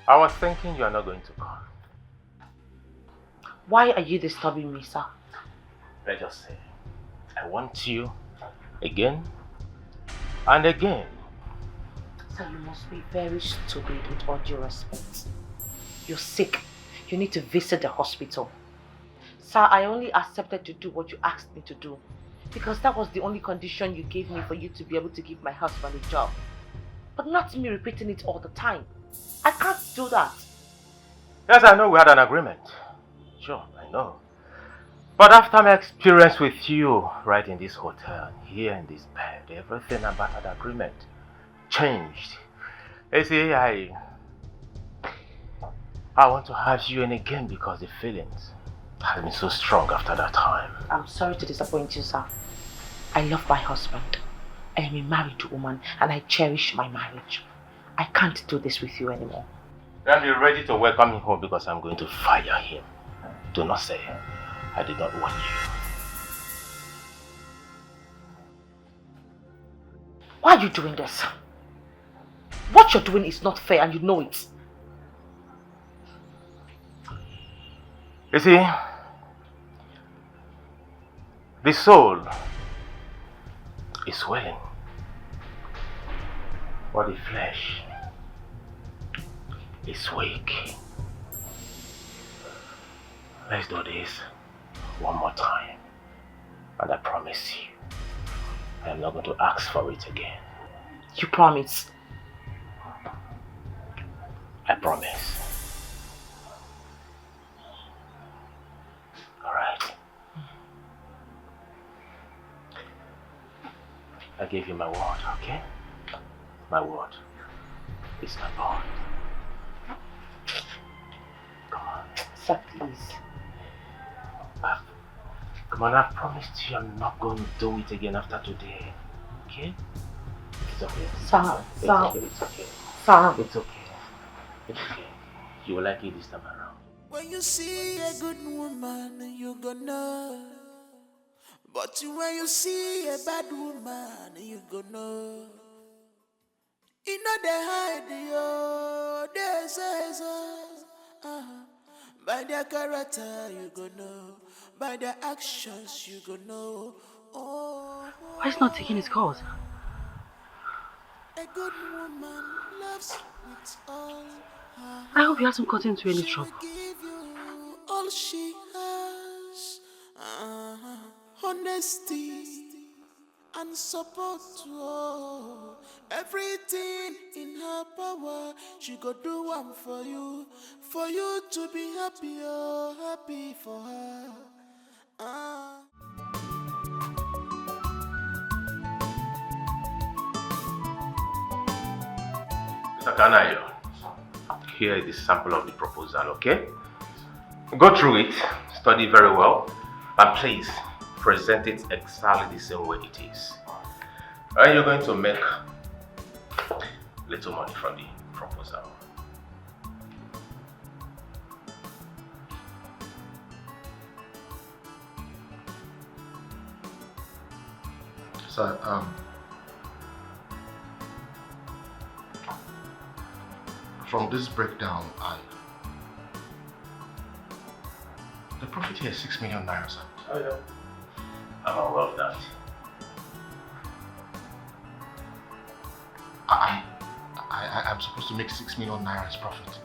I was thinking you are not going to come. Why are you disturbing me, sir? Let's just say, I want you again and again. Sir, you must be very stupid with all due respect. You're sick. You need to visit the hospital. Sir, I only accepted to do what you asked me to do because that was the only condition you gave me for you to be able to give my husband a job. But not me repeating it all the time. I can't do that. Yes, I know we had an agreement. Sure, I know. But after my experience with you right in this hotel, here in this bed, everything about that agreement changed. You see, I want to have you in again because the feelings have been so strong after that time. I'm sorry to disappoint you, sir. I love my husband. I am a married woman and I cherish my marriage. I can't do this with you anymore. Then be ready to welcome him home because I'm going to fire him. Do not say I did not warn you. Why are you doing this? What you're doing is not fair and you know it. You see, the soul is willing, but the flesh is weak. Let's do this one more time, and I promise you, I am not going to ask for it again. You promise? I promise. Alright. I gave you my word, okay? My word. It's my bond. Come on. Sir, please. Come on, I've promised you I'm not going to do it again after today. Okay? It's okay. Sir, it's okay. It's okay. Sir. It's okay. It's okay. You will like it this time around. When you see a good woman, you gonna. But when you see a bad woman, you gonna. You know they hide you, they say, by their character, you gonna. By their actions, you gonna. Oh. Why is he not taking his calls? A good woman loves with all. I hope he hasn't got into any trouble. Give you all she has, honesty and support. Everything in her power, she go do one for you to be happy, happy for her. Mr. Kanayo, here is the sample of the proposal, okay? Go through it, study very well, and please present it exactly the same way it is. And you're going to make little money from the proposal. So, from this breakdown, the profit here is 6 million naira, sir. Oh yeah. I'm aware of that. I'm supposed to make 6 million naira as profit.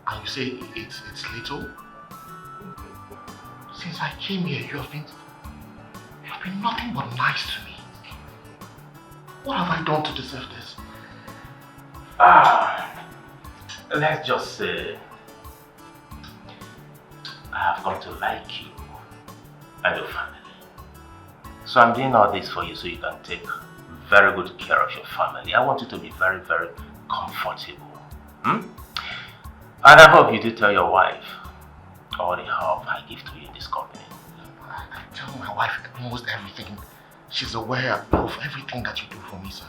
And you say it's little? Since I came here, you have been nothing but nice to me. What have I done to deserve this? Let's just say I have come to like you and your family. So I'm doing all this for you so you can take very good care of your family. I want you to be very, very comfortable. And I hope you do tell your wife all the help I give to you in this company. I tell my wife almost everything. She's aware of everything that you do for me, sir.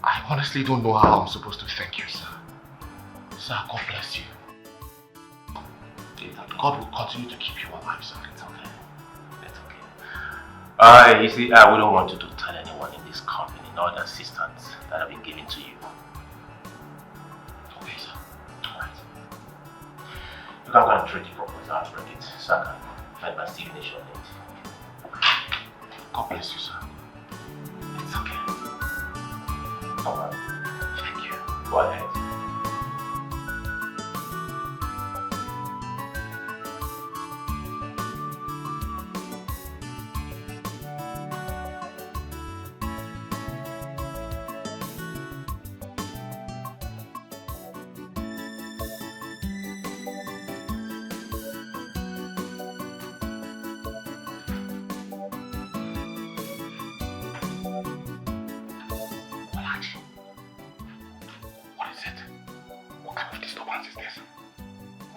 I honestly don't know how I'm supposed to thank you, sir. Sir, God bless you. God will continue to keep you alive, sir. It's okay. It's okay. You see, I wouldn't want you to tell anyone in this company in all the assistance that have been given to you. Okay, sir. Alright. You can go and trade the proposal and bring it so I can make my signature on it. God bless you, sir. It's okay. Alright. Thank you. Go ahead.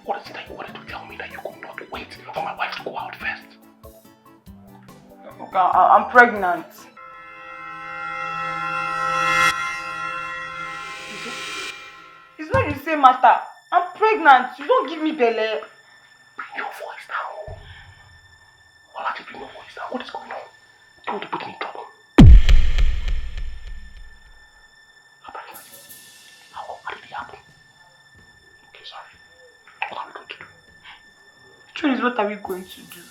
What is it that you wanted to tell me that you could not wait for my wife to go out first? Okay, I'm pregnant. It's not the same matter. I'm pregnant. You don't give me belly. Bring your voice down. Olachi, bring your voice down. What is going on? You want to put me in trouble? How did it happen? Okay, sorry. What are we going to do? Truth is, what are we going to do?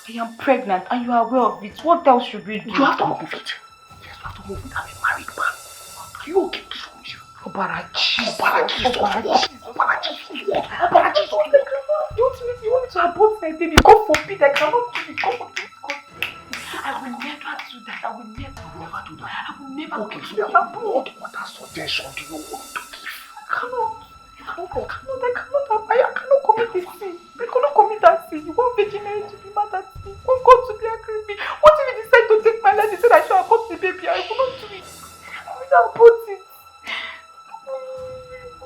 I am pregnant and you are aware of it. What else should we do? You have to move it. Yes, you have to move it. I'm a married man. Are you okay? This one is you. Obarachi. You want me to abort my baby? God forbid, I cannot do it. God forbid. I will never do that. I will never do that. I will never Okay, do so that. what other suggestion do you want to give? I cannot commit this sin. I cannot commit that sin. You want Virgin Mary to be mad at me. You want God to be angry with me. What if you decide to take my life? You said I should abort the baby. I will not do it. I will abort it.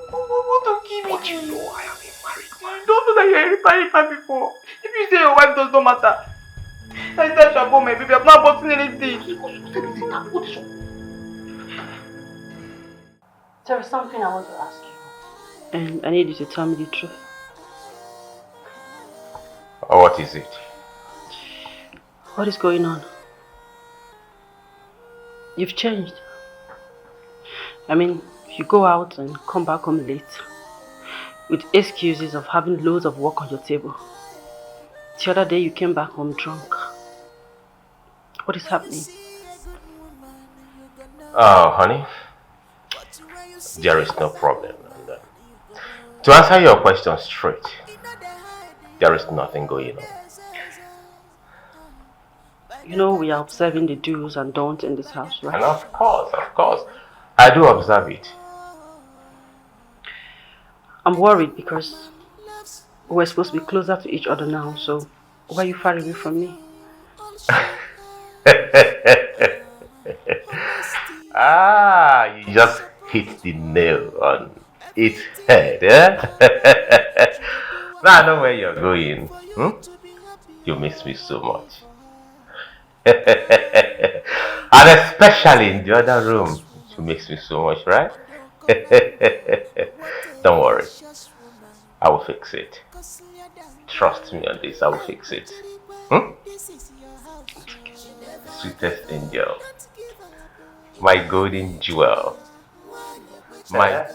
What to give me? But you know I am a married man. You don't know that you're a married man before. If you say your wife does not matter, I said I should abort my baby. I'm not aborting anything. What is wrong? There is something I want to ask you. And I need you to tell me the truth. What is it? What is going on? You've changed. I mean, you go out and come back home late with excuses of having loads of work on your table. The other day you came back home drunk. What is happening? Oh, honey, there is no problem. And, to answer your question straight, there is nothing going on. You know we are observing the do's and don'ts in this house, right? And of course, I do observe it. I'm worried because we're supposed to be closer to each other now, so why are you far away from me? You just hit the nail on its head, eh? Now I know where you're going. You miss me so much. And especially in the other room, you miss me so much, right? Don't worry, I will fix it. Trust me on this, I will fix it. Sweetest angel, my golden jewel, my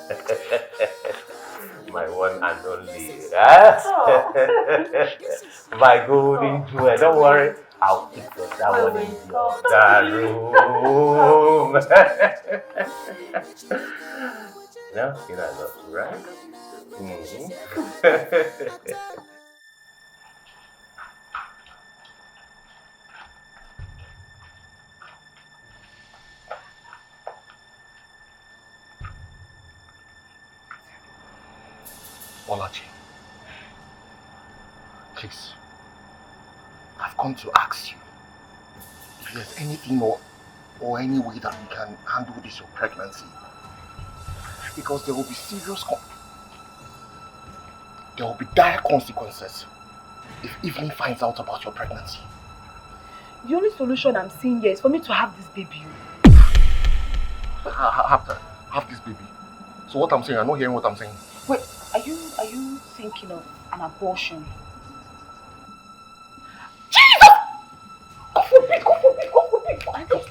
one and only, my golden jewel. Don't worry, I'll fix that one in the room. No, you know I love you, right? Olachi, please, I've come to ask you if there's anything or any way that we can handle this your pregnancy, because there will be dire consequences if Evelyn finds out about your pregnancy. The only solution I'm seeing here is for me to have this baby. Have this baby. So what I'm saying, I'm not hearing what I'm saying. Wait, are you thinking of an abortion? Jesus! God forbid! I just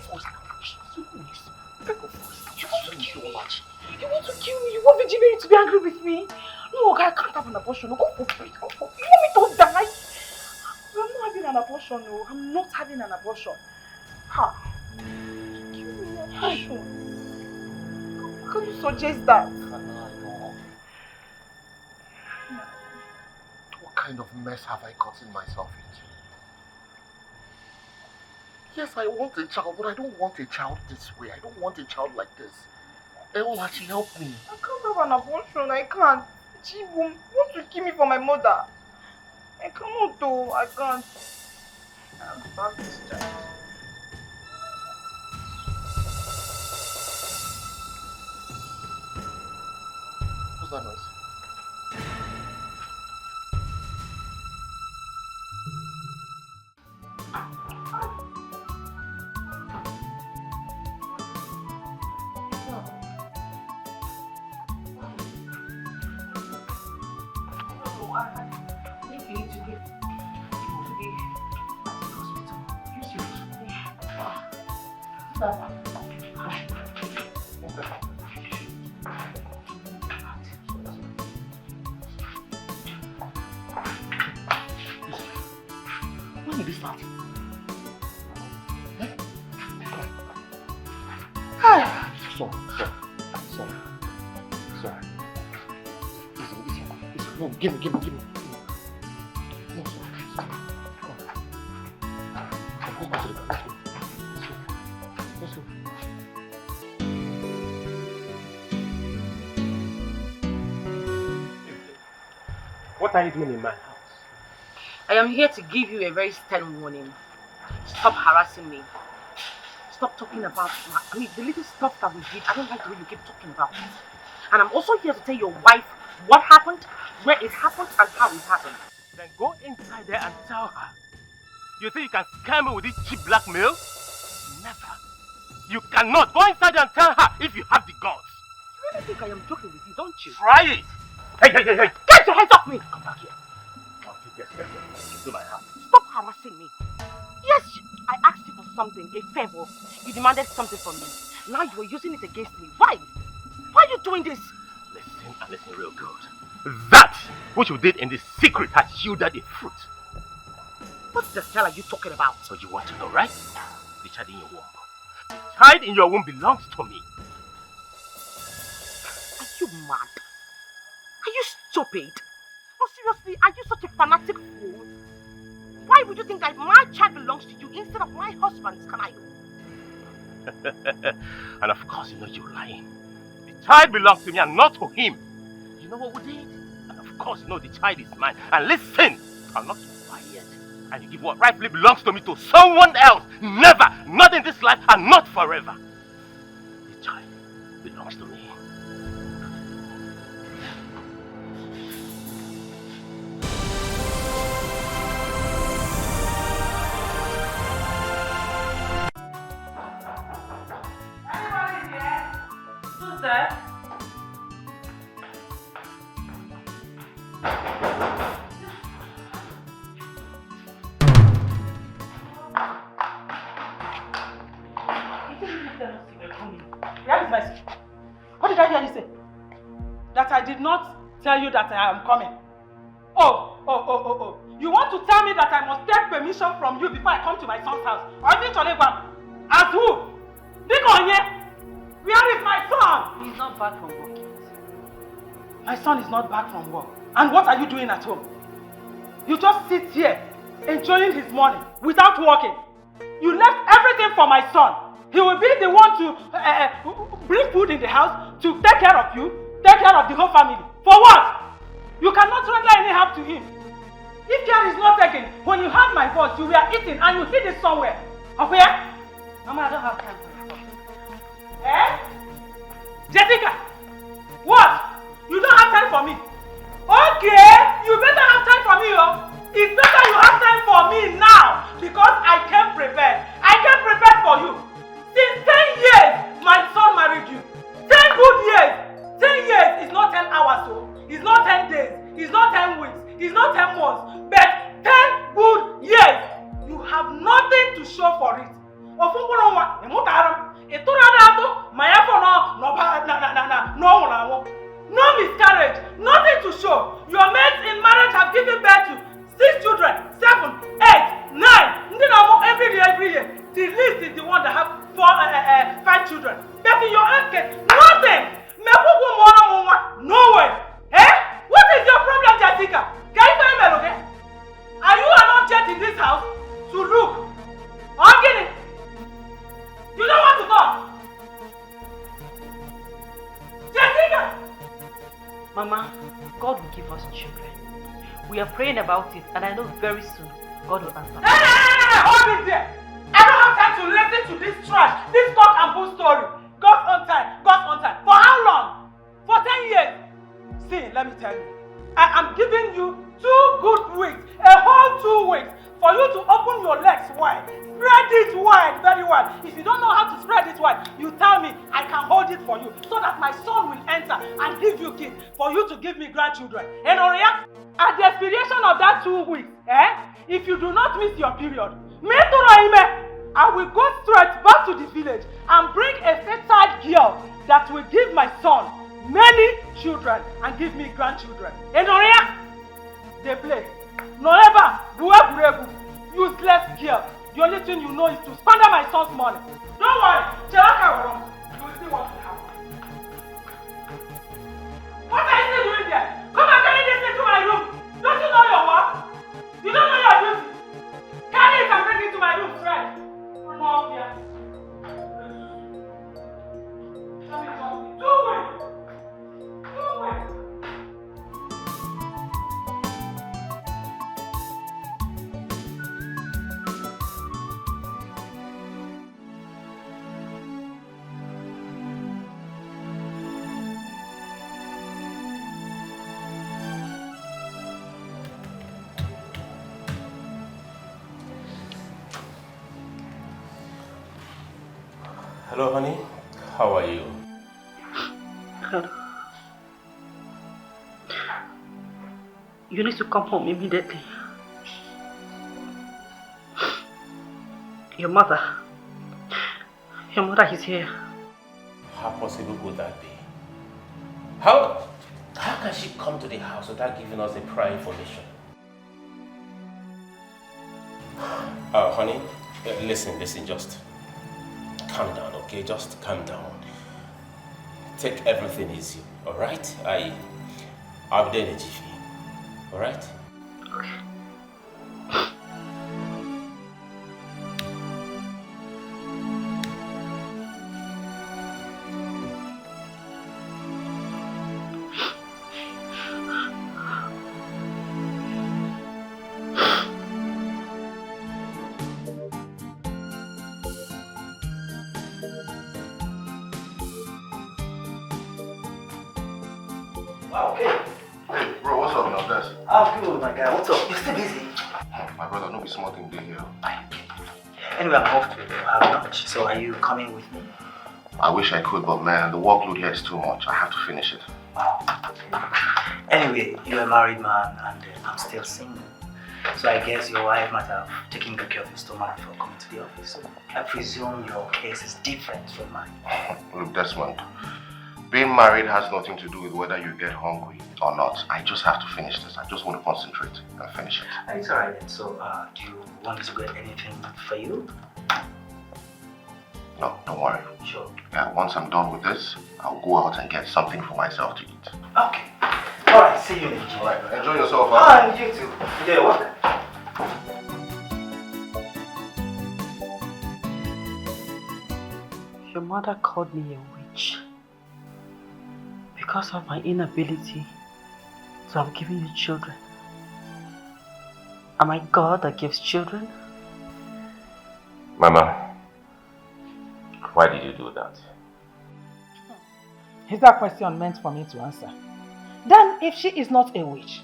Please don't watch. You want to kill me? You want Virgin Mary to be angry with me? No, I can't have an abortion. No, go for it. Go for it. You want me to die? I'm not having an abortion, no. I'm not having an abortion. Ha! Kill me, abortion. How can you suggest that? What kind of mess have I gotten myself into? Yes, I want a child, but I don't want a child this way. I don't want a child like this. Eolachi, help me. I can't have an abortion. I can't. Chibu, you want to kill me for my mother? I cannot though. I can't. I can't have this child. What's that noise? When did this start? Sorry. Easy. No, give me. No, sorry. Come on. Go back to the car. Let's go. What are you doing in my house? I am here to give you a very stern warning. Stop harassing me. Stop talking about the little stuff that we did. I don't like the way you keep talking about it. And I'm also here to tell your wife what happened, where it happened, and how it happened. Then go inside there and tell her. You think you can scam me with this cheap blackmail? Never. You cannot. Go inside there and tell her if you have the guts. You really think I am joking with you, don't you? Try it. Hey. Get your hands off me! Come back here. Come get into my house. Stop harassing me. Yes, I asked you for something, a favor. You demanded something from me. Now you are using it against me. Why? Why are you doing this? Listen real good. That which you did in the secret has yielded a fruit. What the hell are you talking about? So you want to know, right? The child in your womb. The child in your womb belongs to me. Are you mad? Are you stupid? No, seriously, are you such a fanatic fool? Why would you think that my child belongs to you instead of my husband's, Kanayo? And of course you know you're lying. The child belongs to me and not to him. You know what we did? And of course you know the child is mine. And listen, I'm not quiet. And you give what rightfully belongs to me to someone else. Never, not in this life and not forever. The child belongs to me. Sir? What did I hear you say? That I did not tell you that I am coming. Oh. You want to tell me that I must take permission from you before I come to my son's house? Or is it Cholebam? As who? Dikonye? Where is my son? He's not back from work yet. My son is not back from work. And what are you doing at home? You just sit here, enjoying his money, without working. You left everything for my son. He will be the one to bring food in the house, to take care of you, take care of the whole family. For what? You cannot render any help to him. If care is not taken, when you heard my voice, you were eating and you hid it somewhere. Where? Mama, I don't have time for you. Eh? Jessica! What? You don't have time for me? Okay, you better have time for me, oh. It's better you have time for me now because I came prepared. I came prepared for you. Since 10 years, my son married you. 10 good years. 10 years is not 10 hours, so. It's not 10 days. It's not 10 weeks. It's not 10 months. But 10 good years. You have nothing to show for it. Maya in your own case? Nothing! No way! Eh? What is your problem, Jessica? Can you tell me, okay? Are you an object in this house to look? Ogini! You don't want to talk? Jessica! Mama, God will give us children. We are praying about it, and I know very soon God will answer. Hey! Hold it there! I don't have time to listen to this trash, this cock and bull story. God's on time, God's on time. For how long? For 10 years. See, let me tell you. I am giving you 2 good weeks, a whole 2 weeks, for you to open your legs wide. Spread it wide, very wide. If you don't know how to spread it wide, you tell me, I can hold it for you, so that my son will enter and give you kids, for you to give me grandchildren. And Oria, at the expiration of that 2 weeks, if you do not miss your period, I will go straight back to the village and bring a fertile girl that will give my son many children and give me grandchildren. And Oria, they play. No ever, useless girl. The only thing you know is to squander my son's money. Don't worry, Chelaka, you will see what will happen. What are you still doing there? Come and carry this into my room. Don't you know your work? You don't know your duty. Carry it and bring it to my room straight. Come on here. Do it. Do it. Hello, honey. How are you? Hello. You need to come home immediately. Your mother is here. How possible would that be? How can she come to the house without giving us the prior information? Honey, listen, just calm down, okay? Just calm down. Take everything easy, alright? I'll be there in a jiffy, alright? Okay. Anyway, I'm off to have lunch, so are you coming with me? I wish I could, but man, the workload here is too much. I have to finish it. Anyway, you're a married man and I'm still single. So I guess your wife might have taken good care of your stomach before coming to the office. So I presume your case is different from mine. Look, Desmond, being married has nothing to do with whether you get hungry or not. I just have to finish this. I just want to concentrate and finish it. It's alright then. So, do you want me to get anything for you? No, don't worry. Sure. Yeah, once I'm done with this, I'll go out and get something for myself to eat. Okay. Alright, see you in the gym. Alright, enjoy yourself. And you too. Enjoy your work. Your mother called me a witch because of my inability to have given you children. Am I God that gives children? Mama, why did you do that? Is that question meant for me to answer? Then, if she is not a witch,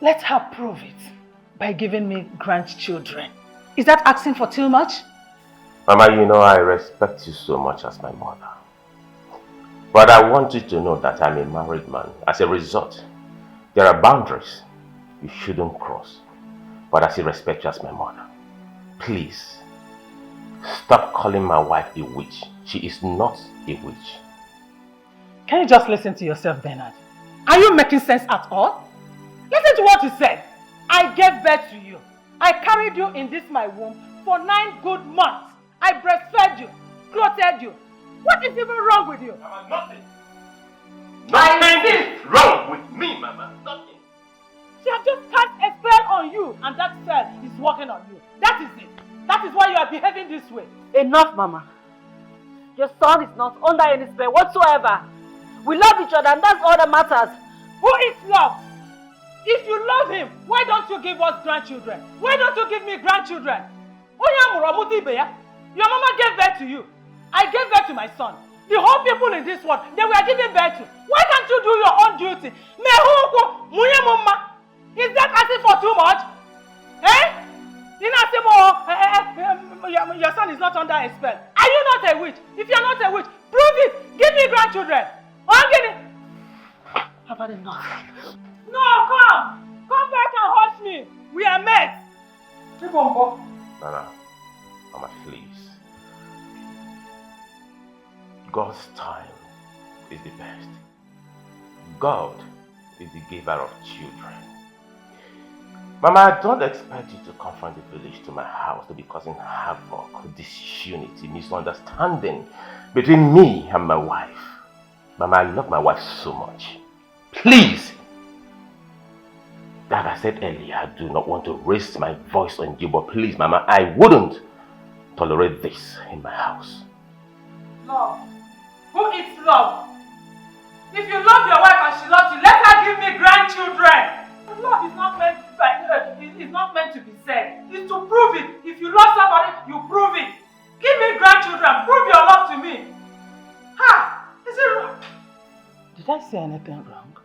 let her prove it by giving me grandchildren. Is that asking for too much? Mama, you know I respect you so much as my mother. But I want you to know that I'm a married man. As a result, there are boundaries you shouldn't cross. But as I respect you as my mother, please, stop calling my wife a witch. She is not a witch. Can you just listen to yourself, Bernard? Are you making sense at all? Listen to what you said. I gave birth to you. I carried you in this my womb for 9 good months. I breastfed you, clothed you. What is even wrong with you? Mama, nothing. Nothing is wrong with me, Mama. Nothing. She has just cast a spell on you, and that spell is working on you. That is it. That is why you are behaving this way. Enough, Mama. Your son is not under any spell whatsoever. We love each other and that's all that matters. Who is love? If you love him, why don't you give us grandchildren? Why don't you give me grandchildren? Your mama gave birth to you. I gave birth to my son. The whole people in this world, they were giving birth to. Why can't you do your own duty? Is that asking for too much? Eh? Your son is not under a spell. Are you not a witch? If you're not a witch, prove it. Give me grandchildren. I've had enough. No, come. Come back and hug me. We are met. Nana, Mama, please. God's time is the best. God is the giver of children. Mama, I don't expect you to come from the village to my house to be causing havoc, disunity, misunderstanding between me and my wife. Mama, I love my wife so much. Please! Like I said earlier, I do not want to raise my voice on you, but please, Mama, I wouldn't tolerate this in my house. Love? Who is love? If you love your wife and she loves you, let her give me grandchildren. Love is not meant to be said. It's to prove it. If you love somebody, you prove it. Give me grandchildren. Prove your love to me. Ha! Is it wrong? Did I say anything wrong?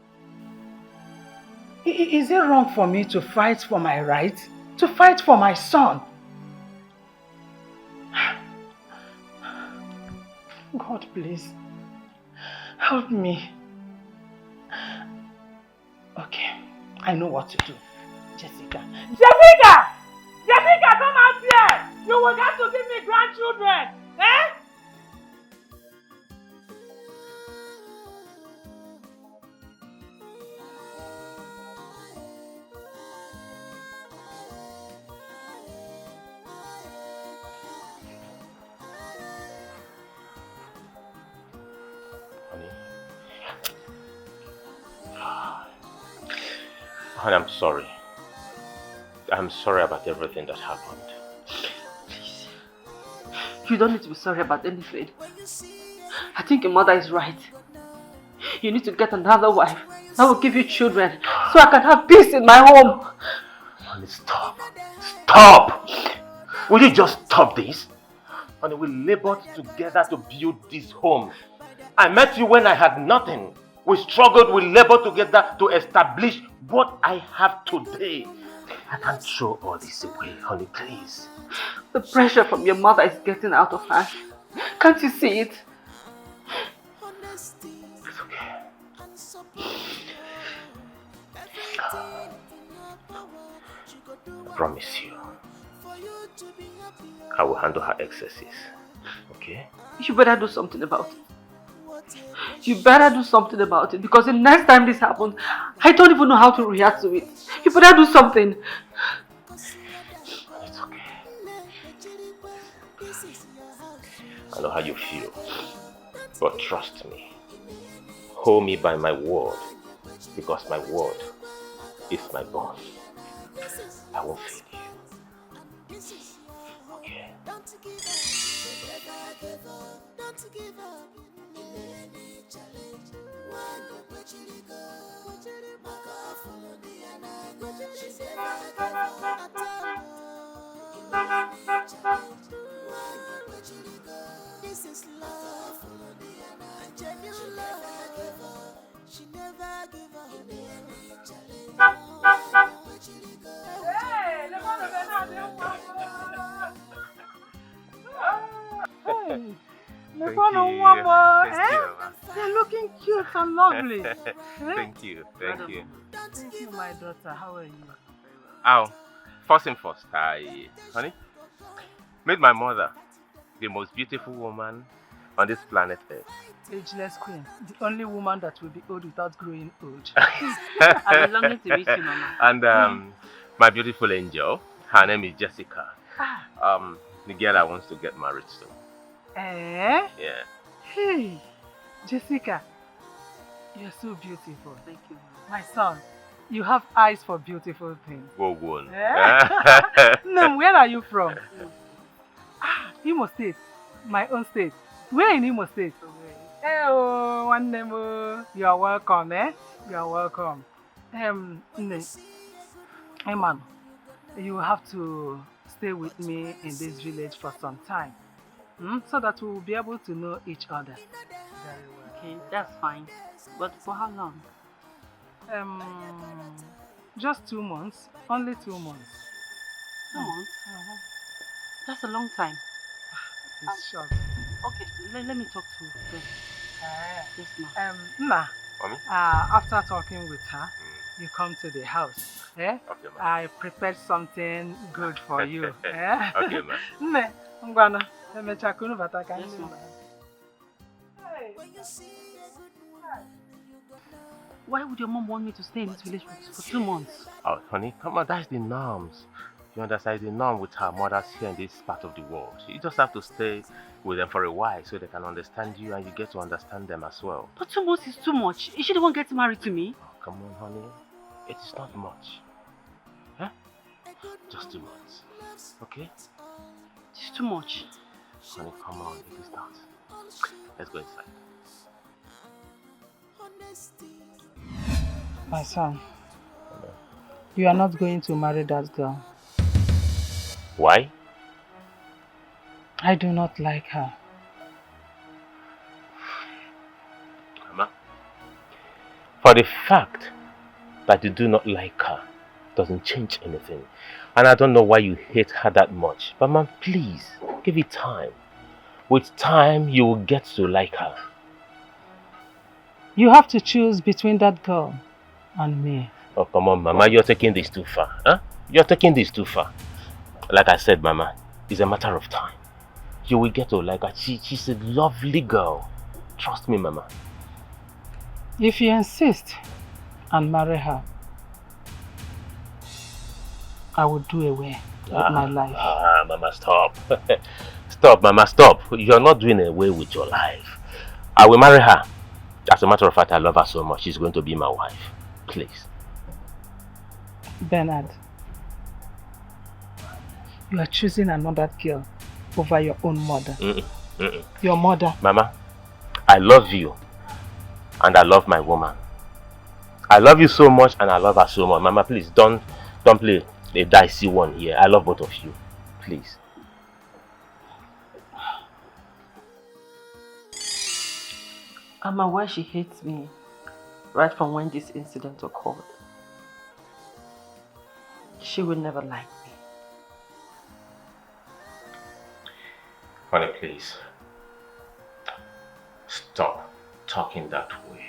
Is it wrong for me to fight for my rights? To fight for my son? God, please. Help me. Okay, I know what to do. Jessica! Jessica, come out here! You will have to give me grandchildren! Eh? Honey, I'm sorry. I'm sorry about everything that happened. Please. You don't need to be sorry about anything. I think your mother is right. You need to get another wife that will give you children so I can have peace in my home. Honey, stop. Stop! Will you just stop this? Honey, we labored together to build this home. I met you when I had nothing. We struggled, we labored together to establish what I have today. I can't throw all this away, honey, please. The pressure from your mother is getting out of hand. Can't you see it? It's okay. I promise you, I will handle her excesses, okay? You better do something about it. You better do something about it because the next time this happens, I don't even know how to react to it. You better do something. It's okay. I know how you feel, but trust me. Hold me by my word, because my word is my bond. I won't fail you. Okay. This is love, and genuine love. She never give up. Hey, they're looking cute and lovely. Thank you. Thank you, my daughter. How are you? Oh, first and first, honey, meet my mother, the most beautiful woman on this planet Earth. Ageless queen, the only woman that will be old without growing old. I've been longing to meet you, Mama. And my beautiful angel, her name is Jessica. The girl I want to get married to. Eh? Yeah. Hey, Jessica, you're so beautiful. Thank you. My son, you have eyes for beautiful things. Go one. No, where are you from? Imo State, my own state. Where in Imo State? Oh, one name. You are welcome, eh? You are welcome. Hey man, you have to stay with me in this village for some time, so that we will be able to know each other very well. Okay, that's fine. But for how long? Just 2 months. Only 2 months. 2 months? That's a long time. It's short. Okay, let me talk to them. Yes, ma'am. Nna, Mommy? after talking with her, you come to the house. Eh? Okay, ma'am. I prepared something good for you. Eh? Okay, ma'am. Nne, ngwana, emecha kunu bata ka Yes, nne ma'am. ma. Hey. Why would your mom want me to stay in this village for 2 months? Oh, honey, come on, that's the norms. You understand the norm with her mothers here in this part of the world. You just have to stay with them for a while so they can understand you and you get to understand them as well. But 2 months is too much. Is she the one getting married to me? Oh, come on, honey. It is not much. Huh? Just 2 months. Okay? It's too much. Honey, come on, it is not. Let's go inside. My son, you are not going to marry that girl. Why? I do not like her. Mama, for the fact that you do not like her doesn't change anything. And I don't know why you hate her that much. But man, please, give it time. With time, you will get to like her. You have to choose between that girl and me. Oh, come on, Mama, you're taking this too far. Huh? You're taking this too far. Like I said, Mama, it's a matter of time. You will get to like her. She's a lovely girl. Trust me, Mama. If you insist and marry her, I will do away with my life. Mama, stop. Stop, Mama, stop. You're not doing away with your life. I will marry her. As a matter of fact, I love her so much. She's going to be my wife. Please. Bernard, you are choosing another girl over your own mother. Your mother. Mama, I love you. And I love my woman. I love you so much and I love her so much. Mama, please, don't play a dicey one here. I love both of you. Please. I'm aware she hates me right from when this incident occurred. She will never like me. Honey, please. Stop talking that way.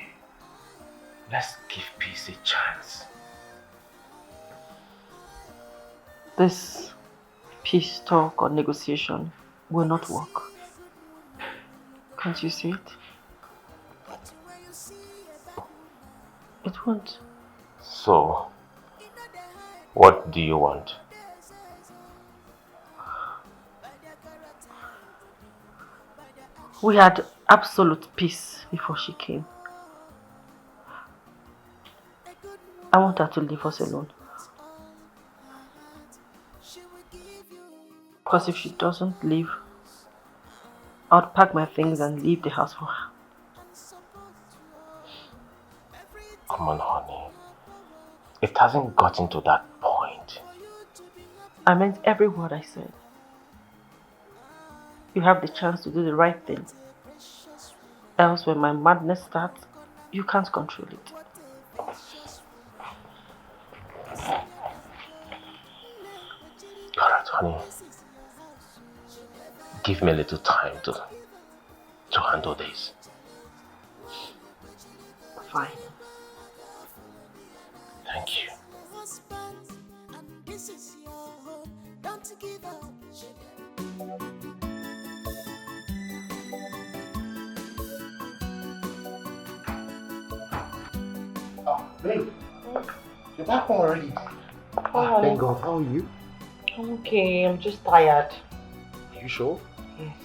Let's give peace a chance. This peace talk or negotiation will not work. Can't you see it? It won't. So, what do you want? We had absolute peace before she came. I want her to leave us alone. Because if she doesn't leave, I'll pack my things and leave the house for her. Come on, honey. It hasn't gotten to that point. I meant every word I said. You have the chance to do the right thing. Else, when my madness starts, you can't control it. Alright, honey. Give me a little time to handle this. Fine. Thank you. Oh, babe. You're back home already. Oh, Thank God. How are you? I'm okay. I'm just tired. Are you sure? Yes.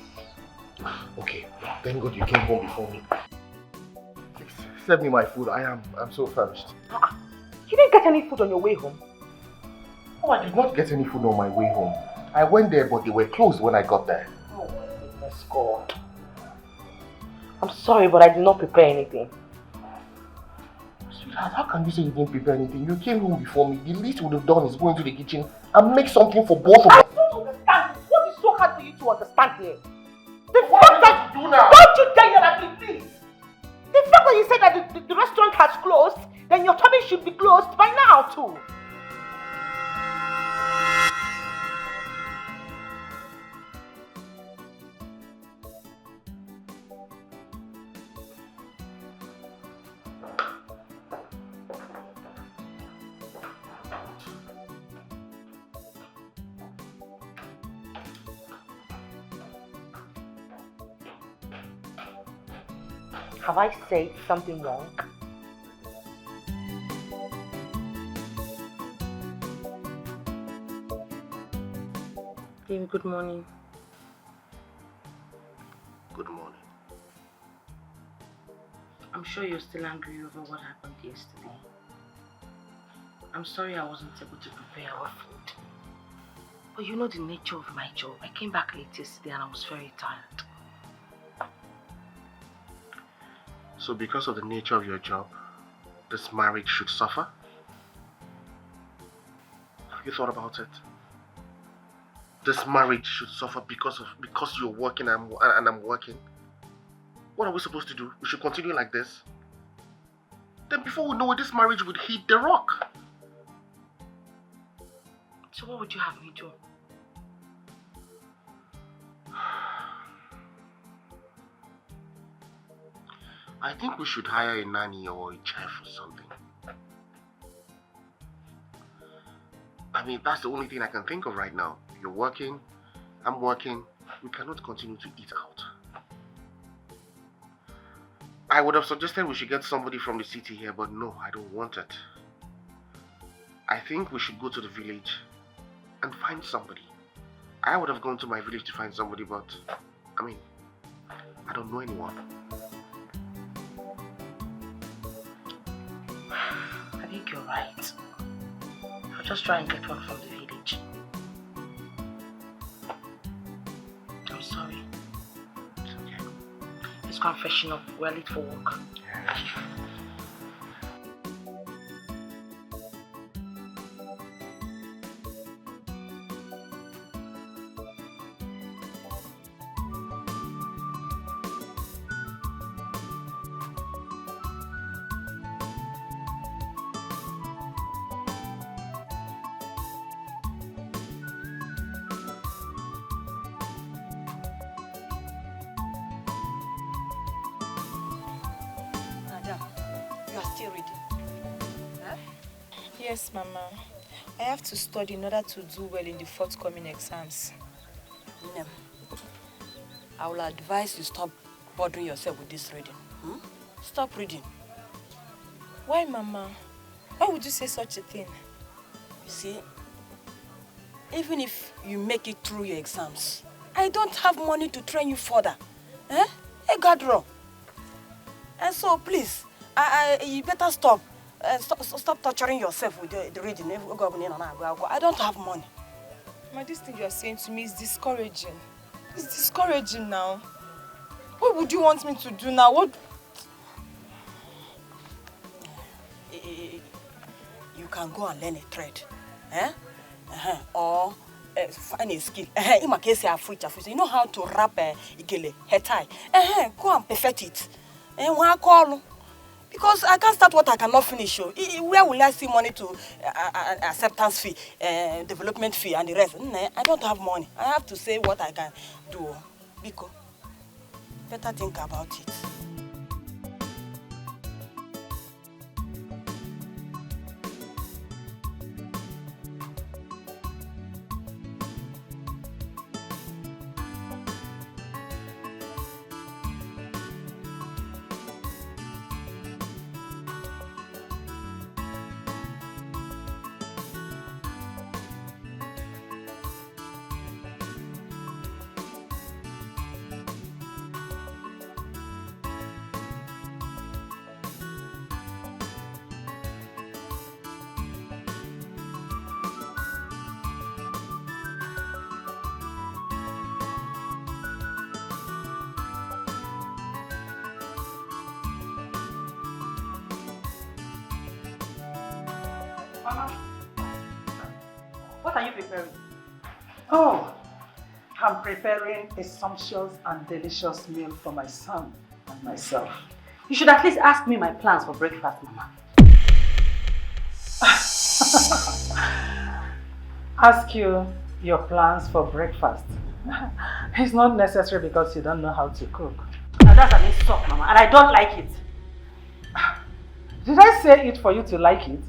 Okay. Thank God you came home before me. Please, send me my food. I'm so famished. You didn't get any food on your way home? Oh, I did not get any food on my way home. I went there, but they were closed when I got there. Oh my goodness, God. I'm sorry, but I did not prepare anything. Sweetheart, how can you say you didn't prepare anything? You came home before me. The least you would have done is go into the kitchen and make something for both of us. I don't understand. What is so hard for you to understand here? The fact that do now? Don't you dare yell at me, please! The fact that you said that the restaurant has closed, then your tummy should be closed by now too. Have I said something wrong? Baby, good morning. Good morning. I'm sure you're still angry over what happened yesterday. I'm sorry I wasn't able to prepare our food. But you know the nature of my job. I came back late yesterday and I was very tired. So because of the nature of your job, this marriage should suffer? Have you thought about it? This marriage should suffer because you're working and I'm working? What are we supposed to do? We should continue like this? Then before we know it, this marriage would hit the rock. So what would you have me do? I think we should hire a nanny or a chef or something. I mean, that's the only thing I can think of right now. You're working, I'm working. We cannot continue to eat out. I would have suggested we should get somebody from the city here, but no, I don't want it. I think we should go to the village and find somebody. I would have gone to my village to find somebody, but I mean, I don't know anyone. I think you're right. I'll just try and get one from the village. I'm sorry. It's okay. Let's go and freshen up. We're late for work. Yeah, that's true. Yes, Mama. I have to study in order to do well in the forthcoming exams. No. I will advise you stop bothering yourself with this reading. Stop reading. Why, Mama? Why would you say such a thing? You see, even if you make it through your exams, I don't have money to train you further. Hey, Gadro. And so, please, you better stop. Stop torturing yourself with the reading. I don't have money. Ma, this thing you are saying to me is discouraging. It's discouraging now. What would you want me to do now? What? You can go and learn a trade. Or find a skill. In my case, you know how to wrap ikele, hair tie. Go and perfect it. When I call, because I can't start what I cannot finish. Where will I see money to acceptance fee, development fee, and the rest? I don't have money. I have to say what I can do. Biko, better think about it. Mama, what are you preparing? Oh, I'm preparing a sumptuous and delicious meal for my son and myself. You should at least ask me my plans for breakfast, Mama. Ask you your plans for breakfast. It's not necessary because you don't know how to cook. Now that's an insult, Mama, and I don't like it. Did I say it for you to like it?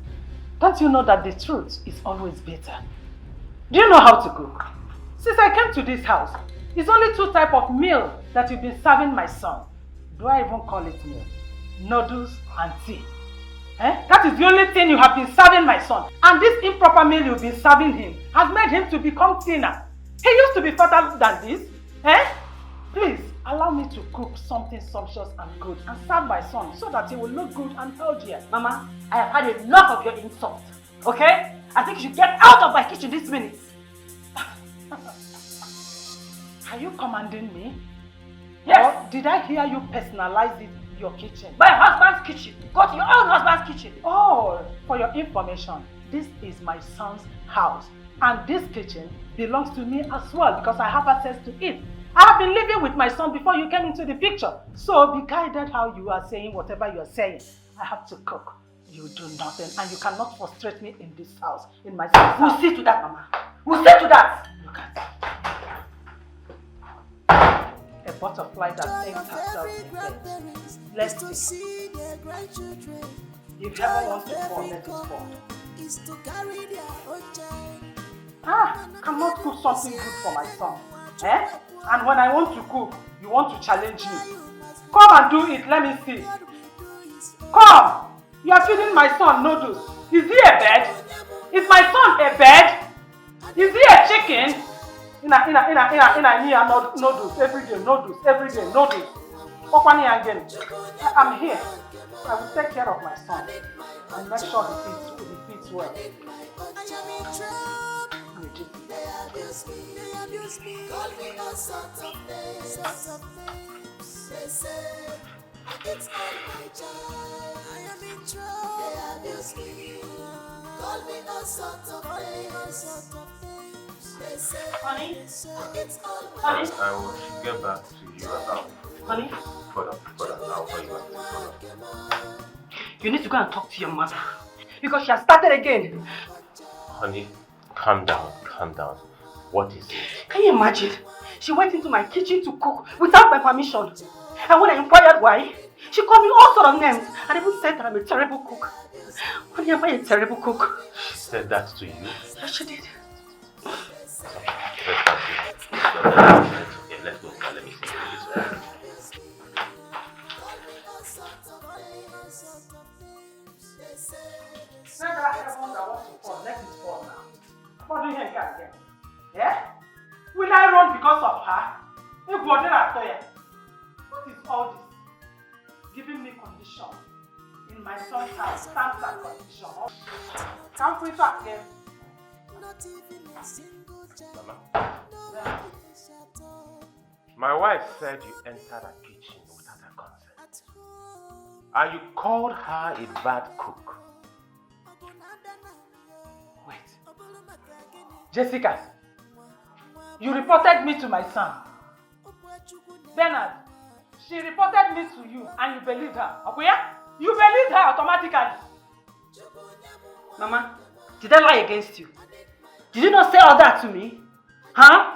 Don't you know that the truth is always better? Do you know how to cook? Since I came to this house, it's only 2 types of meal that you've been serving my son. Do I even call it meal? Noodles and tea. That is the only thing you have been serving my son. And this improper meal you've been serving him has made him to become thinner. He used to be fatter than this. Please, allow me to cook something sumptuous and good and serve my son so that he will look good and healthier. Mama, I have had enough of your insult. Okay? I think you should get out of my kitchen this minute. Are you commanding me? Yes. Or did I hear you personalize it, your kitchen? My husband's kitchen. Go to your own husband's kitchen. Oh, for your information, this is my son's house. And this kitchen belongs to me as well because I have access to it. I have been living with my son before you came into the picture. So be guided how you are saying whatever you are saying. I have to cook. You do nothing and you cannot frustrate me in this house, in my son's house. We'll see to that, Mama. We'll see to that. Look at it. A butterfly that thinks herself in bed. Let's see. If heaven wants to fall, let it fall. Cannot cook something good for my son. And when I want to cook, you want to challenge me. Come and do it, let me see. Come! You are feeding my son noodles. Is he a bird? Is my son a bird? Is he a chicken? Noodles every day, noodles. I'm here. I will take care of my son and make sure he feeds well. It's all my job. I am in trouble. They abuse me. Call me all sorts of names. They say, Honey? it's all my Honey? I will get back to you about Honey? further. I'll call you back. You need to go and talk to your mother. Because she has started again. Honey, calm down. What is it? Can you imagine? She went into my kitchen to cook without my permission. And when I inquired why, she called me all sorts of names and even said that I'm a terrible cook. Honey, am I a terrible cook? She said that to you? Yes, she did. Let's go. Let me see this. Let it fall now. What do you think again? Yeah? Will I run because of her? What is all this? Giving me condition in my son's house, terms and condition. Can't we talk again? Mama. My wife said you entered her kitchen without her consent. And you called her a bad cook. Wait. Jessica, you reported me to my son. Bernard, she reported me to you and you believed her. Okay? You believed her automatically. Mama, did I lie against you? Did you not say all that to me? Huh?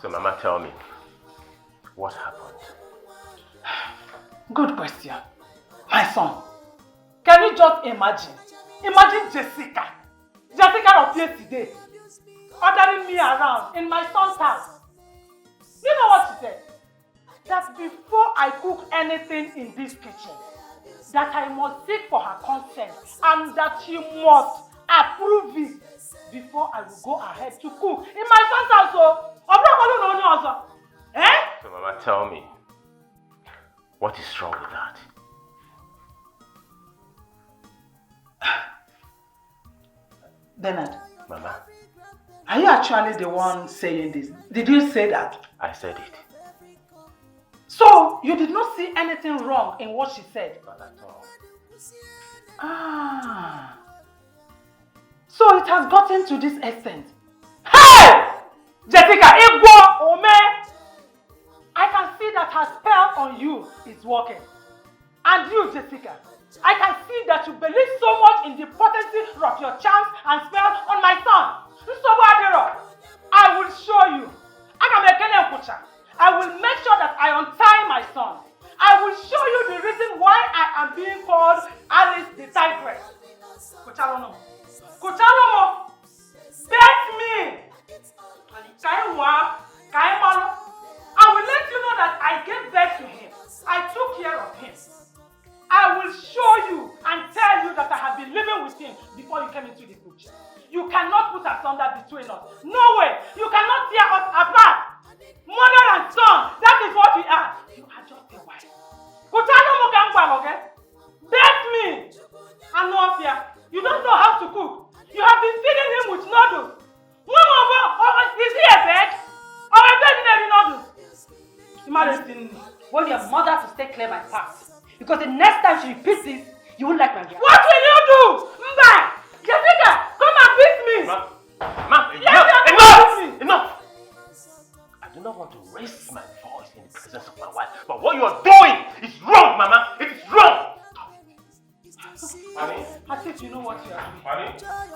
So Mama, tell me, what happened? Good question. My son, can you just imagine? Imagine Jessica of yesterday, ordering me around in my son's house. You know what she said? That before I cook anything in this kitchen, that I must seek for her consent and that she must approve it before I will go ahead to cook in my son's house. So Mama, tell me, what is wrong with that? Bernard, Mama, are you actually the one saying this? Did you say that? I said it. So, you did not see anything wrong in what she said? Not at all. Ah. So it has gotten to this extent. Hey! Jessica, Igbo, Ome! I can see that her spell on you is working. And you, Jessica, I can see that you believe so much in the potency of your charms and spell on my son. I will show you. I will make sure that I untie my son. I will show you the reason why I am being called Alice the Tigress. Kuchalomo. Bet me. I will let you know that I gave birth to him. I took care of him. I will show you and tell you that I have been living with him before you came into this bush. You cannot put asunder between us. No way. You cannot tear us apart. Mother and son, that is what we are. You are just a wife. Bet me. Anofia, you don't know how to cook. You have been feeding him with noodles. Is he a veg? Or a veg in every noodles? Want your mother to stay clear my past. Because the next time she repeats this, you won't like my girl. What will you do? Mba! Jessica, come and beat me! Ma, enough! I do not want to raise my voice in the presence of my wife, but what you are doing is wrong, Mama! It is wrong! Honey? As if you know what you are doing.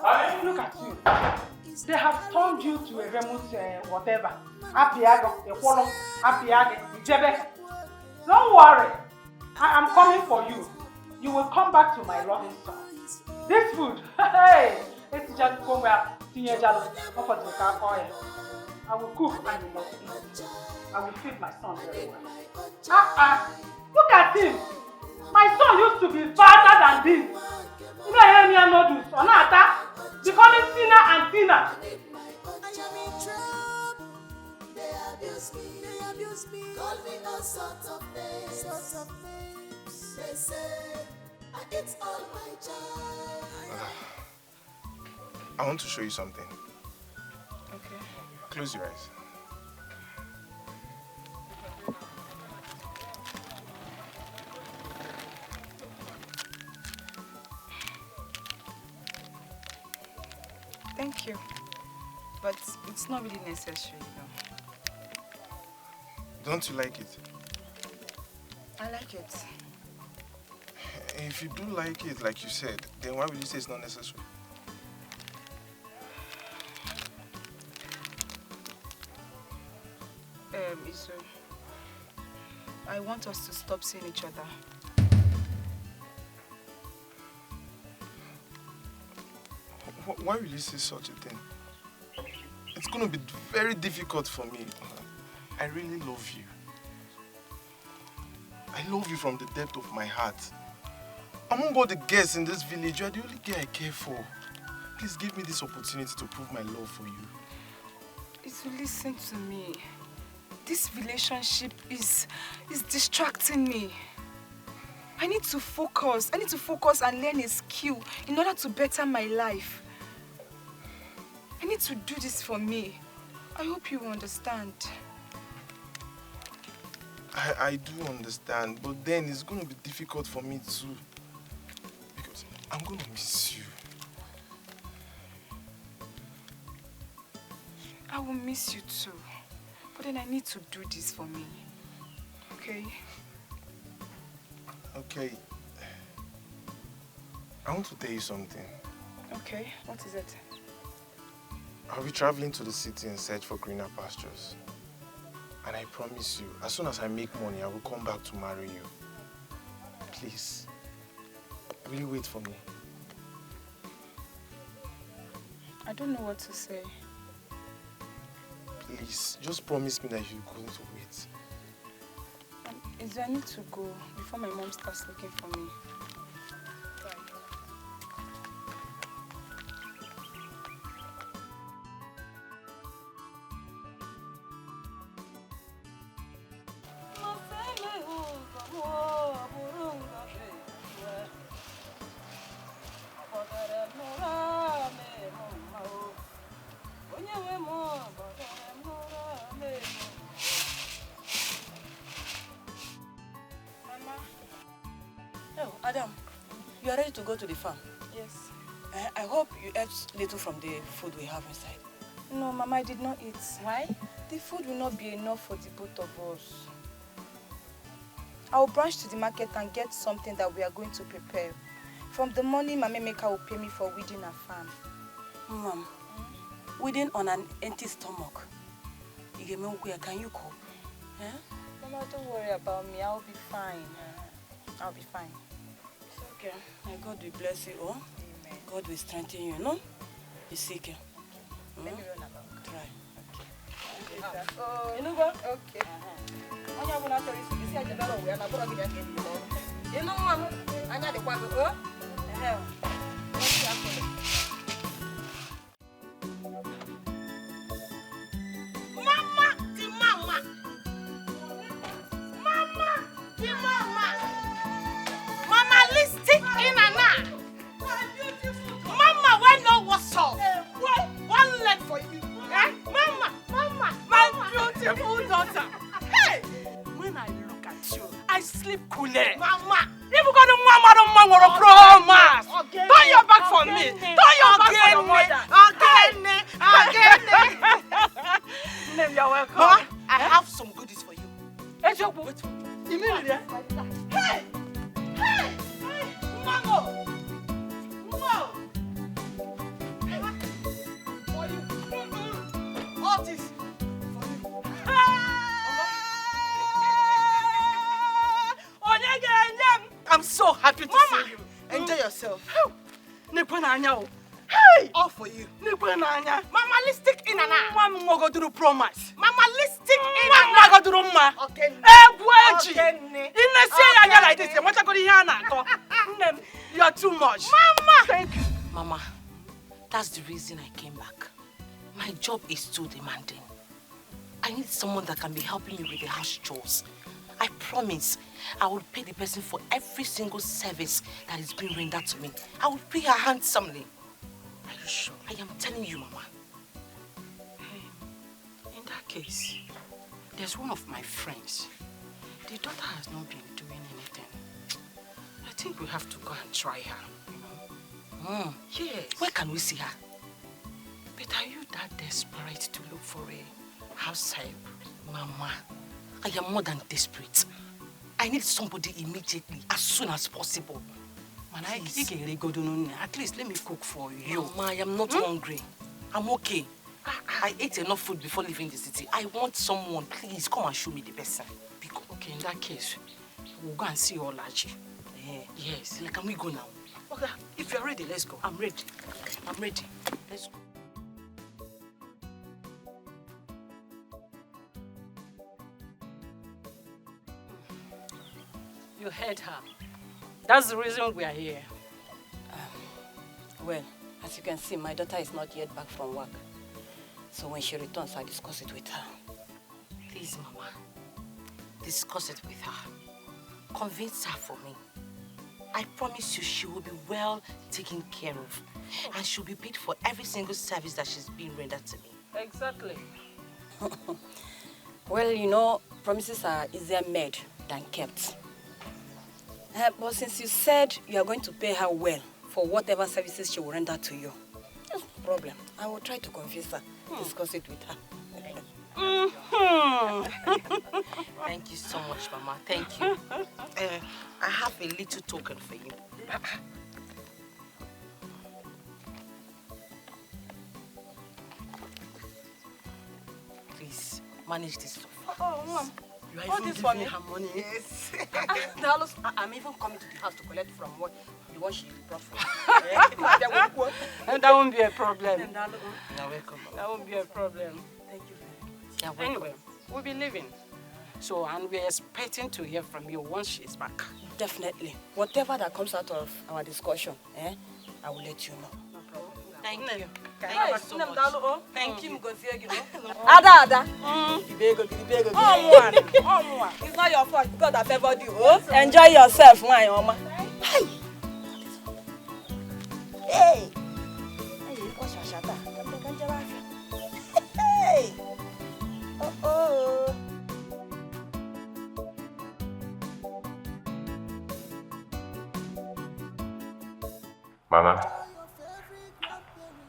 Honey? Look at you. They have turned you to a remote whatever. Apiago, a Kwolo, Apiage, Jebe. Don't worry. I am coming for you. You will come back to my loving son. This food, hey, it's just come where I will cook and you must eat. I will feed my son very well. Look at him. My son used to be fatter than this. You know, I hear noodles. Onata, becoming thinner and thinner. They abuse me, call me all sorts of names. They say I eat all my child. I want to show you something. Okay. Close your eyes. Thank you. But it's not really necessary, though. Don't you like it? I like it. If you do like it, like you said, then why will you say it's not necessary? Isu, I want us to stop seeing each other. Why will you say such a thing? It's going to be very difficult for me. I really love you. I love you from the depth of my heart. Among all the girls in this village, you are the only girl I care for. Please give me this opportunity to prove my love for you. Isu, listen to me. This relationship is distracting me. I need to focus. I need to focus and learn a skill in order to better my life. I need to do this for me. I hope you understand. I do understand, but then it's going to be difficult for me too. Because I'm going to miss you. I will miss you too. But then I need to do this for me. Okay? Okay. I want to tell you something. Okay, what is it? I'll be traveling to the city in search for greener pastures. And I promise you, as soon as I make money, I will come back to marry you. Please, will you wait for me? I don't know what to say. Please, just promise me that you're going to wait. Is there I need to go before my mom starts looking for me? Adam, You are ready to go to the farm? Yes. I hope you ate little from the food we have inside. No, Mama, I did not eat. Why? The food will not be enough for the both of us. I will branch to the market and get something that we are going to prepare. From the money Mama Maker will pay me for weeding a farm. Mom, weeding on an empty stomach. Can you cope? Eh? Mama, don't worry about me. I'll be fine. I'll be fine. It's okay. May God will bless you, oh? Amen. God will strengthen you, no? Be sick. Let me run along. Try. Oh, You know what? okay. You know, Mom, I know the one. Mama, lipstick in and out. Mama, why not what's up? One leg for you. Eh? Mama, my beautiful daughter. Hey, when I look at you, I sleep coolly. Mama, if you got a mama, don't promise. Turn your back for me. Turn your back for your mother. Again. You're welcome. Mama, I have some goodies for you. Wait for me. You mean it? Hey! Mango! Wow! For you. All this. For you. I'm so happy to see you. Enjoy yourself. Hey! All for you. Mama, lipstick in and out. Mama, lipstick in and out. Okay. You're too much. Mama! Thank you. Mama, that's the reason I came back. My job is too demanding. I need someone that can be helping me with the house chores. I promise I will pay the person for every single service that is being rendered to me. I will pay her handsomely. Are you sure? I am telling you, Mama. In that case, there's one of my friends. The daughter has not been doing anything. I think we have to go and try her, Yes. Where can we see her? But are you that desperate to look for a house help? Mama, I am more than desperate. I need somebody immediately, as soon as possible. Man, at least let me cook for you. Mama, I am not hungry. I'm okay. I ate enough food before leaving the city. I want someone. Please, come and show me the person. Okay, in that case, we'll go and see Olaji. Yes. Can we go now? Okay, if you're ready, let's go. I'm ready. I'm ready. Let's go. You heard her. That's the reason we are here. Well, as you can see, my daughter is not yet back from work. So when she returns, I'll discuss it with her. Please, Mama. Discuss it with her. Convince her for me. I promise you she will be well taken care of. And she'll be paid for every single service that she's being rendered to me. Exactly. Well, you know, promises are easier made than kept. But since you said you are going to pay her well for whatever services she will render to you, no problem. I will try to convince her, discuss it with her. Thank you so much, Mama. Thank you. I have a little token for you. Please, manage this for me. Oh, Mom. You are All even this giving for me? her money. Yes. I'm even coming to the house to collect from what the one she brought from. And that won't be a problem. You're welcome, Mama. That won't be a problem. Thank you very much. You're welcome. Anyway, we'll be leaving. So, and we're expecting to hear from you once she's back. Definitely. Whatever that comes out of our discussion, I will let you know. No problem. Thank you. Thank you so much. Thank you. Ada. It's not your fault. God has favored you. Enjoy yourself, my mama. Hey. Hey. Hey. Oh. Mama,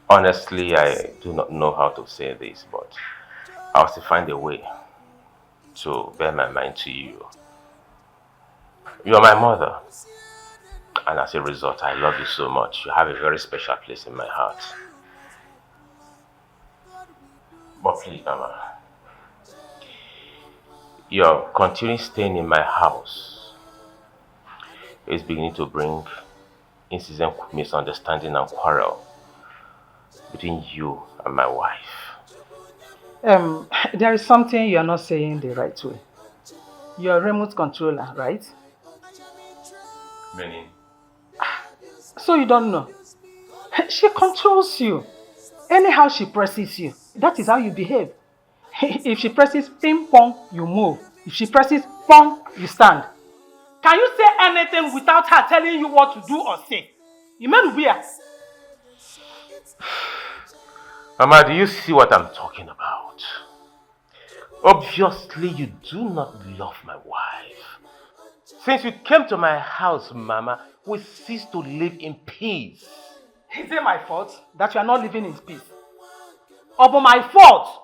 honestly, I do not know how to say this, but I'll still find a way to bear my mind to you. You are my mother, and as a result, I love you so much. You have a very special place in my heart. But please, Mama, your continuing staying in my house is beginning to bring incessant misunderstanding and quarrel between you and my wife. There is something you are not saying the right way. You're a remote controller, right? Meaning? So you don't know. She controls you. Anyhow she presses you, that is how you behave. If she presses ping pong, you move. If she presses pong, you stand. Can you say anything without her telling you what to do or say? You mean weird? Mama, do you see what I'm talking about? Obviously, you do not love my wife. Since you came to my house, Mama, we ceased to live in peace. Is it my fault that you are not living in peace? Or my fault?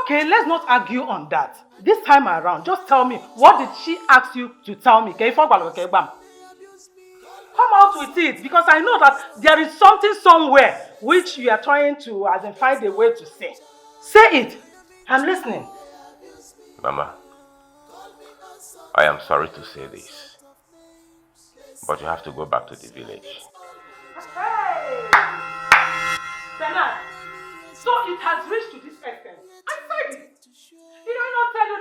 Okay, let's not argue on that. This time around, just tell me, what did she ask you to tell me? Come out with it, because I know that there is something somewhere which you are trying to find a way to say. Say it. I'm listening. Mama, I am sorry to say this, but you have to go back to the village. Hey! Bernard, so it has reached to this extent. I said it. Did I not tell you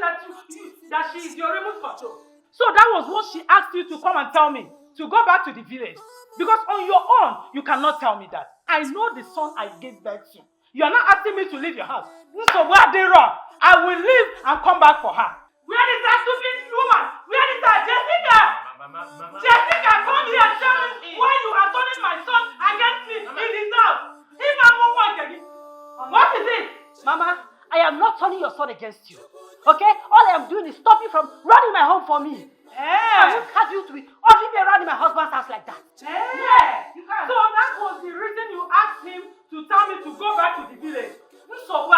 that she is your remote control? So that was what she asked you to come and tell me, to go back to the village. Because on your own, you cannot tell me that. I know the son I gave birth to. You are not asking me to leave your house. So where they wrong? I will leave and come back for her. Where is that stupid woman? Where is that Jessica? Mama. Jessica, come here and tell me why you are turning my son against me in his house. If I'm not again. What is it? Mama, I am not turning your son against you. Okay? All I am doing is stop you from running my home for me. I won't have you to be ordering me around in my husband's house like that. Yeah. So that was the reason you asked him to tell me to go back to the village. So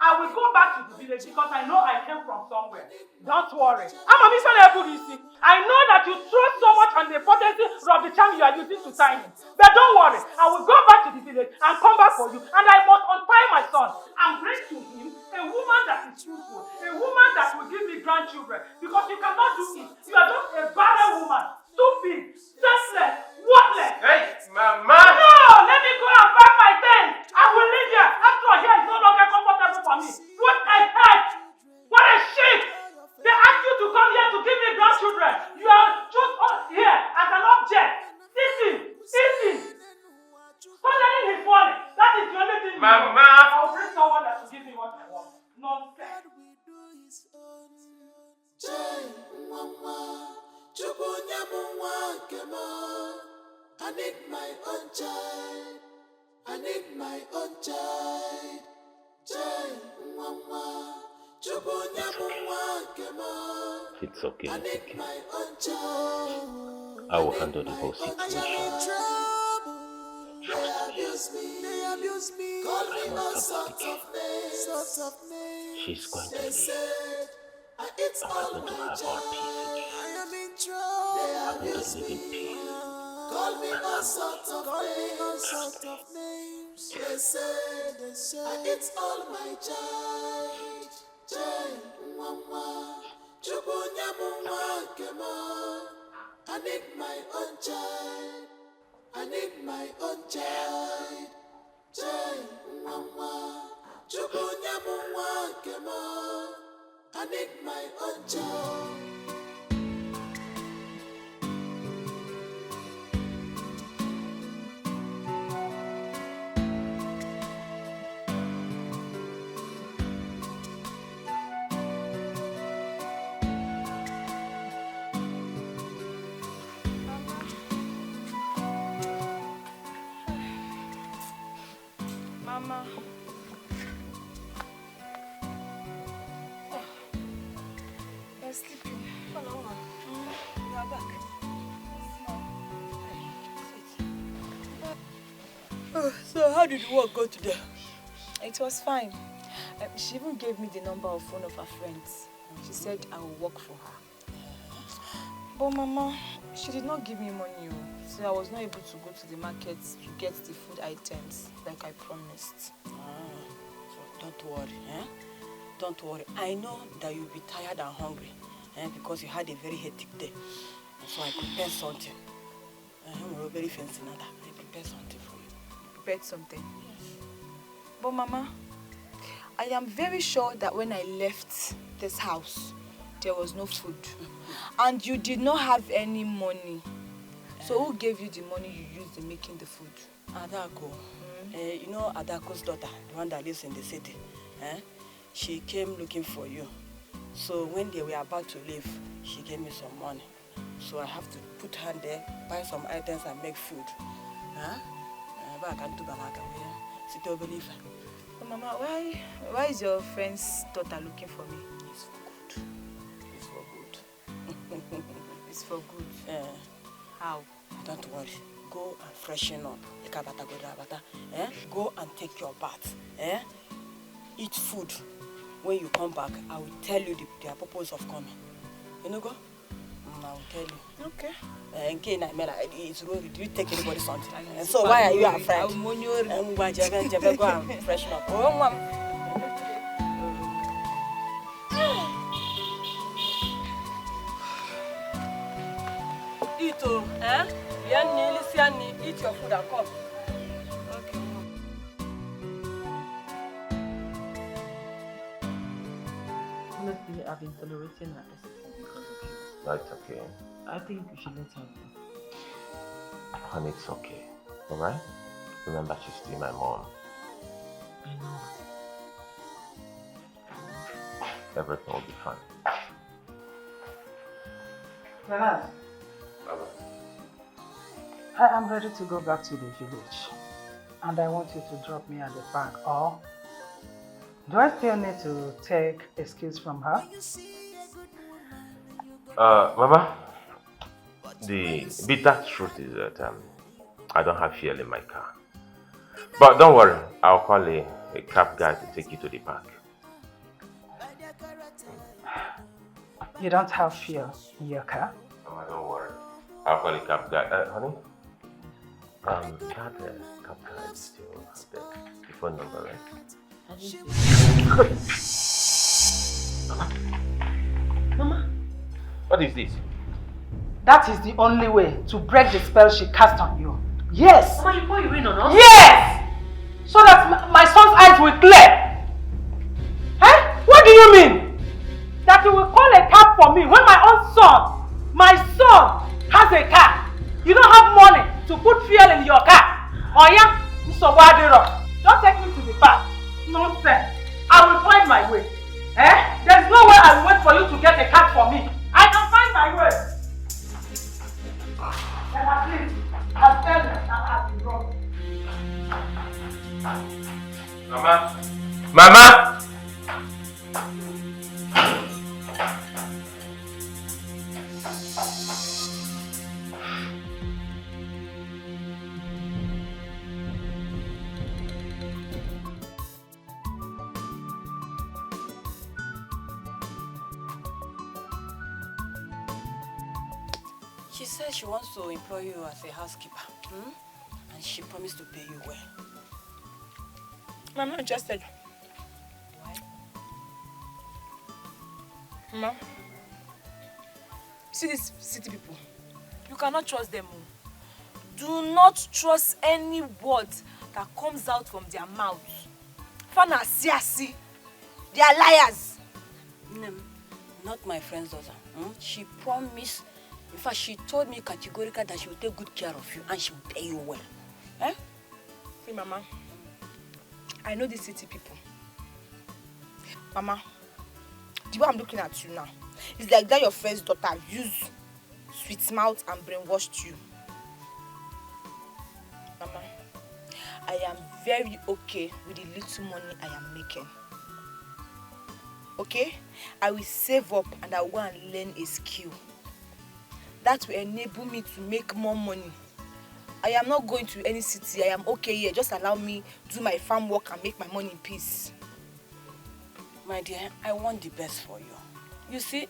I will go back to the village because I know I came from somewhere. Don't worry. I know that you throw so much on the potency of the charm you are using to tie him. But don't worry. I will go back to the village and come back for you. And I must untie my son and bring to him a woman that is truthful. A woman that will give me grandchildren. Because you cannot do it. You are just a barren woman. Stupid, senseless, worthless. Hey, Mama! No! Let me go and pack my things. I will leave here. After all, here is no longer comfortable for me. What a head! What a shit! They asked you to come here to give me grandchildren. You are just here as an object. Eating. Stop letting him fall. That is the only thing you know. Mama! I will bring someone that will give me what I want. Nonsense. I need my own child. I need my own child. It's okay. I need my own child. I will handle the whole situation. They abuse me. Call me all sorts of names. She's going to leave. I eat all I'm going to my have our peace. I am in trouble. I'm going to live in peace. Call me all sorts of names. They say, I eat all my child. I need my own child. I need my own child. I need my own child. Mama. You're sleeping. You are back. So how did the work go today? It was fine. She even gave me the number of one of her friends. She said I will work for her. But Mama, she did not give me money, so I was not able to go to the market to get the food items like I promised. So don't worry, Don't worry. I know that you'll be tired and hungry, because you had a very hectic day. So I prepared something. We're very fancy now. I prepared something for you. Prepared something? Yes. But Mama, I am very sure that when I left this house, there was no food. And you did not have any money. So who gave you the money you used in making the food? Adako. You know Adako's daughter, the one that lives in the city. She came looking for you. So when they were about to leave, she gave me some money. So I have to put her there, buy some items and make food. But I can't do Balaka. Sit over leave. Mama, why is your friend's daughter looking for me? It's for good. It's for good. It's for good? How? Don't worry. Go and freshen up. Go and take your bath. Eat food. When you come back, I will tell you the purpose of coming. You know, go? I will tell you. Okay. It's rude. Do you take anybody something? And so why are you afraid? Go and freshen up. Eat, eat your food and come. Okay. Honestly, I've been tolerating her because of you. That's okay. I think we should let her go. Honey, it's okay. Alright? Remember, she's still my mom. I know. Everything will be fine. Renas, I am ready to go back to the village. And I want you to drop me at the bank. Or do I still need to take excuse from her? Mama, the bitter truth is that I don't have fuel in my car. But don't worry, I'll call a cab guy to take you to the park. You don't have fuel in your car? Mama, don't worry. I'll call a cab guy. Honey? That cab guy is still there. The phone number, right? Mama. What is this? That is the only way to break the spell she cast on you. Yes! Mama, you pour urine on us? Yes! So that my son's eyes will clear. What do you mean? That you will call a cab for me when my son has a car. You don't have money to put fuel in your car. Oh yeah? Don't take me to the park. Nonsense. I will find my way. There's no way I will wait for you to get a cab for me. I can find my way. And at least, I'll tell you that I've been wrong. Mama? Mama? She said she wants to employ you as a housekeeper. And she promised to pay you well. I'm not interested. Why? Mama, see these city people. You cannot trust them. Do not trust any word that comes out from their mouths. Fana siasi. They are liars. Not my friend's daughter. She promised. In fact, she told me categorically that she will take good care of you and she will pay you well. See, Mama, I know these city people. Mama, the way I'm looking at you now, it's like that your friend's daughter used sweet mouth and brainwashed you. Mama, I am very okay with the little money I am making. Okay? I will save up and I will go and learn a skill. That will enable me to make more money I am not going to any city. I am okay here. Just allow me do my farm work and make my money in peace. My dear, I want the best for you. You see,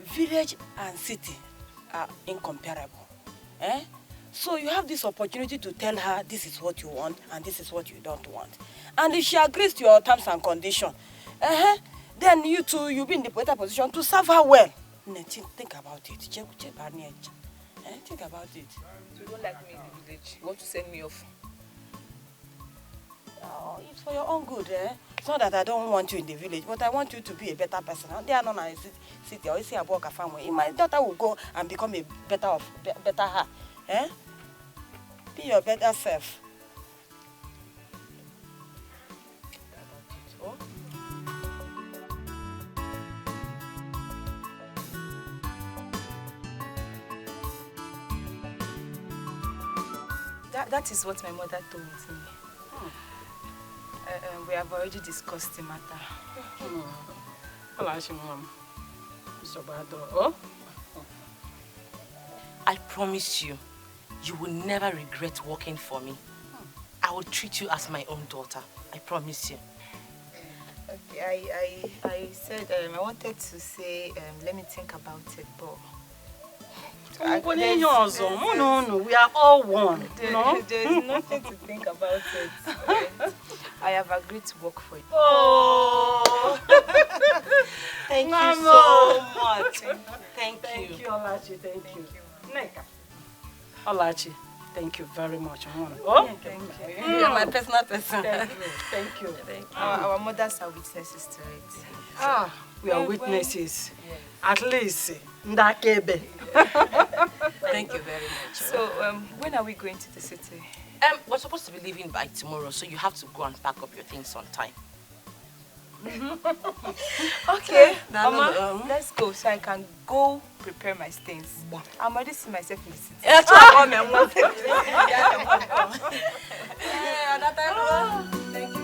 village and city are incomparable. So you have this opportunity to tell her this is what you want and this is what you don't want. And if she agrees to your terms and conditions, then you two, you'll be in the better position to serve her well. Think about it. Think about it. So you don't like me in the village? You want to send me off? Oh, it's for your own good, It's not that I don't want you in the village, but I want you to be a better person. They are not in a city. I see about a family. My daughter will go and become a better her. Be your better self. That is what my mother told me. We have already discussed the matter. I promise you, you will never regret working for me. I will treat you as my own daughter. I promise you. Okay, I said I wanted to say let me think about it, but no, we are all one. There's nothing to think about it. I have agreed to work for you. Oh, thank you so much. Thank you, Olachi. Thank you. Olachi, thank you very much. Oh, thank you. You're my personal person. Thank you. Our mothers are witnesses to it. We are witnesses. Yes. At least, Ndakebe. Thank you very much. So, when are we going to the city? We're supposed to be leaving by tomorrow, so you have to go and pack up your things on time. Okay, Mama, let's go so I can go prepare my things. I'm already seeing myself in the city. Thank you.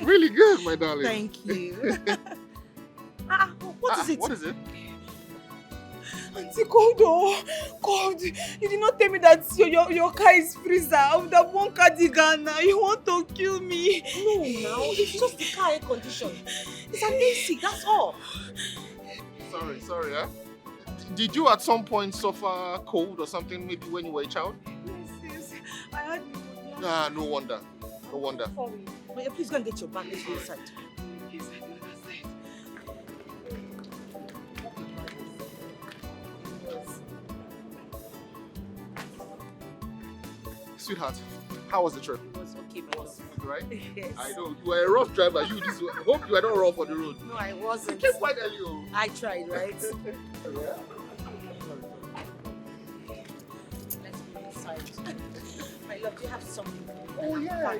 Really good, my darling. Thank you. What is it? What is it? Auntie, cold. You did not tell me that your car is freezer. I would have one cardigan now. You want to kill me? No, now it's just the car air condition. It's an AC, that's all. Sorry, Did you at some point suffer cold or something, maybe when you were a child? Yes. I had pneumonia. No wonder. Sorry. Wait, please go and get your bag. Let's go inside. Sweetheart, how was the trip? It was okay, but Good, right? Yes. I know. You are a rough driver. Hope you are not rough on the road. No, I wasn't. You kept quite early. I tried, right? Yeah. Let's go inside. My love, do you have something? Oh, yeah.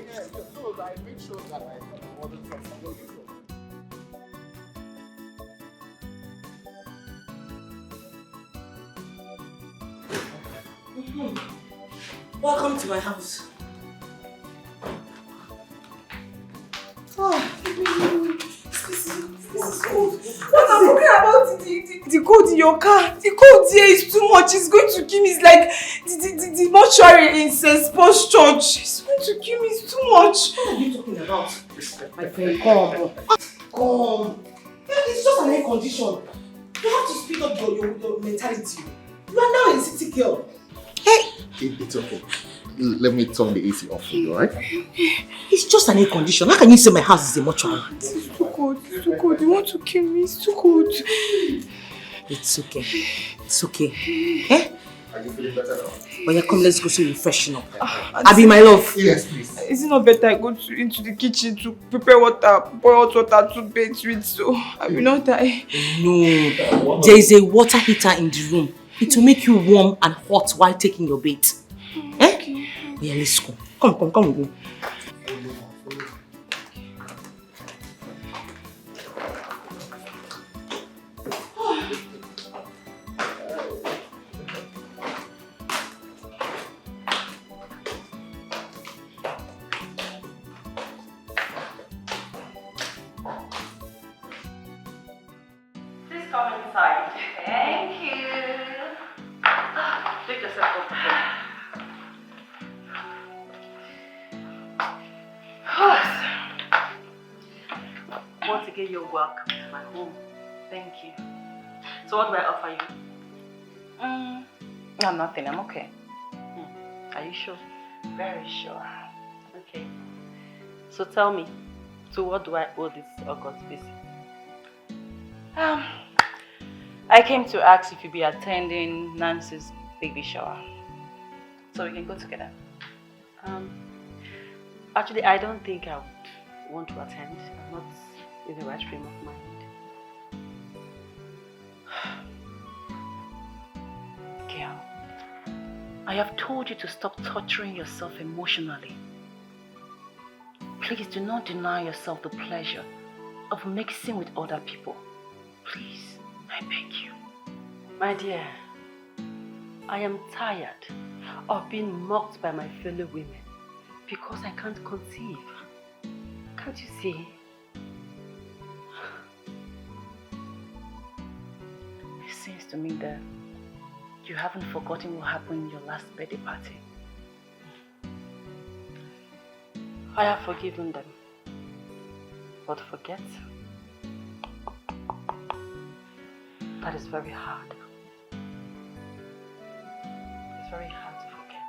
No, I made sure that I ordered something for you. welcome to my house. This is cold. What I'm talking about the cold in your car. The cold here is too much. It's going to kill me. It's like the mortuary in St. Paul's Church. It's going to kill me. It's too much. What are you talking about? My friend, come. It's just an air condition. You have to speed up your mentality. You are now a city girl. Hey! It's okay. Let me turn the AC off for you, alright? It's just an air condition. How can you say my house is a mortuary? It's too cold. You want to kill me. It's too cold. It's okay. It's okay. Are you feeling better now? Well, yeah, come, let's go so refreshing up. Abi, my love. Yes, please. Is it not better I go into the kitchen to prepare water, boil hot water to bathe with, so I will not die? No. There is a water heater in the room. It will make you warm and hot while taking your bath. Okay. Yeah, let's go. Come, we go. No, nothing. I'm okay. Are you sure? Very sure. Okay. So tell me, to what do I owe this August visit? I came to ask if you'll be attending Nancy's baby shower, so we can go together. Actually, I don't think I would want to attend. I'm not in the right frame of mind. Girl, I have told you to stop torturing yourself emotionally. Please do not deny yourself the pleasure of mixing with other people. Please, I beg you. My dear, I am tired of being mocked by my fellow women because I can't conceive. Can't you see? It seems to me that you haven't forgotten what happened in your last birthday party. I have forgiven them. But forget? That is very hard. It's very hard to forget.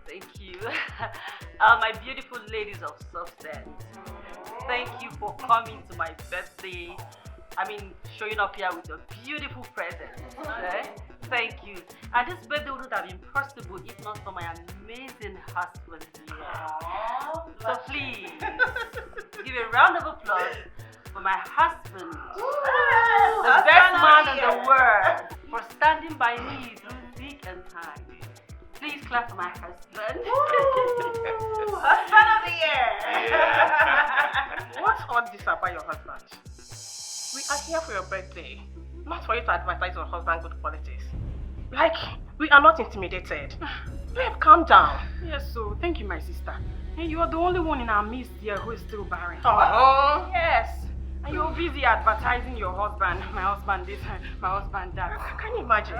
Thank you. My beautiful ladies of substance, thank you for coming to my birthday. Showing up here with a beautiful present. Thank you. And this birthday wouldn't have been possible if not for my amazing husband here. So please, give a round of applause for my husband, the best man in the world, for standing by me through thick and thin. Please clap for my husband. Husband of the year. What's all this about your husband? We are here for your birthday, not for you to advertise your husband's good qualities. We are not intimidated. Babe, calm down. Yes, so thank you, my sister. And you are the only one in our midst here who is still barren. Oh, yes. And you're busy advertising your husband. My husband this, my husband that. Can you imagine?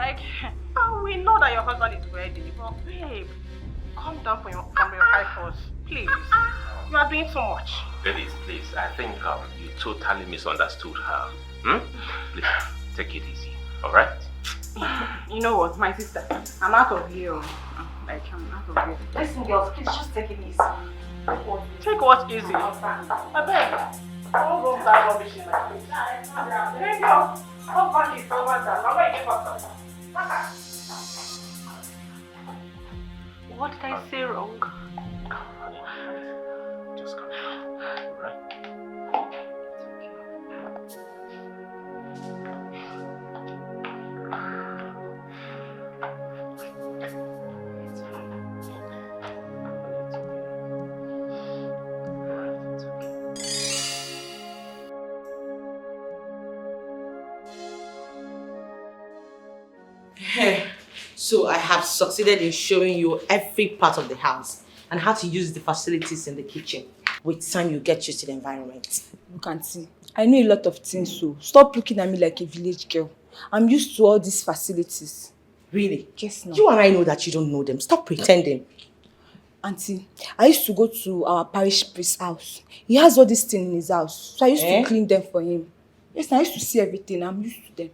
We know that your husband is ready, but babe, calm down from your high horse, please. You are doing so much. Ladies, please, I think you totally misunderstood her. Please, take it easy, alright? You know what, my sister, I'm out of here. I'm out of here. Listen, girls, please just take it easy. Take what easy? I beg. Don't go that rubbish in my face. Hey, girl, come back here, come back there. I'm going to get back. What did I say wrong? Just come down, right? So I have succeeded in showing you every part of the house and how to use the facilities in the kitchen. With time, you get used to the environment. Look, Auntie, I know a lot of things, so stop looking at me like a village girl. I'm used to all these facilities. Really? Yes, no. You and I know that you don't know them. Stop pretending. Auntie, I used to go to our parish priest's house. He has all these things in his house, so I used to clean them for him. Yes, I used to see everything. I'm used to them.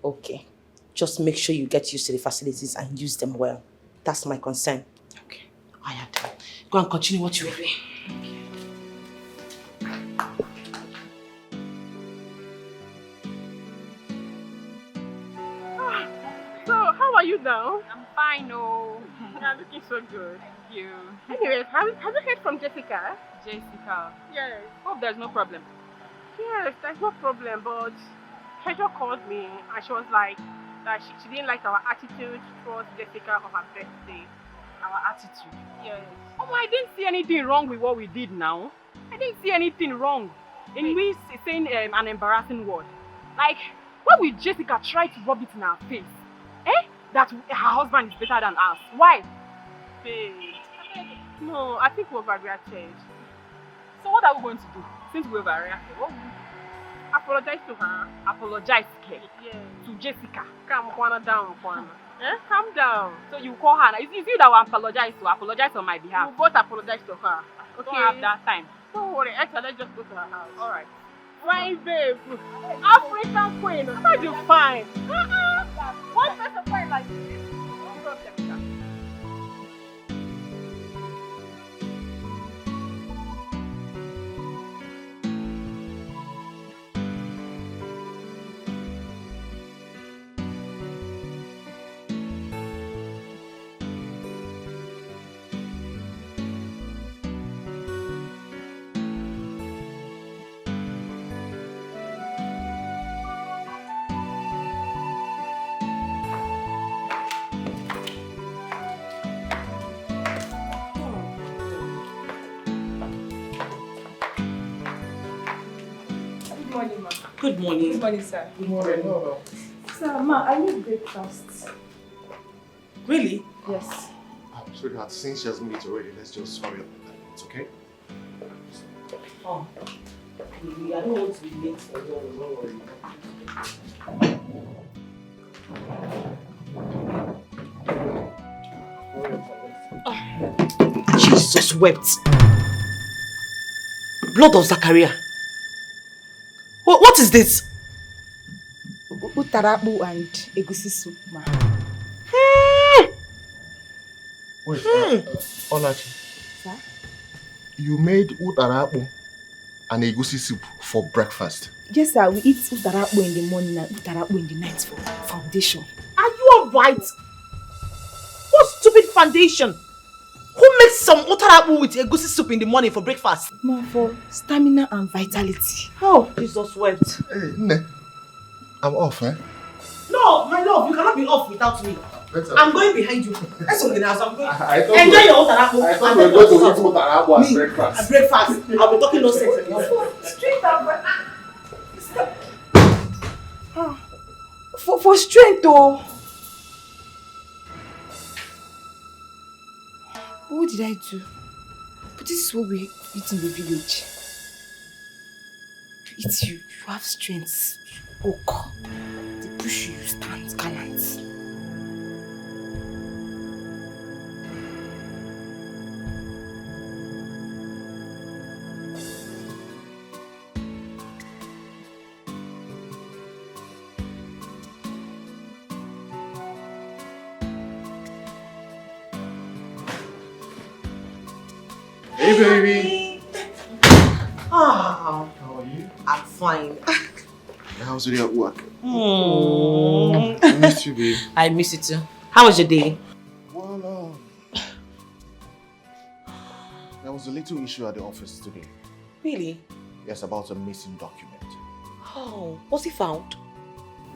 Okay. Just make sure you get used to the facilities and use them well. That's my concern. Okay. I am done. Go and continue what you were doing. So, how are you now? I'm fine, oh. You're looking so good. Thank you. Anyways, have you heard from Jessica? Jessica. Yes. Hope there's no problem. Yes, there's no problem, but Treasure called me and she was like that she didn't like our attitude towards Jessica on her birthday. Our attitude? Yes. Oh, I didn't see anything wrong with what we did now. I didn't see anything wrong in me saying an embarrassing word. Like, why would Jessica try to rub it in our face? That her husband is better than us. Why? Babe. No, I think we overreacted. So what are we going to do? Since we overreacted, what will we do? Apologize to her. Apologize, Kay. Yes. To Jessica. Calm down, Kwana. Calm down. So you call her now. It's you that will apologize on my behalf. We both apologize to her. Okay. Don't have that time. Don't worry, let's just go to her house. Alright. Fine, babe. African queen. How do you fine? One person fine like this. Good morning. Good morning, sir. Good morning. No. Sir, ma, I need breakfast. Really? Yes. Sweetheart, since she has made it already, let's just hurry up with that. It's okay? Oh. I don't want to be late for you. Don't worry. Jesus wept. Blood of Zachariah. What is this? Utarabu and egusi soup, ma. Wait, Olachi. Sir? You made utarabu and egusi soup for breakfast. Yes, sir. We eat utarabu in the morning and utarabu in the night for foundation. Are you alright? What stupid foundation? Who makes some utarabu with egusi soup in the morning for breakfast? Ma, for stamina and vitality. Oh, Jesus wept. Hey, Ne. I'm off, eh? No, my love, you cannot be off without me. I'm going behind you. That's something else. I'm going. Enjoy your utarabu. I thought we were going to eat utarabu at breakfast. At breakfast. I'll be talking nonsense in your phone. Strength and for strength, though. What did I do? But this is what we eat in the village. To eat you have strength. You walk. They push you, stand gallant. Hey, baby. Ah, how are you? I'm fine. How's your day at work? I miss you, babe. I miss you too. How was your day? Well, there was a little issue at the office today. Really? Yes, about a missing document. Oh, was it found?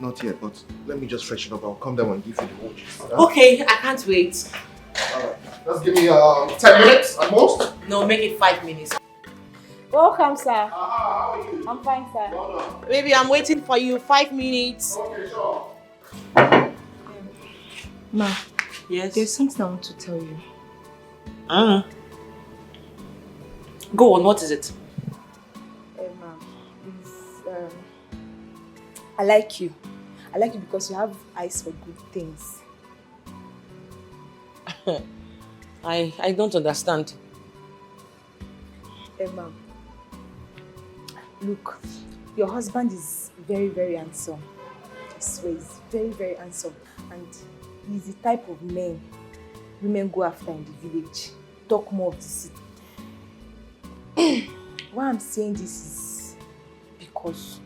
Not yet, but let me just freshen up. I'll come down and give you the whole gist. Okay, I can't wait. Alright, just give me 10 minutes at most. No, make it 5 minutes. Welcome, sir. How are you? I'm fine, sir. Baby, I'm waiting for you. 5 minutes. Okay, sure. Ma, Yes? there's something I want to tell you. Go on, what is it? Ma, I like you. I like you because you have eyes for good things. I don't understand. Emma, look, your husband is very, very handsome. I swear, he's very, very handsome. And he's the type of man women go after in the village. Talk more of the city. Why I'm saying this is because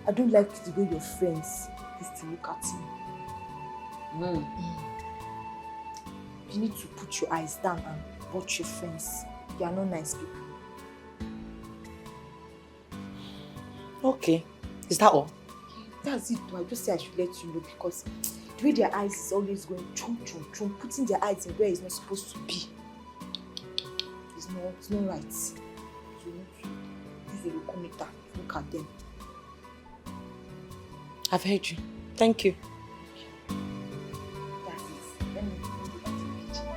I don't like the way your friends used to look at him. You need to put your eyes down and watch your friends. They are not nice people. Okay. Is that all? That's it. I just say I should let you know because the way their eyes is always going chum chum chum, putting their eyes in where it's not supposed to be. It's not right. So you need to use a locometer to look at them. I've heard you. Thank you. That's it. Let me look at the picture.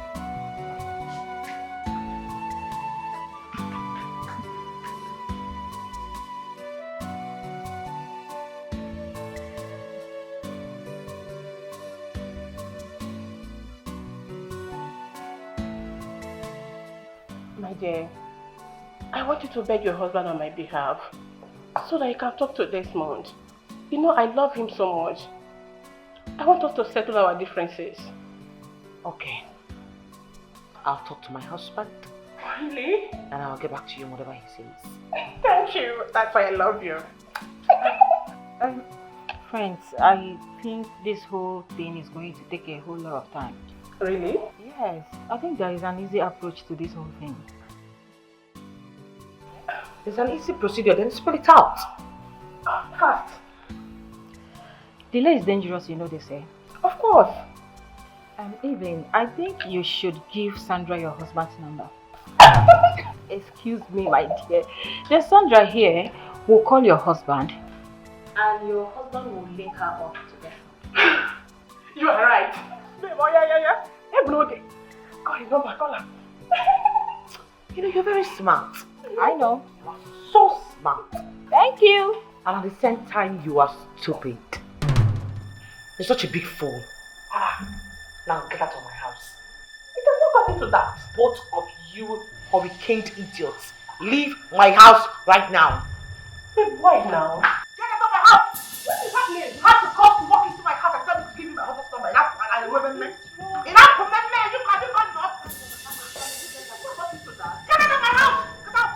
My dear, I want you to beg your husband on my behalf so that you can talk to Desmond. You know I love him so much. I want us to settle our differences. Okay. I'll talk to my husband. Really? And I'll get back to you on whatever he says. Thank you. That's why I love you. Friends, I think this whole thing is going to take a whole lot of time. Really? Yes, I think there is an easy approach to this whole thing. There's an easy procedure, then spell it out. Fast. Delay is dangerous, you know they say. Of course. Evelyn, I think you should give Sandra your husband's number. Excuse me, my dear. There's Sandra here will call your husband and your husband will link her up together. You are right. Oh, yeah. Call his number, call her. You know, you're very smart. I know. You are so smart. Thank you. And at the same time, you are stupid. You're such a big fool. Now get out of my house. It has not gotten to that. Both of you hurricaned idiots. Leave my house right now. Babe, why now? Get out of my house! What is happening? You have to come to walk into my house and tell me to give you my husband's number. Enough commitment. Enough commitment! You can't drop. What is to that? Get out of my house! Get out!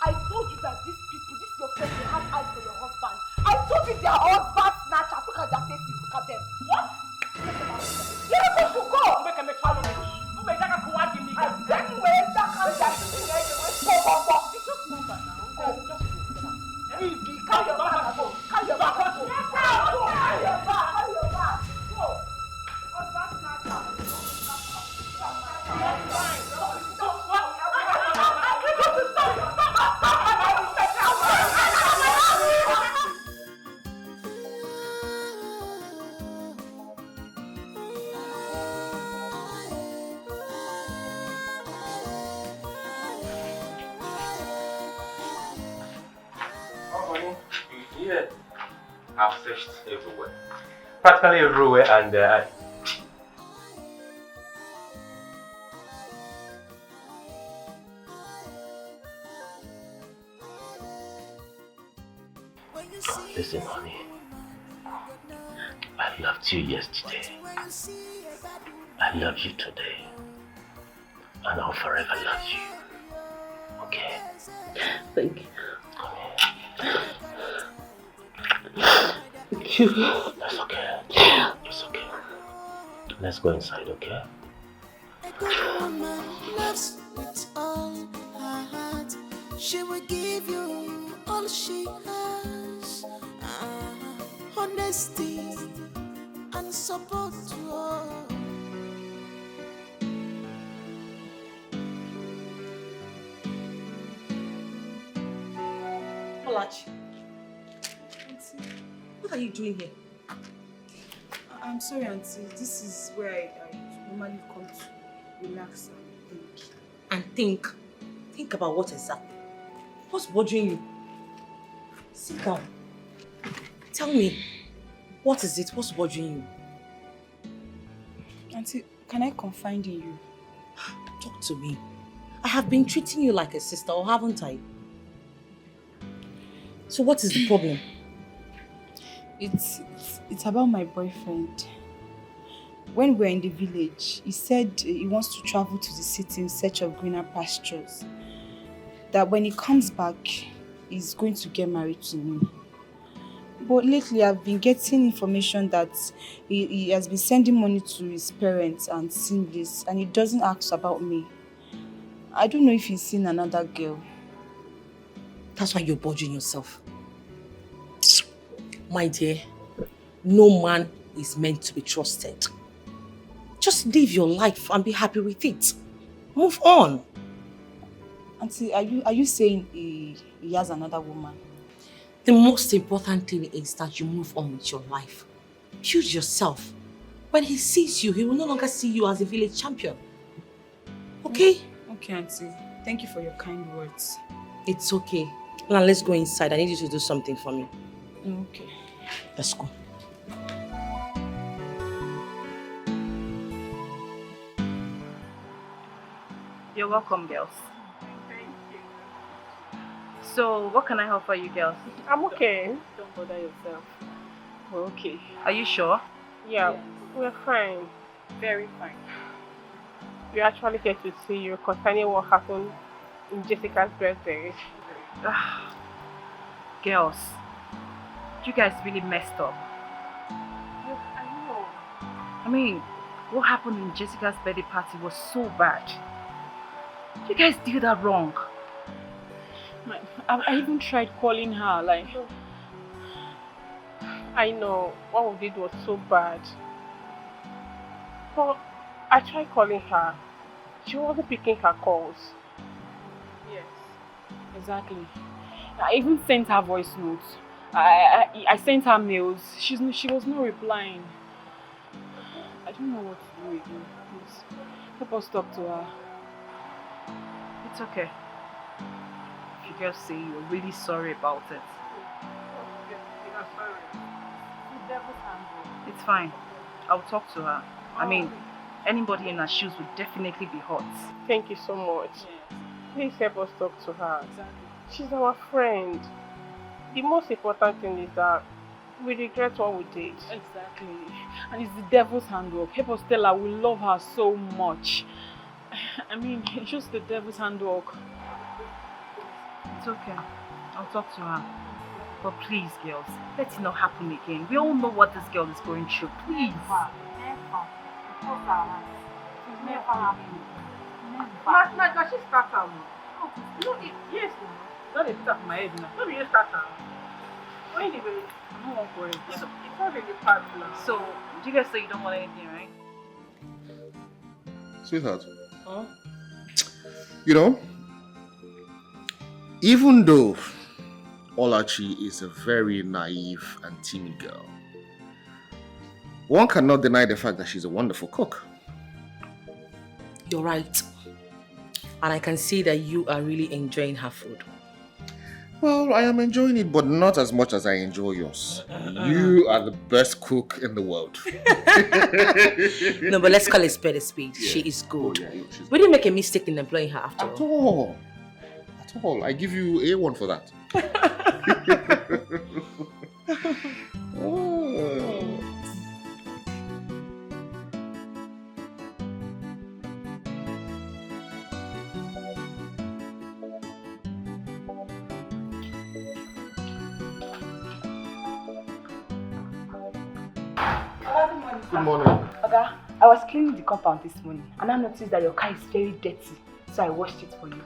I told you that these people, this your friend, they have eyes for your husband. I told you they are husband snatchers. Look at their faces, look at them. What? You're supposed to go. Anyway, that comes down to the end. It's just number now. Carry your bag and go. Carry your bag and go. Carry your bag. Go. Husband snatchers. Yeah, I've searched everywhere. Practically everywhere, and listen, honey. I loved you yesterday. I love you today. And I'll forever love you. Okay? Thank you. That's okay. It's okay. Let's go inside, okay? A woman loves with all her heart. She will give you all she has. Honesty and support to all. Olachi, what are you doing here? I'm sorry, Auntie. This is where I normally come to relax and think. And think? Think about what exactly? What's bothering you? Sit down. Tell me, what is it? What's bothering you? Auntie, can I confide in you? Talk to me. I have been treating you like a sister, or haven't I? So what is the problem? It's about my boyfriend. When we're in the village, he said he wants to travel to the city in search of greener pastures. That when he comes back, he's going to get married to me. But lately, I've been getting information that he has been sending money to his parents and siblings, and he doesn't ask about me. I don't know if he's seen another girl. That's why you're bothering yourself. My dear, no man is meant to be trusted. Just live your life and be happy with it. Move on. Auntie, are you saying he has another woman? The most important thing is that you move on with your life. Build yourself. When he sees you, he will no longer see you as a village champion. Okay? Okay, Auntie. Thank you for your kind words. It's okay. Now let's go inside. I need you to do something for me. Okay. Let's go. You're welcome, girls. Thank you. So, what can I offer you, girls? I'm okay. Don't bother yourself. We're okay. Are you sure? Yeah, we're fine. Very fine. We're actually here to see you concerning what happened in Jessica's birthday. Girls, you guys really messed up. Yes, I know. I mean, what happened in Jessica's birthday party was so bad. You guys did that wrong. I even tried calling her, like... I know, what we did was so bad. But I tried calling her. She wasn't picking her calls. Yes, exactly. I even sent her voice notes. I sent her mails. She was not replying. I don't know what to do again. Please, help us talk to her. It's okay. If you girls say you're really sorry about it. It's fine. I'll talk to her. I mean, anybody in her shoes would definitely be hurt. Thank you so much. Please help us talk to her. She's our friend. The most important thing is that we regret what we did. Exactly. And it's the devil's handwork. Help us tell her we love her so much. I mean, it's just the devil's handwork. It's okay. I'll talk to her. But please, girls, let it not happen again. We all know what this girl is going through. Please. Never. Never happened. Never. She started. No, yes. Not a start my head now. No, you start now. Anyway, I don't want to. It's not really part now. So, do you guys say you don't want anything, right? Sweetheart. Huh? You know, even though Olachi is a very naive and timid girl, one cannot deny the fact that she's a wonderful cook. You're right. And I can see that you are really enjoying her food. Well, I am enjoying it, but not as much as I enjoy yours. You are the best cook in the world. No, but let's call it spade a spade. Yeah. She is good. Oh, yeah, we didn't make a mistake in employing her after all. At all. I give you A1 for that. Oh. Good morning. Okay, I was cleaning the compound this morning and I noticed that your car is very dirty, so I washed it for you.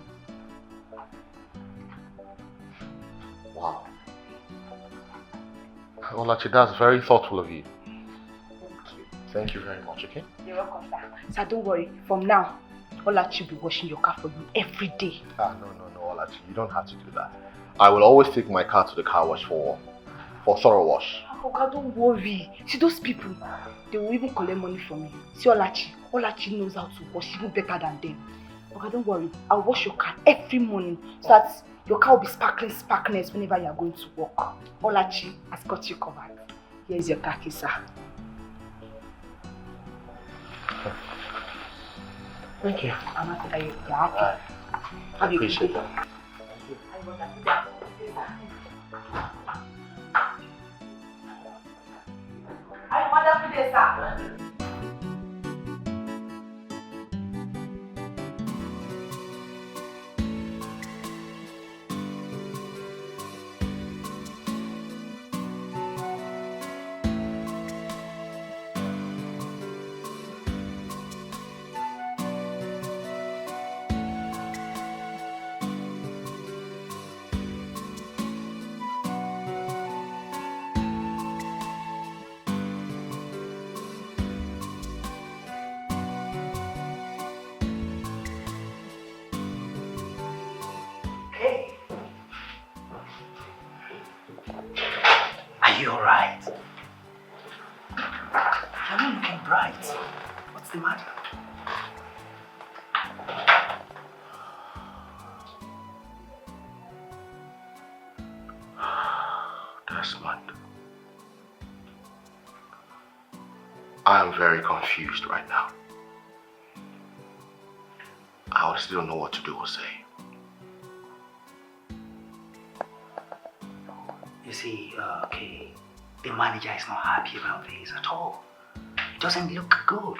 Wow. Olachi, that's very thoughtful of you. Thank you very much, okay? You're welcome, sir. Sir, don't worry. From now, Olachi will be washing your car for you every day. No, Olachi. You don't have to do that. I will always take my car to the car wash for thorough wash. Oga, don't worry. See those people, they will even collect money from you. See Olachi. Olachi knows how to wash even better than them. Oga, don't worry. I'll wash your car every morning so that your car will be sparkling whenever you are going to work. Olachi has got you covered. Here's your car key, sir. Thank you. I'm happy that you're happy. I appreciate that. I wonderful day, sir. Are you alright? You're not looking bright. What's the matter? Desmond, I am very confused right now. I honestly don't know what to do or say. You see, okay, the manager is not happy about this at all. It doesn't look good.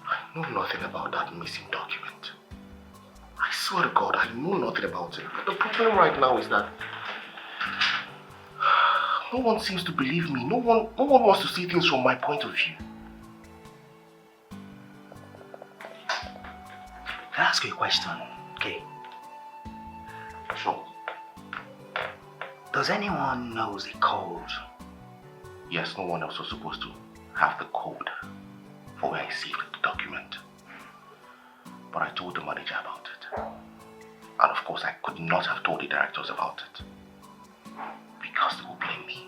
I know nothing about that missing document. I swear to God, I know nothing about it. But the problem right now is that no one seems to believe me. No one wants to see things from my point of view. Can I ask you a question, okay? Sure. Does anyone know the code? Yes, no one else was supposed to have the code for where I received the document. But I told the manager about it. And of course, I could not have told the directors about it. Because they will blame me.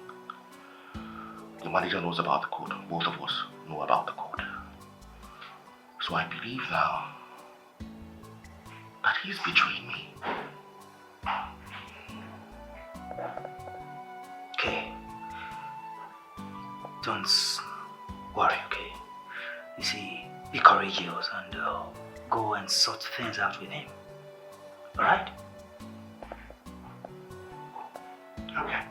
The manager knows about the code. Both of us know about the code. So I believe now that he's betraying me. Okay. Don't worry, okay? You see, be courageous and go and sort things out with him. Alright? Okay.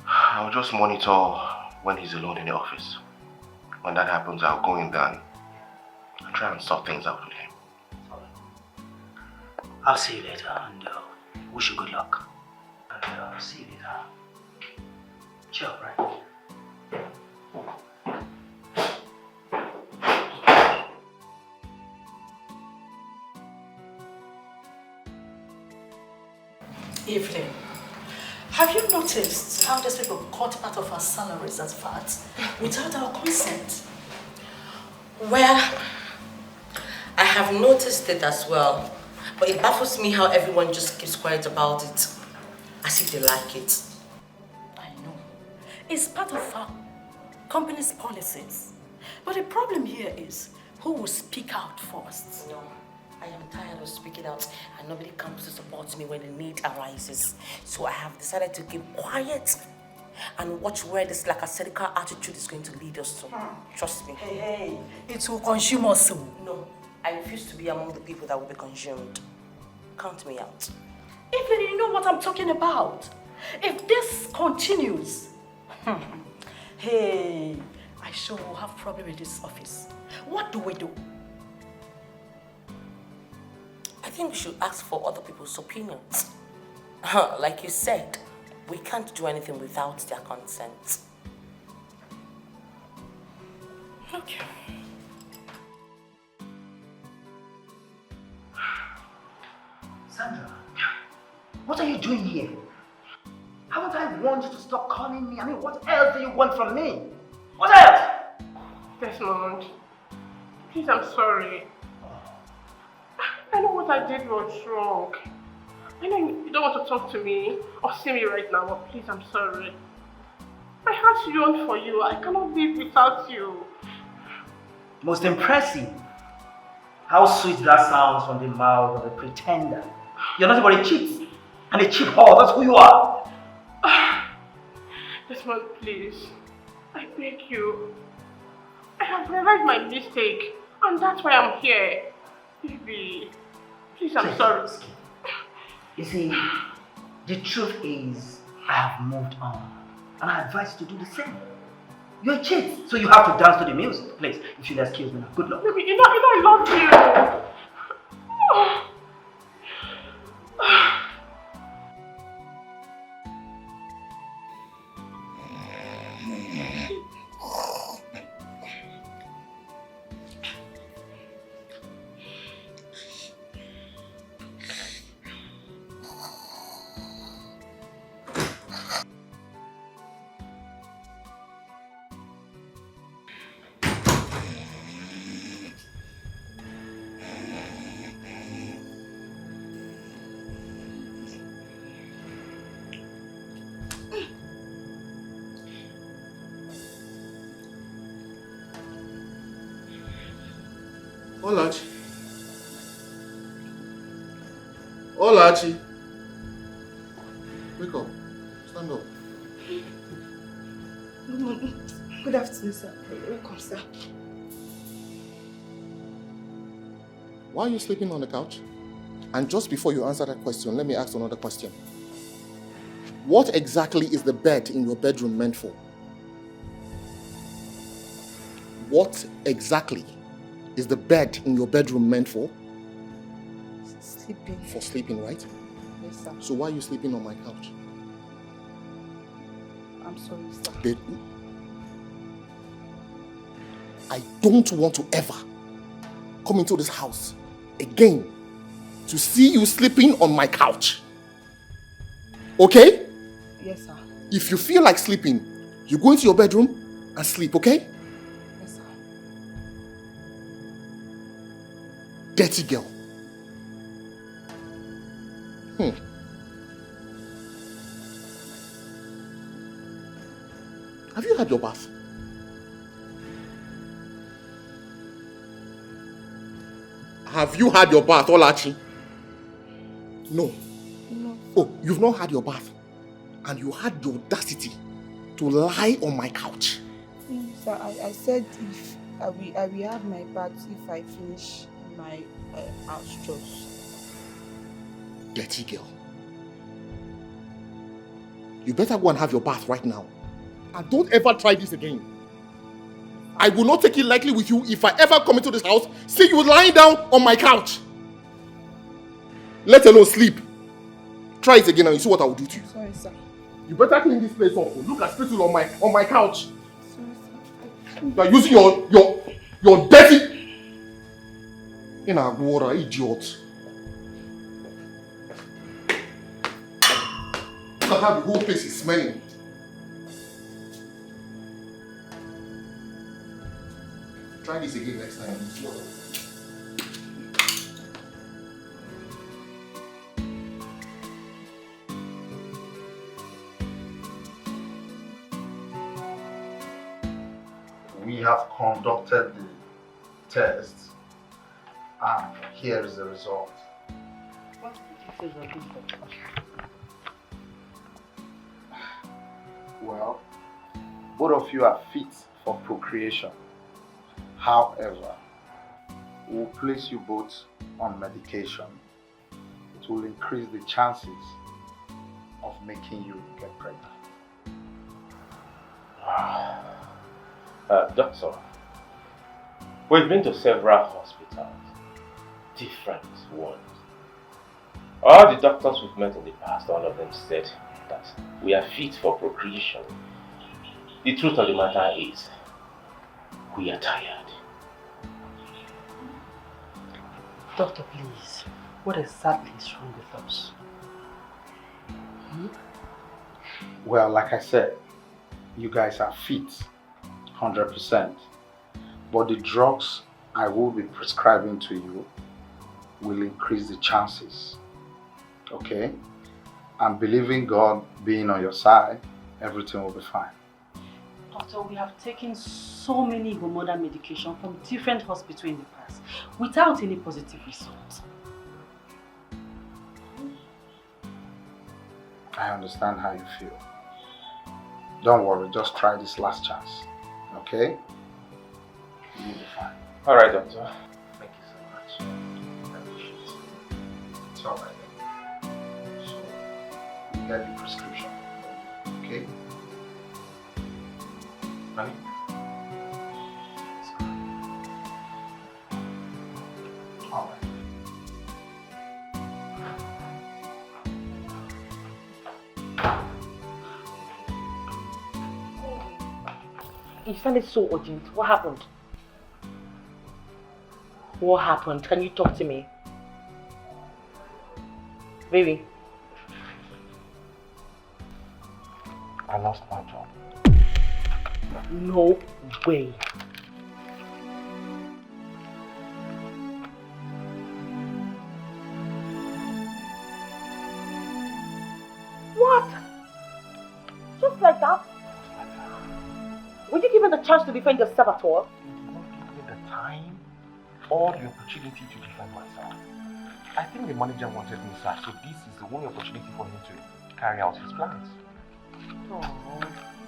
I'll just monitor when he's alone in the office. When that happens, I'll go in there and try and sort things out with him. I'll see you later and wish you good luck. And see you later. Chill, right? Evelyn, have you noticed how these people cut part of our salaries as VAT without our consent? Well, I have noticed it as well, but it baffles me how everyone just keeps quiet about it, as if they like it. I know. It's part of our company's policies. But the problem here is, who will speak out first? No, I am tired of speaking out and nobody comes to support me when the need arises. So I have decided to keep quiet and watch where this lackadaisical attitude is going to lead us to. Trust me. Hey, it will consume us soon. No, I refuse to be among the people that will be consumed. Count me out. Evelyn, you know what I'm talking about. If this continues, hey, I sure will have problem with this office. What do we do? I think we should ask for other people's opinions. Like you said, we can't do anything without their consent. Okay. Sandra, what are you doing here? Haven't I warned you to stop calling me? I mean, what else do you want from me? What else? Desmond, please, I'm sorry. I don't what I did was wrong. I know you don't want to talk to me or see me right now, but please, I'm sorry. My heart yearns for you. I cannot live without you. Most impressive. How sweet that sounds from the mouth of a pretender. You're nothing but a cheat. And a cheap whore, that's who you are. Desmond, please. I beg you. I have realized my mistake, and that's why I'm here. Baby, please, I'm sorry. You see, the truth is, I have moved on. And I advise you to do the same. You're a cheat, so you have to dance to the music. Please, if you'll excuse me now. Good luck. Baby, you know I love you. Olachi. Olachi. Wake up. Stand up. Good afternoon, sir. Welcome, sir. Why are you sleeping on the couch? And just before you answer that question, let me ask another question. What exactly is the bed in your bedroom meant for? What exactly is the bed in your bedroom meant for? Sleeping. For sleeping, right? Yes, sir. So why are you sleeping on my couch? I'm sorry, sir. I don't want to ever come into this house again to see you sleeping on my couch. Okay? Yes, sir. If you feel like sleeping, you go into your bedroom and sleep, okay? Yes, sir. Dirty girl. Have you had your bath? Have you had your bath, Olachi? No. No. Oh, you've not had your bath. And you had the audacity to lie on my couch. No, sir. I said if I will have my bath if I finish my house chores. Dirty girl. You better go and have your bath right now. And don't ever try this again. I will not take it lightly with you if I ever come into this house, see you lying down on my couch. Let alone sleep. Try it again and you see what I will do to you. Sorry, sir. You better clean this place up. Look at spittle on my couch. Sorry, sir. You are using your dirty in our water, idiot. Look at how the whole place is smelling. Try this again next time. We have conducted the test, and here is the result. What did you say about this, doctor? Well, both of you are fit for procreation. However, we'll place you both on medication. It will increase the chances of making you get pregnant. Doctor, we've been to several hospitals, different ones. All the doctors we've met in the past, all of them said that we are fit for procreation. The truth of the matter is, we are tired. Doctor, please, what exactly is wrong with us? Well, like I said, you guys are fit, 100%. But the drugs I will be prescribing to you will increase the chances. Okay? And believing God being on your side, everything will be fine. Doctor, we have taken so many hormonal medication from different hospitals in the past without any positive results. I understand how you feel. Don't worry, just try this last chance. Okay? You'll be fine. Alright, doctor. Thank you so much. I appreciate it. It's alright then. So, you get the prescription. Okay? Honey? Alright. You sounded so urgent. What happened? What happened? Can you talk to me? Baby. I lost my job. No way. What? Just like that? Were you given the chance to defend yourself at all? You did not give me the time or the opportunity to defend myself. I think the manager wanted me sacked, so this is the only opportunity for him to carry out his plans. Oh,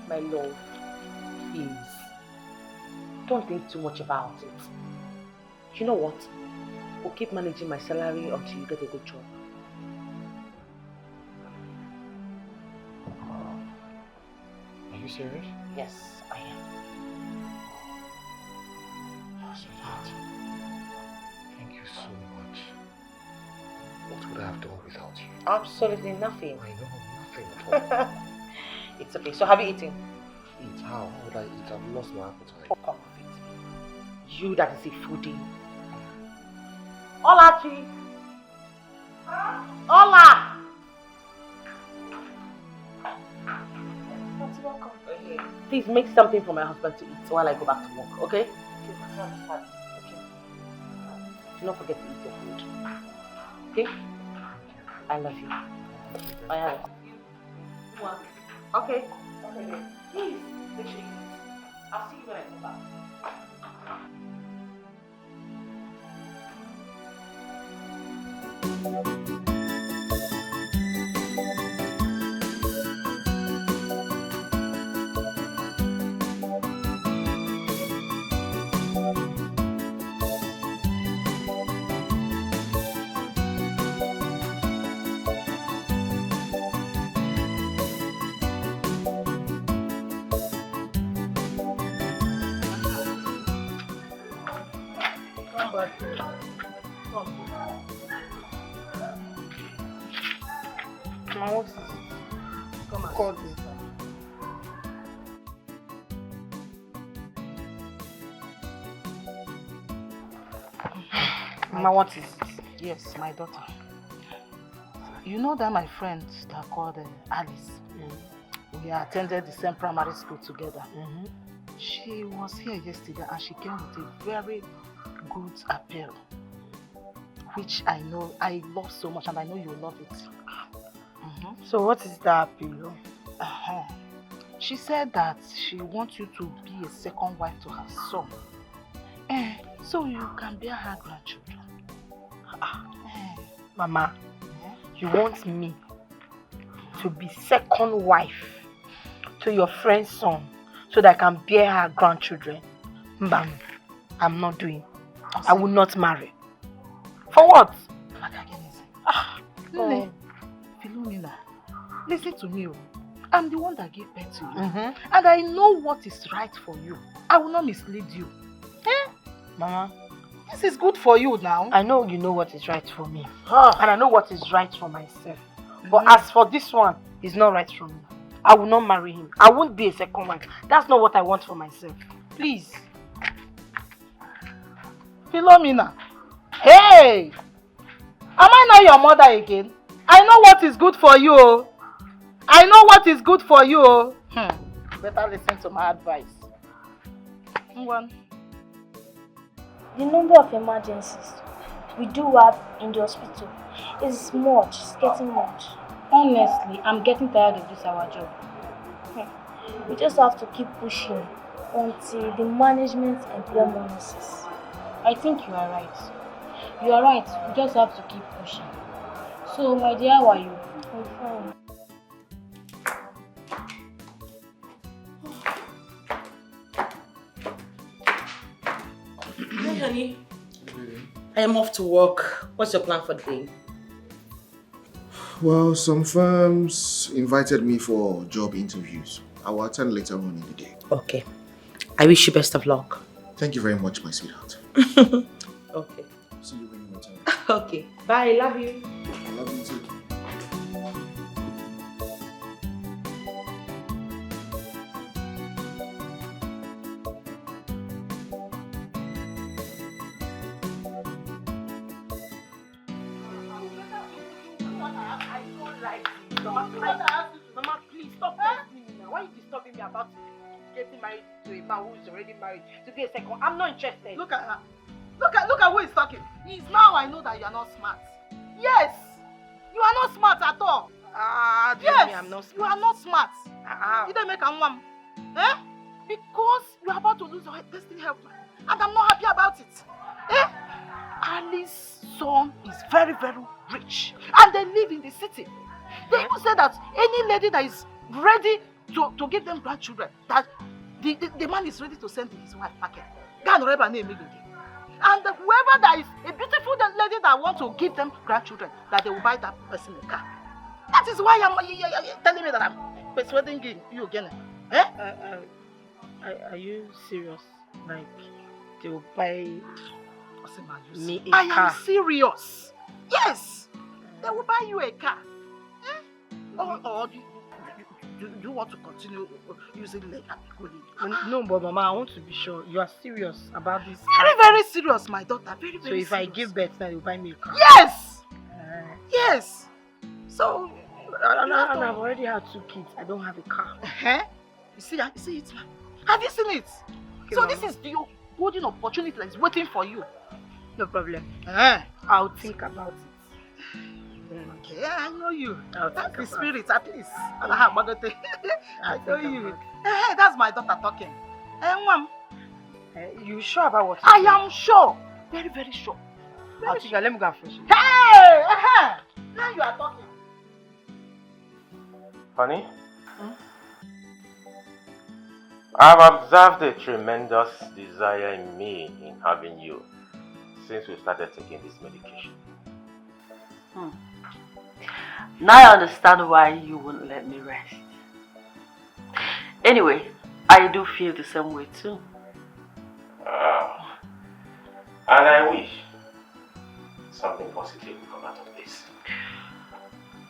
my love. Please. Don't think too much about it. You know what? We'll keep managing my salary until you get a good job. Are you serious? Yes, I am. Oh, sweetheart. Thank you so much. What would I have done without you? Absolutely nothing. I know, nothing at all. It's okay. So have you eaten? Eat? How? How would I eat? I've lost my appetite. Oh, come on, it. You that is a foodie. Hola, Chi. Hola. Please make something for my husband to eat while I go back to work, okay? Okay. Do not forget to eat your food. Okay? I love you. I am. Okay. Okay. Please, make sure you eat. I'll see you when I come back. Come on. Call me. Mama, what is it? Yes, my daughter. You know that my friend that called Alice, we attended the same primary school together. She was here yesterday and she came with a very good apparel, which I know I love so much and I know you love it. So what is that apparel? She said that she wants you to be a second wife to her son. So you can bear her grandchildren. Mama, you want me to be second wife to your friend's son so that I can bear her grandchildren? Mbam, I'm not doing. I will not marry. For what? Philomena, listen to me. I'm the one that gave birth to you. And I know what is right for you. I will not mislead you. Mama, this is good for you now. I know you know what is right for me. And I know what is right for myself. But as for this one, it's not right for me. I will not marry him. I won't be a second wife. That's not what I want for myself. Please. Philomena, hey! Am I not your mother again? I know what is good for you. I know what is good for you. Better listen to my advice. The number of emergencies we do have in the hospital is much. It's getting much. Honestly, I'm getting tired of this our job. We just have to keep pushing until the management employ more nurses. I think you are right. You are right. We just have to keep pushing. So, my dear, how are you? I'm fine. Hey, honey. I am off to work. What's your plan for the day? Well, some firms invited me for job interviews. I will attend later on in the day. Okay. I wish you best of luck. Thank you very much, my sweetheart. Okay. See you when you return. Okay. Bye. Love you. I love you too. Mama, please stop asking me now. Why are you disturbing me about getting married to a man who is already married to be a second? I'm not interested. Look at her. Look at who is talking. It's now I know that you are not smart. Yes, you are not smart at all. Yes, me, I'm not smart. You are not smart. You don't make a woman. Eh? Because you are about to lose your destiny helper, and I'm not happy about it. Eh? Alice's son is very, very rich, and they live in the city. They even say that any lady that is ready to give them grandchildren, that the man is ready to send his wife market. And whoever that is a beautiful lady that wants to give them grandchildren, that they will buy that person a car. That is why you're telling me that I'm persuading you again. Eh? Are you serious? Like, they will buy me a I car? am serious. Yes, they will buy you a car. Or do you want to continue using leg and colleague? No, but Mama, I want to be sure you are serious about this. Very, very serious, my daughter. Very, very So if serious. I give birth, then you buy me a car? Yes! Yes! So, and I've already had 2 kids. I don't have a car. You see it? Have you seen it? Okay, so Mama. this is the golden opportunity that is waiting for you. No problem. I'll think about it. Okay, yeah, I know you. That's the about spirit, at least. I know you. Hey, that's my daughter talking. Mom. You sure about what? I am sure. Very, very sure. Let me go and finish. Hey! Now you are talking. Honey? I've observed a tremendous desire in me in having you since we started taking this medication. Now I understand why you wouldn't let me rest. Anyway, I do feel the same way too. And I wish something positive will come out of this.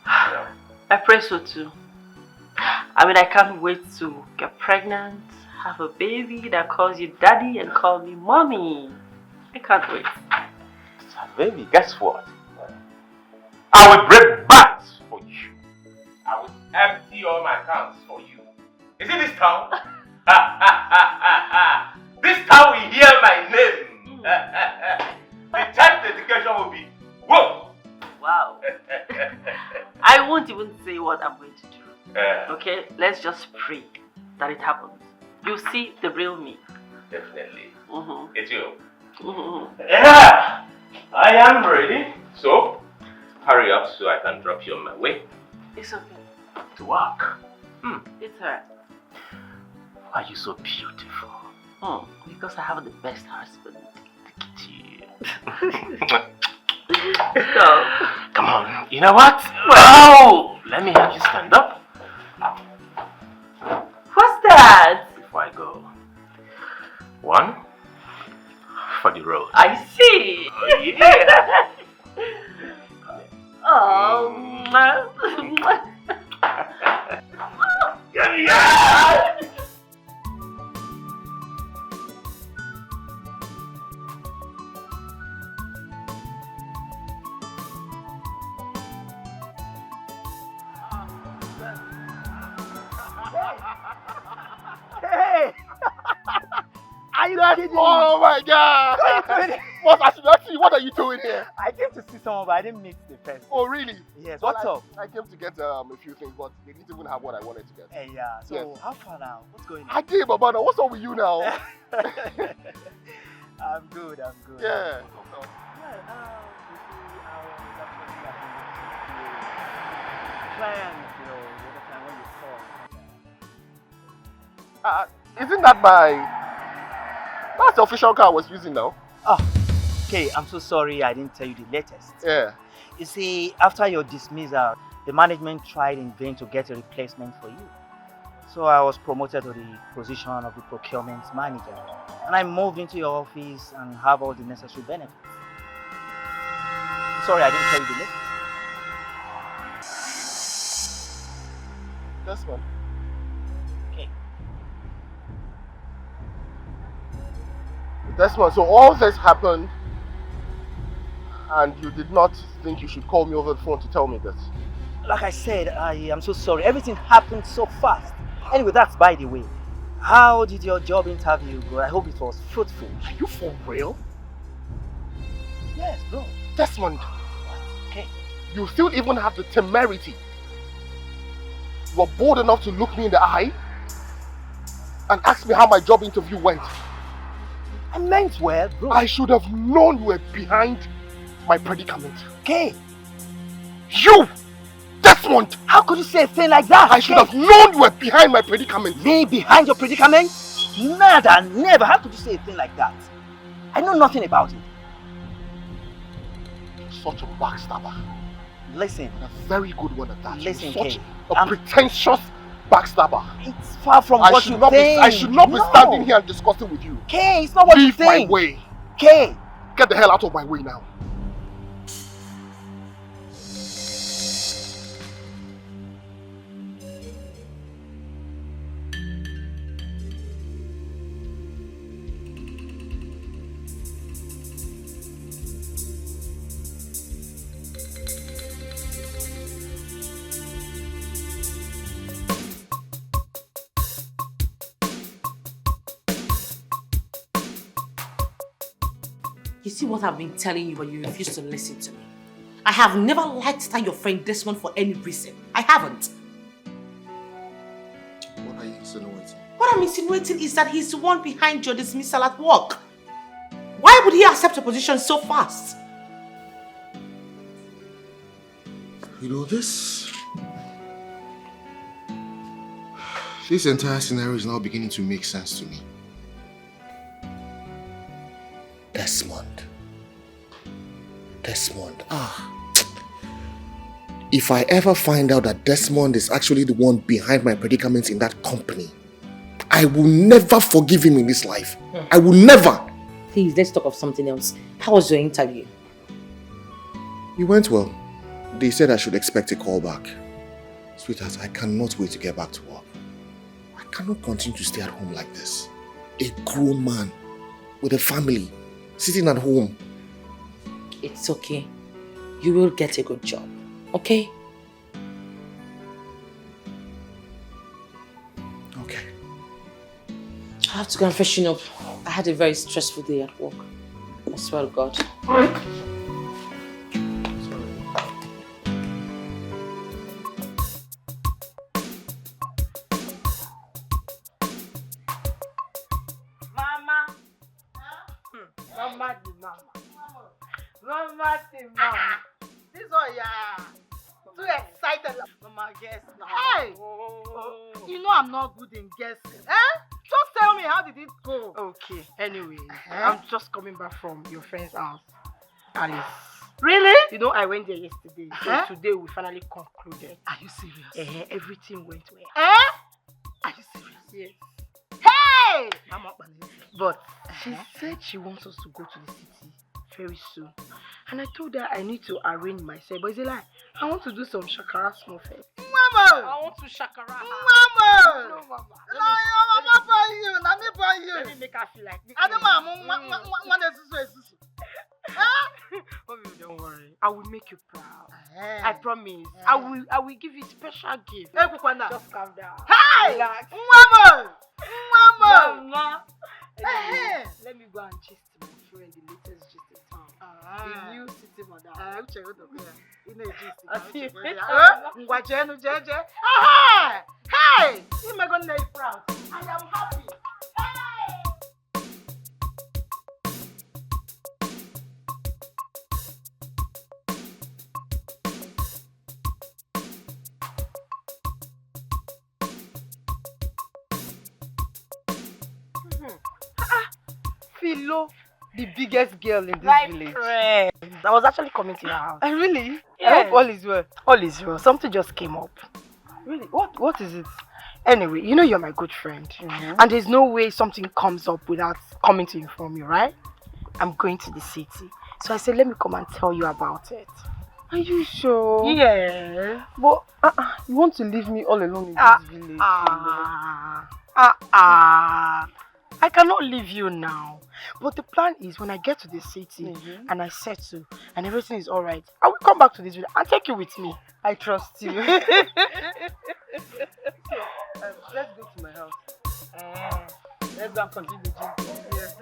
I pray so too. I mean, I can't wait to get pregnant, have a baby that calls you daddy and call me mommy. I can't wait. Baby, guess what? I will break banks for you. I will empty all my accounts for you. Is it this town? This town will hear my name. The type education will be, whoa! Wow. I won't even say what I'm going to do. Okay, let's just pray that it happens. You see the real me. Definitely. Mm-hmm. It's you. Mm-hmm. Yeah, I am ready. So, hurry up so I can drop you on my way It's okay. to work. It's alright. Why are you so beautiful? Because I have the best husband. Look at you. So, Come on, you know what? Wow! Let me have you stand up. what's that? Before I go. 1 for the road. I see. Oh, yeah. Yeah. Hey! Are you kidding me? Oh my God! Desmond, I should ask you, what are you doing here? I came to see someone, but I didn't meet the person. Oh, really? Yes, Well, what's up? I came to get a few things, but they didn't even have what I wanted to get. Hey, yeah, so Yes. how far now? What's going on? I did, Baba. Now, what's up with you now? I'm good. Yeah. Isn't that that's the official car I was using now? Oh, okay, I'm so sorry I didn't tell you the latest. Yeah. You see, after your dismissal, the management tried in vain to get a replacement for you. So I was promoted to the position of the procurement manager. And I moved into your office and have all the necessary benefits. Sorry I didn't tell you the latest. This one. Okay. This one. So all this happened, and you did not think you should call me over the phone to tell me this? Like I said, I am so sorry. Everything happened so fast. Anyway, that's by the way. How did your job interview go? I hope it was fruitful. Are you for real? Yes, bro. Desmond. Okay. You still even have the temerity. You were bold enough to look me in the eye and ask me how my job interview went. I meant well, bro. I should have known you were behind my predicament. Okay. You! Desmond! How could you say a thing like that? I should have known you were behind my predicament. Me behind your predicament? Nada, never. How could you say a thing like that? I know nothing about it. You're such a backstabber. Listen. And a very good one at that. Listen, You're such Kay, a pretentious backstabber. It's far from what you think. I should not be standing here and discussing with you. Kay, it's not what you think. think. Leave my way. Kay. Get the hell out of my way now. You see what I've been telling you, but you refuse to listen to me. I have never liked that your friend Desmond for any reason. I haven't. What are you insinuating? What I'm insinuating is that he's the one behind your dismissal at work. Why would he accept a position so fast? You know, this entire scenario is now beginning to make sense to me. Desmond. If I ever find out that Desmond is actually the one behind my predicaments in that company, I will never forgive him in this life. I will never. Please, let's talk of something else. How was your interview? It went well. They said I should expect a call back. Sweetheart, I cannot wait to get back to work. I cannot continue to stay at home like this. A grown man with a family, sitting at home. It's okay. You will get a good job. Okay? Okay. I have to go and freshen up. I had a very stressful day at work. I swear to God. Mama, this one, yeah. Too excited. Mama, guess now. Hey! You know I'm not good in guessing. Just tell me, how did it go? Okay, anyway, I'm just coming back from your friend's house, Alice. Really? You know, I went there yesterday. So today we finally concluded. Are you serious? Everything went well. Are you serious? Yes. Hey! But she said she wants us to go to the city very soon. And I told her I need to arrange myself. But it's a lie. I want to do some shakara small first. Mama! I want to shakara. Mama! No, Mama. Mama buy you. Let me buy you. Let me make her feel like me. I don't Mommy, don't worry. I will make you proud. I promise. I will give you a special gift. Hey, just calm down. Hey! Relax. Mama! Mama! Mama! Let me go and gist my friend. friend, the latest gist in town. The new city mother. Uche Odokoya. You know gist. Ngwajenu jeje. Hey! You make me proud. I am happy. Philo, the biggest girl in this village. Friend. I was actually coming to your house. Really? Yeah. I hope all is well. All is well. Something just came up. Really? What is it? Anyway, you know you're my good friend. And there's no way something comes up without coming to inform you, right? I'm going to the city. So I said, let me come and tell you about it. Are you sure? Yeah. But you want to leave me all alone in this village? I cannot leave you now. But the plan is when I get to the city and I settle and everything is alright, I will come back to this village and take you with me. I trust you. Let's go to my house. Let's go and continue the gym. Yes,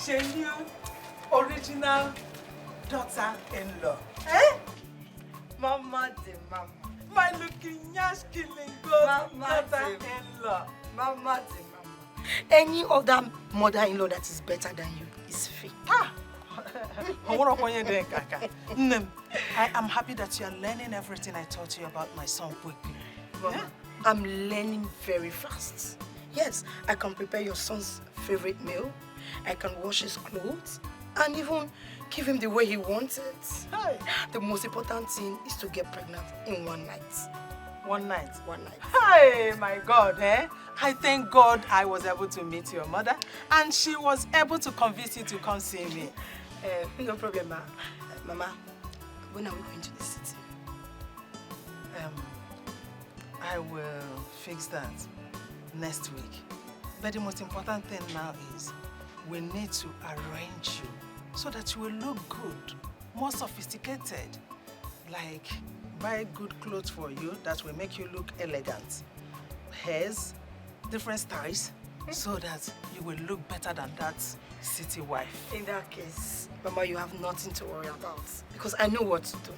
Genuine, original daughter-in-law. Eh? Mama de mama. My looking yash killing daughter-in-law. Mama de mama. Any other mother-in-law that is better than you is fake. I am happy that you are learning everything I taught you about my son quickly. Mama, I'm learning very fast. Yes, I can prepare your son's favorite meal. I can wash his clothes and even give him the way he wants it. Hey. The most important thing is to get pregnant in one night. One night? One night. Hey, my God, eh? I thank God I was able to meet your mother and she was able to convince you to come see me. No problem, ma. Mama, when are we going to the city? I will fix that next week. But the most important thing now is we need to arrange you so that you will look good, more sophisticated. Like buy good clothes for you that will make you look elegant. Hairs, different styles, so that you will look better than that city wife. In that case, Mama, you have nothing to worry about because I know what to do.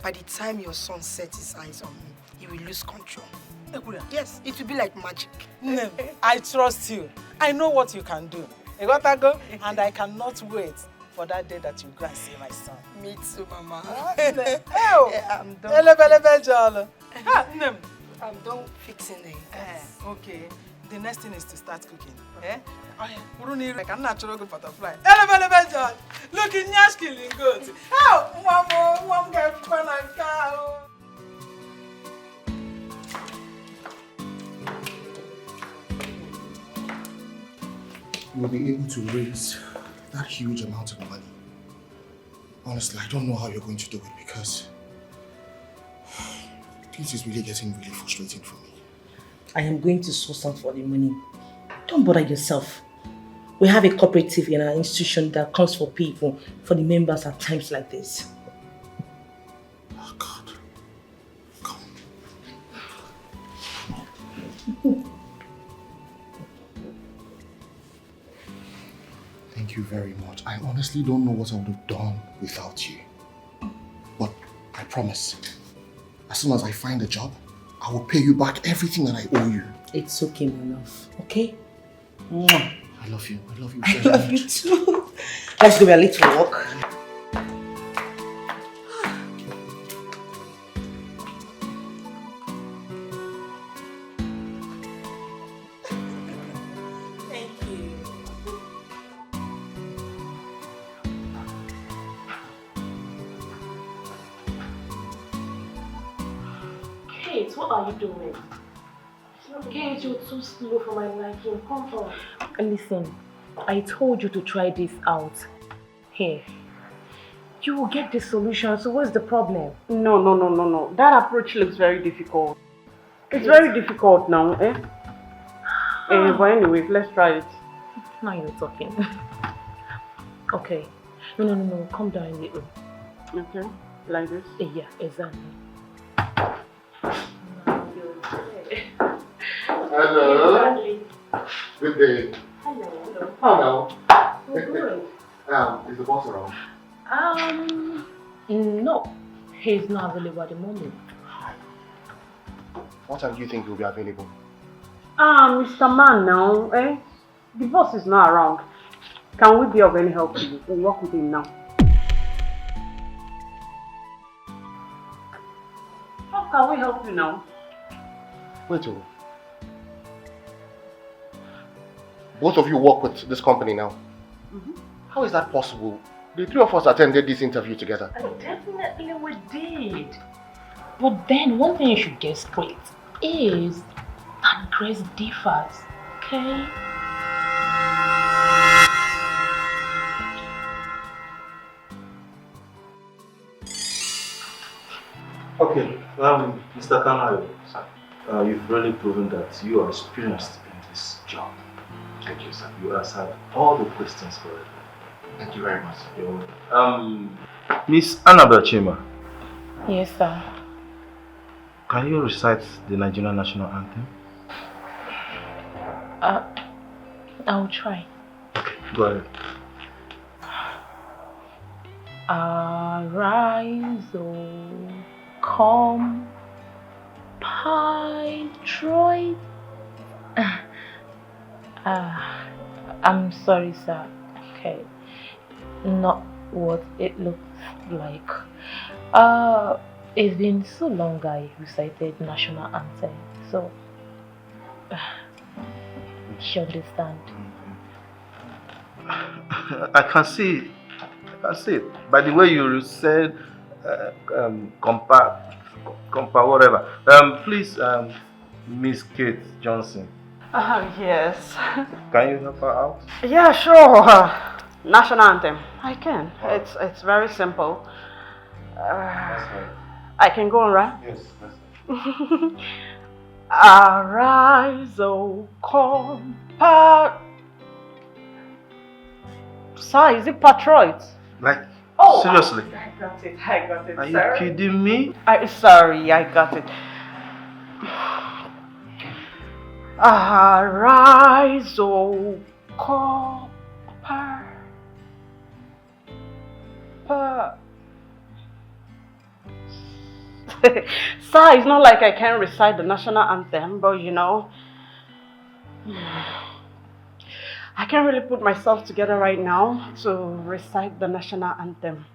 By the time your son sets his eyes on me, he will lose control. Yes, it will be like magic. I trust you. I know what you can do. You got to go, and I cannot wait for that day that you go and see my son. Me too, Mama. I'm done fixing it. Okay. The next thing is to start cooking. Eh? Like a natural good butterfly. Looking yash killing good. One girl from a cow. We'll be able to raise that huge amount of money. Honestly, I don't know how you're going to do it because this is really getting really frustrating for me. I am going to source out for the money. Don't bother yourself. We have a cooperative in our institution that comes for people, for the members at times like this. Oh God. Come. Thank you very much. I honestly don't know what I would have done without you. But I promise, as soon as I find a job, I will pay you back everything that I owe you. It's okay, my love. Okay? I love you. I love you I very love much. you too. Let's go a little walk. What are you doing? Kate, you're too slow for my liking. Come on. Listen, I told you to try this out. Here. You will get the solution, so what's the problem? No. That approach looks very difficult. It's very difficult now, eh? But anyway, let's try it. Now you're talking. Okay. No. Calm down a little. Okay. Like this? Yeah, exactly. Hello. Good day. Hello. Is the boss around? No. He's not available at the moment. What time do you think he'll be available? Mr. Man now, eh? The boss is not around. Can we be of any help to you? We'll work with him now. How can we help you now? Wait. Both of you work with this company now. How is that possible? The three of us attended this interview together. Definitely we did. But then one thing you should get straight is that grace differs, okay? Okay, Mr. Kanayo, you've really proven that you are experienced in this job. Thank you, sir. You answered all the questions correctly. Thank you very much. You're welcome. Miss Annabelle Chima. Yes, sir. Can you recite the Nigerian national anthem? I'll try. Okay, go ahead. Arise, O come, Troy. I'm sorry, sir. Okay, not what it looks like. It's been so long I recited national anthem, so you understand. I can see it. By the way you said compa whatever. Please, Miss Kate Johnson. Yes. Can you help her out? Yeah, sure. National anthem. I can. It's very simple. I can go on, right? Yes, that's it. Arise, O compa. Sir, is it Patriot? Like, Oh, seriously? I got it. Are Sorry. you kidding me? Sorry, I got it. Arise, O copper. Sir, it's not like I can recite the national anthem, but you know, I can't really put myself together right now to recite the national anthem.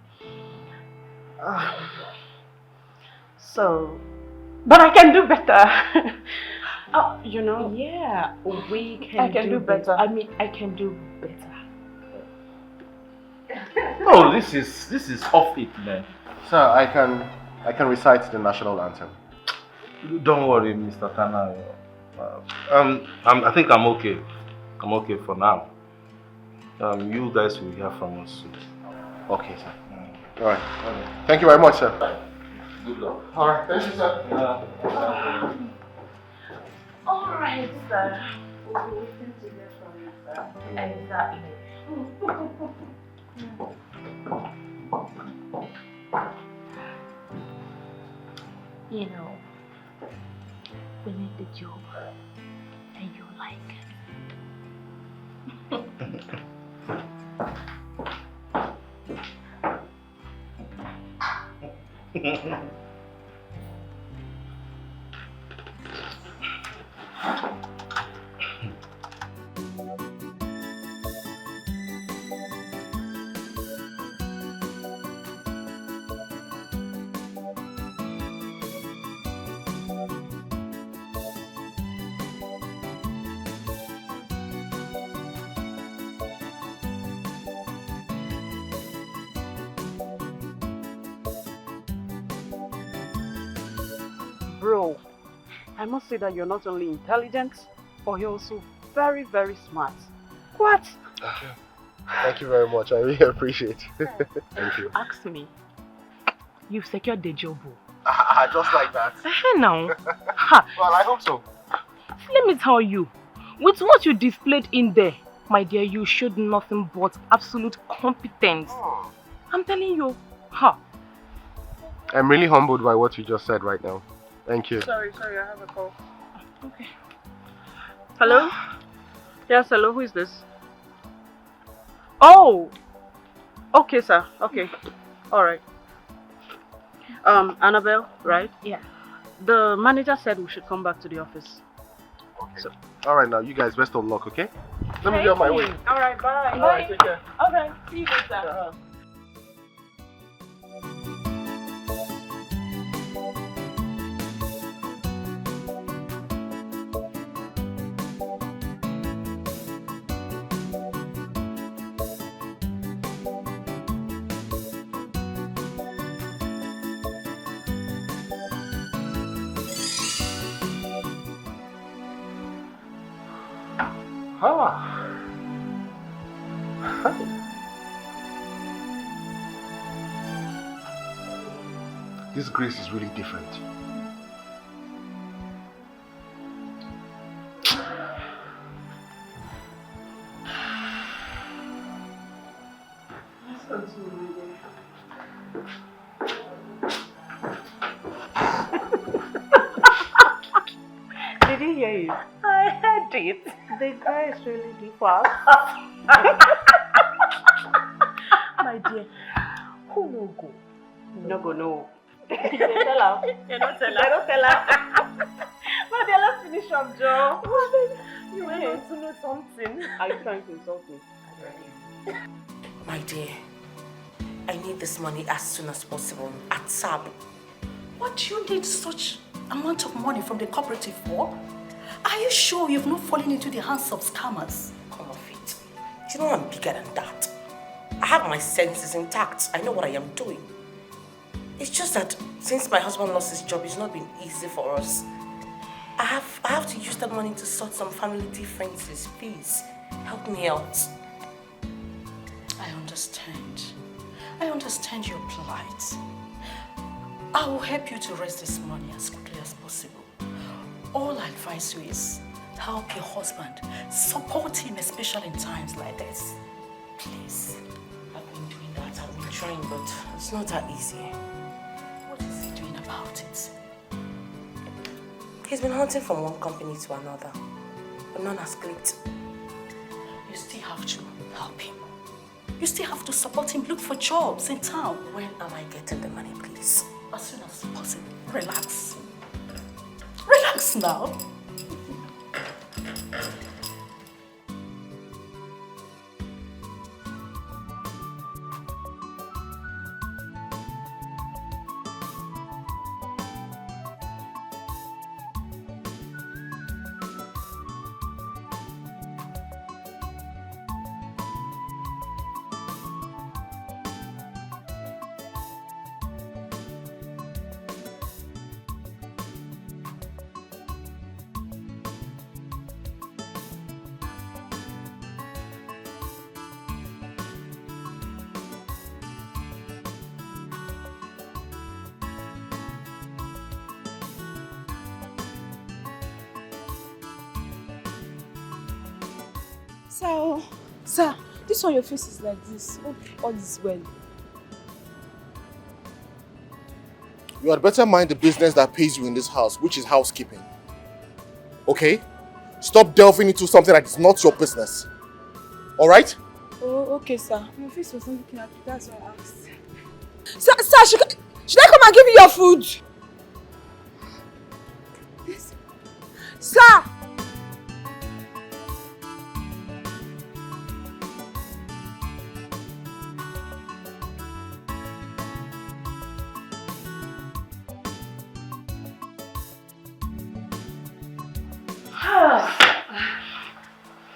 But I can do better. You know? Yeah, we can. I can do better. I mean, I can do better. Oh, this is off it, man. Sir, I can recite the national anthem. Don't worry, Mr. Kana. I think I'm okay. I'm okay for now. You guys will hear from us soon. Okay, sir. All right. Thank you very much, sir. Good luck. All right. Thank you, sir. All right, sir. We'll be waiting to hear from you, sir. Exactly. You know, we need the job, and you like it. Bro, I must say that you're not only intelligent, but you're also very, very smart. What? Thank you very much. I really appreciate it. Thank you. Ask me. You've secured the job. Just like that. Now. Ha. Well, I hope so. Let me tell you, with what you displayed in there, my dear, you showed nothing but absolute competence. I'm telling you. Ha. I'm really humbled by what you just said right now. Thank you. Sorry, I have a call. Okay. Hello? Yes, hello, who is this? Oh! Okay, sir. Okay. Alright. Annabelle, right? Yeah. The manager said we should come back to the office. Okay. So, alright now, you guys, best of luck, okay? Let me be on my way. Alright, bye. Alright, take care. Alright, see you later. This Grace is really different. Did you hear you? I heard it. The guy is really deep us. My dear, who no go? No go, no. You tell her. You don't tell her. I don't tell her. My dear, let's finish up, Joe. You want to know something? Are you trying to insult me? My dear, I need this money as soon as possible. At SAB. What do you need such amount of money from the cooperative for? Are you sure you've not fallen into the hands of scammers? Come off it. You know I'm bigger than that. I have my senses intact. I know what I am doing. It's just that since my husband lost his job, it's not been easy for us. I have to use that money to sort some family differences. Please, help me out. I understand. I understand your plight. I will help you to raise this money as quickly as possible. All I advise you is help your husband. Support him, especially in times like this. Please. I've been doing that. I've been trying, but it's not that easy. What is he doing about it? He's been hunting from one company to another, but none has clicked. You still have to help him. You still have to support him, look for jobs in town. When am I getting the money, please? As soon as possible. Relax. Relax now. Sir, this on your face is like this. Hope all is well. You had better mind the business that pays you in this house, which is housekeeping. Okay? Stop delving into something that is not your business. Alright? Oh, okay, sir. My face was not looking at you. That's why I asked. Sir, should I come and give you your food? Yes. Sir!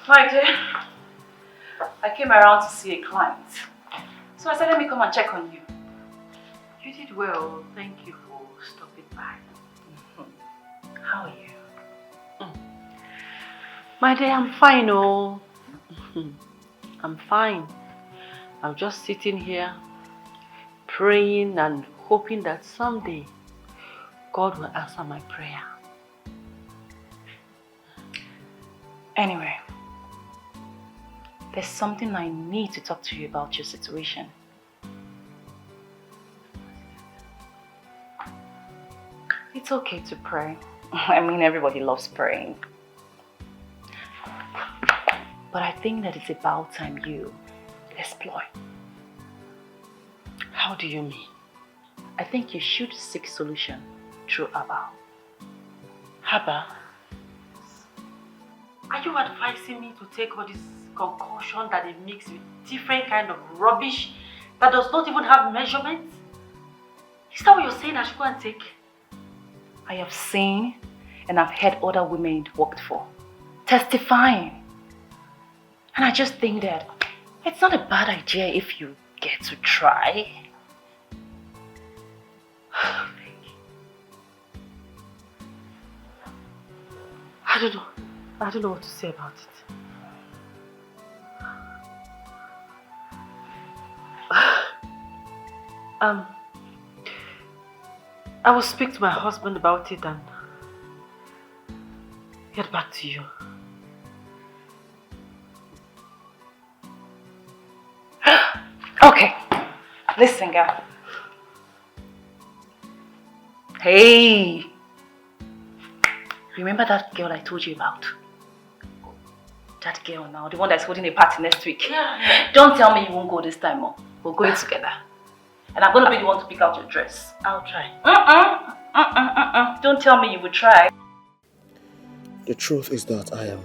My dear, I came around to see a client. So I said, let me come and check on you. You did well. Thank you for stopping by. How are you? My dear, I'm fine, oh. I'm fine. I'm just sitting here praying and hoping that someday God will answer my prayer. Anyway, there's something I need to talk to you about your situation. It's okay to pray. I mean, everybody loves praying. But I think that it's about time you explore. How do you mean? I think you should seek solution through Abba. Haba? Are you advising me to take all this concoction that it mix with different kind of rubbish that does not even have measurements? Is that what you're saying I should go and take? I have seen and I've heard other women it worked for, testifying. And I just think that it's not a bad idea if you get to try. I don't know what to say about it. I will speak to my husband about it and get back to you. Okay, listen, girl. Hey! Remember that girl I told you about? That girl now, the one that's holding a party next week. Yeah. Don't tell me you won't go this time, oh. We're going together. And I'm going to be the one to pick out your dress. I'll try. Don't tell me you will try. The truth is that I'm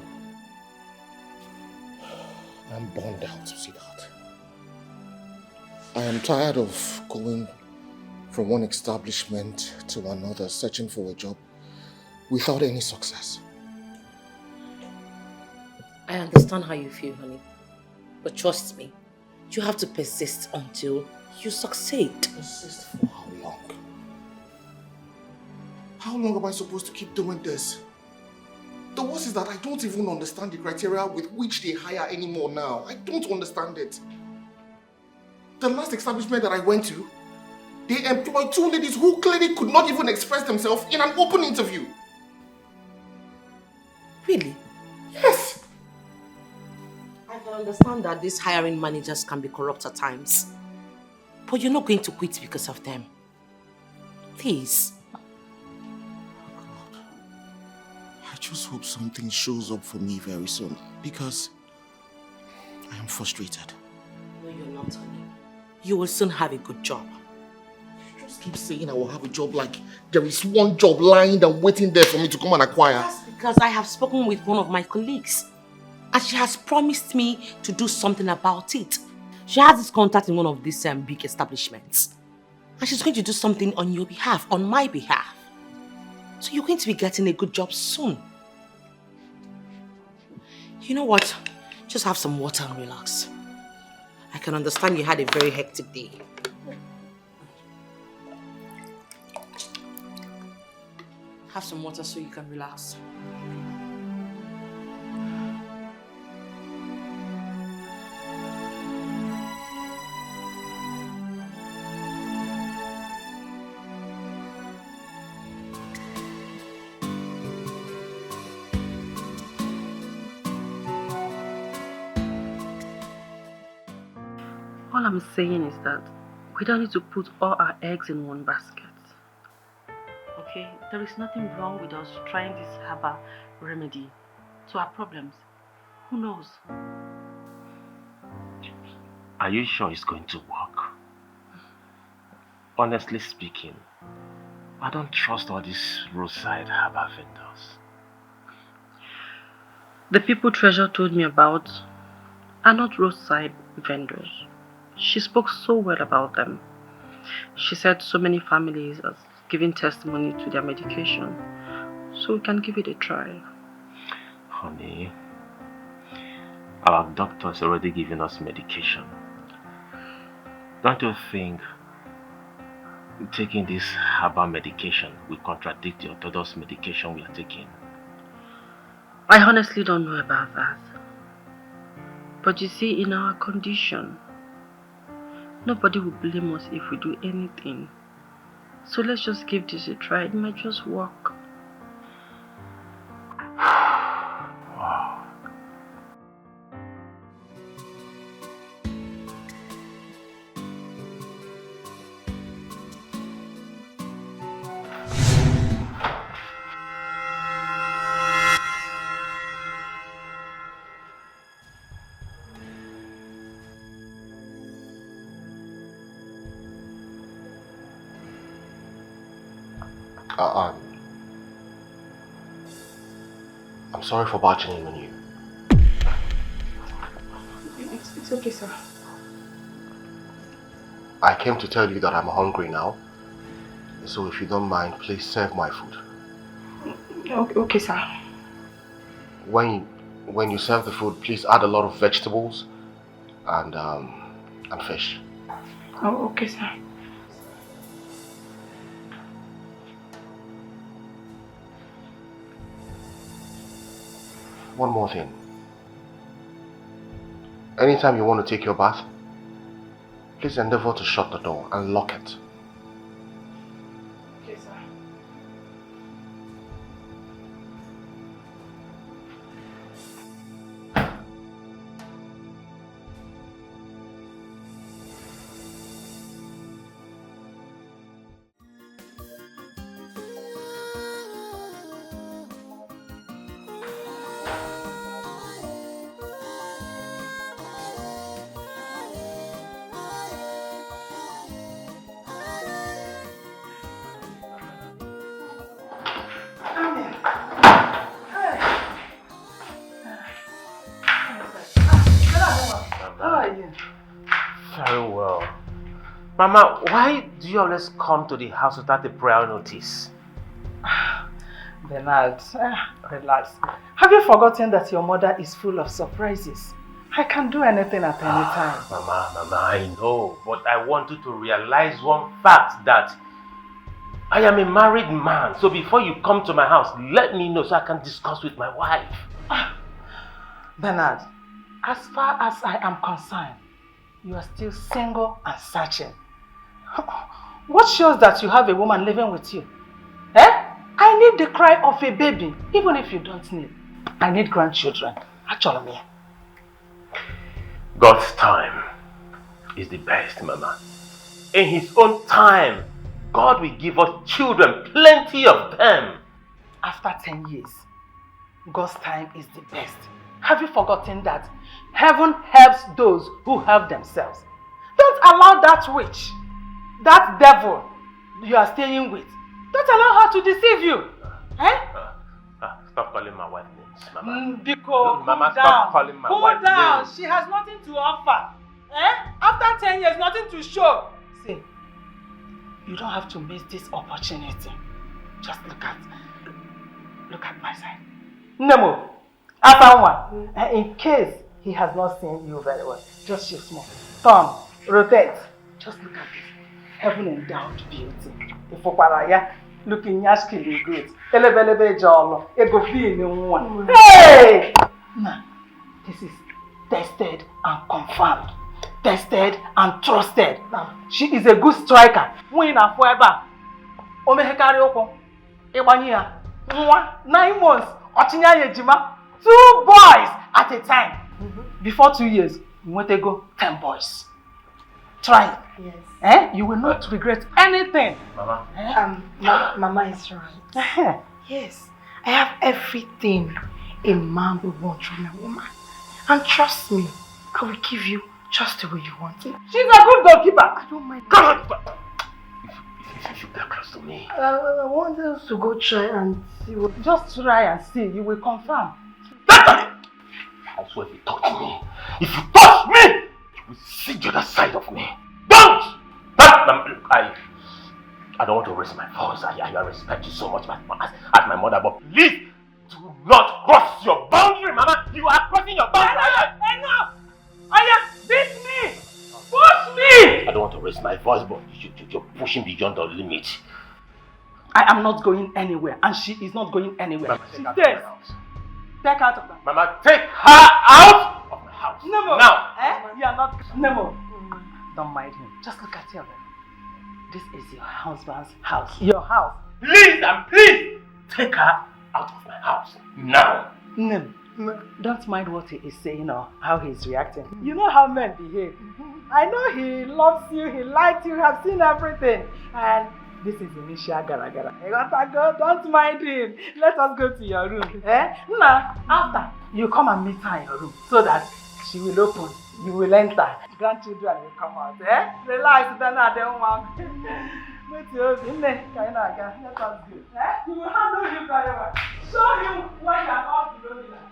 burned out, sweetheart. I am tired of going from one establishment to another, searching for a job without any success. I understand how you feel, honey. But trust me, you have to persist until you succeed. Persist for how long? How long am I supposed to keep doing this? The worst is that I don't even understand the criteria with which they hire anymore now. I don't understand it. The last establishment that I went to, they employed 2 ladies who clearly could not even express themselves in an open interview. Really? Yes! I can understand that these hiring managers can be corrupt at times. But you're not going to quit because of them. Please. I just hope something shows up for me very soon because I am frustrated. No, you're not, honey. You will soon have a good job. You just keep saying I will have a job like there is one job lying and waiting there for me to come and acquire. That's because I have spoken with one of my colleagues and she has promised me to do something about it. She has this contact in one of these big establishments. And she's going to do something on your behalf, on my behalf. So you're going to be getting a good job soon. You know what? Just have some water and relax. I can understand you had a very hectic day. Have some water so you can relax. All I'm saying is that we don't need to put all our eggs in one basket. Okay? There is nothing wrong with us trying this herbal remedy to our problems. Who knows? Are you sure it's going to work? Honestly speaking, I don't trust all these roadside herbal vendors. The people Treasure told me about are not roadside vendors. She spoke so well about them. She said so many families are giving testimony to their medication, so we can give it a try. Honey, our doctor's already given us medication. Don't you think taking this herbal medication will contradict the orthodox medication we are taking? I honestly don't know about that. But you see, in our condition, nobody will blame us if we do anything. So let's just give this a try. It might just work. I'm sorry for barging in on you. It's okay, sir. I came to tell you that I'm hungry now. So if you don't mind, please serve my food. Okay, sir. When you serve the food, please add a lot of vegetables and fish. Oh, okay, sir. One more thing. Anytime you want to take your bath, please endeavor to shut the door and lock it. Okay, sir. Very well. Mama, why do you always come to the house without a prior notice? Bernard, relax. Have you forgotten that your mother is full of surprises? I can do anything at any time. Mama, I know, but I want you to realize one fact, that I am a married man. So before you come to my house, let me know so I can discuss with my wife. Bernard, as far as I am concerned, you are still single and searching. What shows that you have a woman living with you? I need the cry of a baby, even if you don't need. I need grandchildren. Actually, me. God's time is the best, Mama. In His own time, God will give us children, plenty of them. After 10 years, God's time is the best. Have you forgotten that heaven helps those who help themselves? Don't allow that witch, that devil you are staying with, don't allow her to deceive you. Stop calling my wife names, Mama. Biko, Mama, cool stop down. calling my Cool wife down. names. She has nothing to offer. After 10 years, nothing to show. See, you don't have to miss this opportunity. Just look at my side. Nemo, Afanwa, in case he has not seen you very well, just shift small. Turn, rotate. Just look at this. Heaven endowed beauty. Ifoparaya, looking yashkili good. Elebelebe jolo, ego being in one. Hey! Nah, this is tested and confirmed. Tested and trusted. She is a good striker. Winner forever. Omehekari oko. Iwaniya. 9 months. Ochinya yejima. 2 boys at a time. Before 2 years, you want to go 10 boys. Try it. Yes. You will not regret anything. Mama. Mama is right. Yes. I have everything a man would want from a woman. And trust me, I will give you just the way you want it. She's a good goalkeeper. I don't mind. If you get close to me. I want us to go try and see what... Just try and see. You will confirm. I swear if you touch me, you will see the other side of me. Don't! I don't want to raise my voice. I respect you so much as my mother, but please do not cross your boundary, Mama. You are crossing your boundary. Enough! Aya, beat me! Push me! I don't want to raise my voice, but you're pushing beyond the limit. I am not going anywhere, and she is not going anywhere. Mama, She's dead. Take her out of that. Mama, take her out of my house. house. Nemo. Now. You are not... Nemo. Don't mind him. Just look at him. This is your husband's house. Your house. Please and please take her out of my house. Now. Nemo, don't mind what he is saying or how he's reacting. You know how men behave. I know he loves you, he likes you, have seen everything. And this is initial gara gara. You gotta go, don't mind him. Let us go to your room. Now, after, you come and meet her in your room so that she will open, you will enter. Grandchildren will come out. Relax, then I don't want. Wait till you let us go. He will handle you very well. Show him why you are not doing that.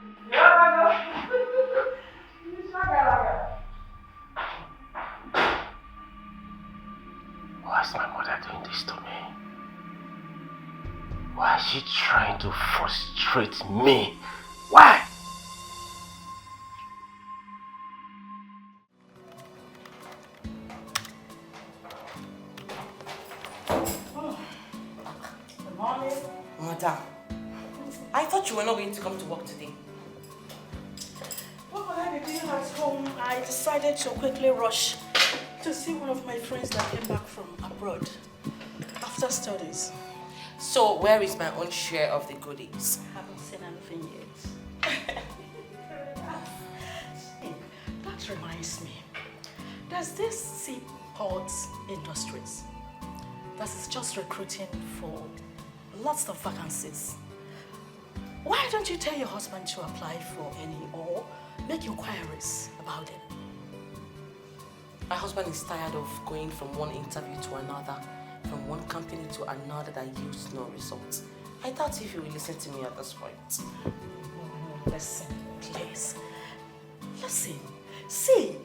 Why is my mother doing this to me? Why is she trying to frustrate me? Why? Good morning. Madam, I thought you were not going to come to work today. What would I be doing at home? I decided to quickly rush to see one of my friends that came back from abroad after studies. So, where is my own share of the goodies? I haven't seen anything yet. That reminds me. There's this Seaport Industries that is just recruiting for lots of vacancies. Why don't you tell your husband to apply for any or make inquiries about it? My husband is tired of going from one interview to another, from one company to another that yields no results. I doubt if he will listen to me at this point. Listen, please. Listen. See,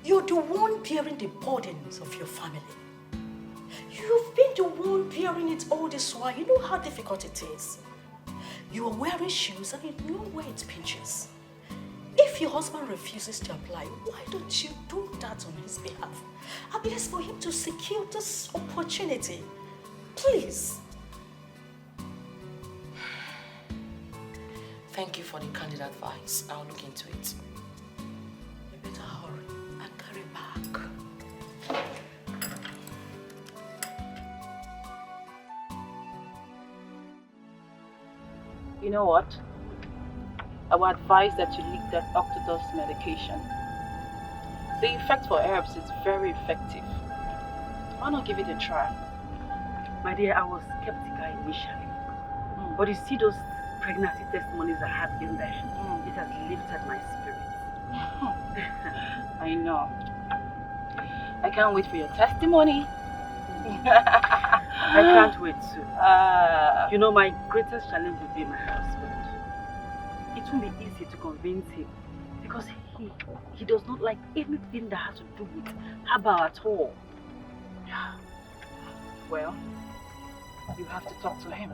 you're the one bearing the burdens of your family. You've been the one bearing it all this while. You know how difficult it is. You are wearing shoes and you know where it pinches. If your husband refuses to apply, why don't you do that on his behalf? At least for him to secure this opportunity. Please. Thank you for the candid advice. I'll look into it. You better hurry and carry back. You know what? I would advise that you lick that Octodose medication. The effect for herbs is very effective. Why not give it a try? My dear, I was skeptical initially. But you see those pregnancy testimonies I have in there? It has lifted my spirits. I know. I can't wait for your testimony. I can't wait too. You know, my greatest challenge will be my husband. It won't be easy to convince him because he does not like anything that has to do with herbal at all. Well, you have to talk to him.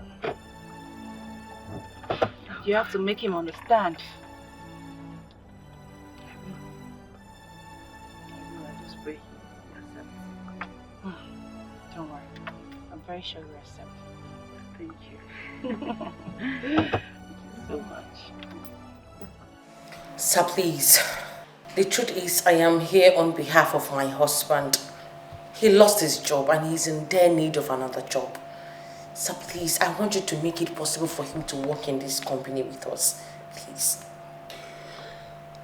You have to make him understand. I just pray he accepts. Don't worry. I'm very sure you accept. Thank you. Thank you so much. Sir, please. The truth is, I am here on behalf of my husband. He lost his job and he's in dire need of another job. Sir, please, I want you to make it possible for him to work in this company with us. Please.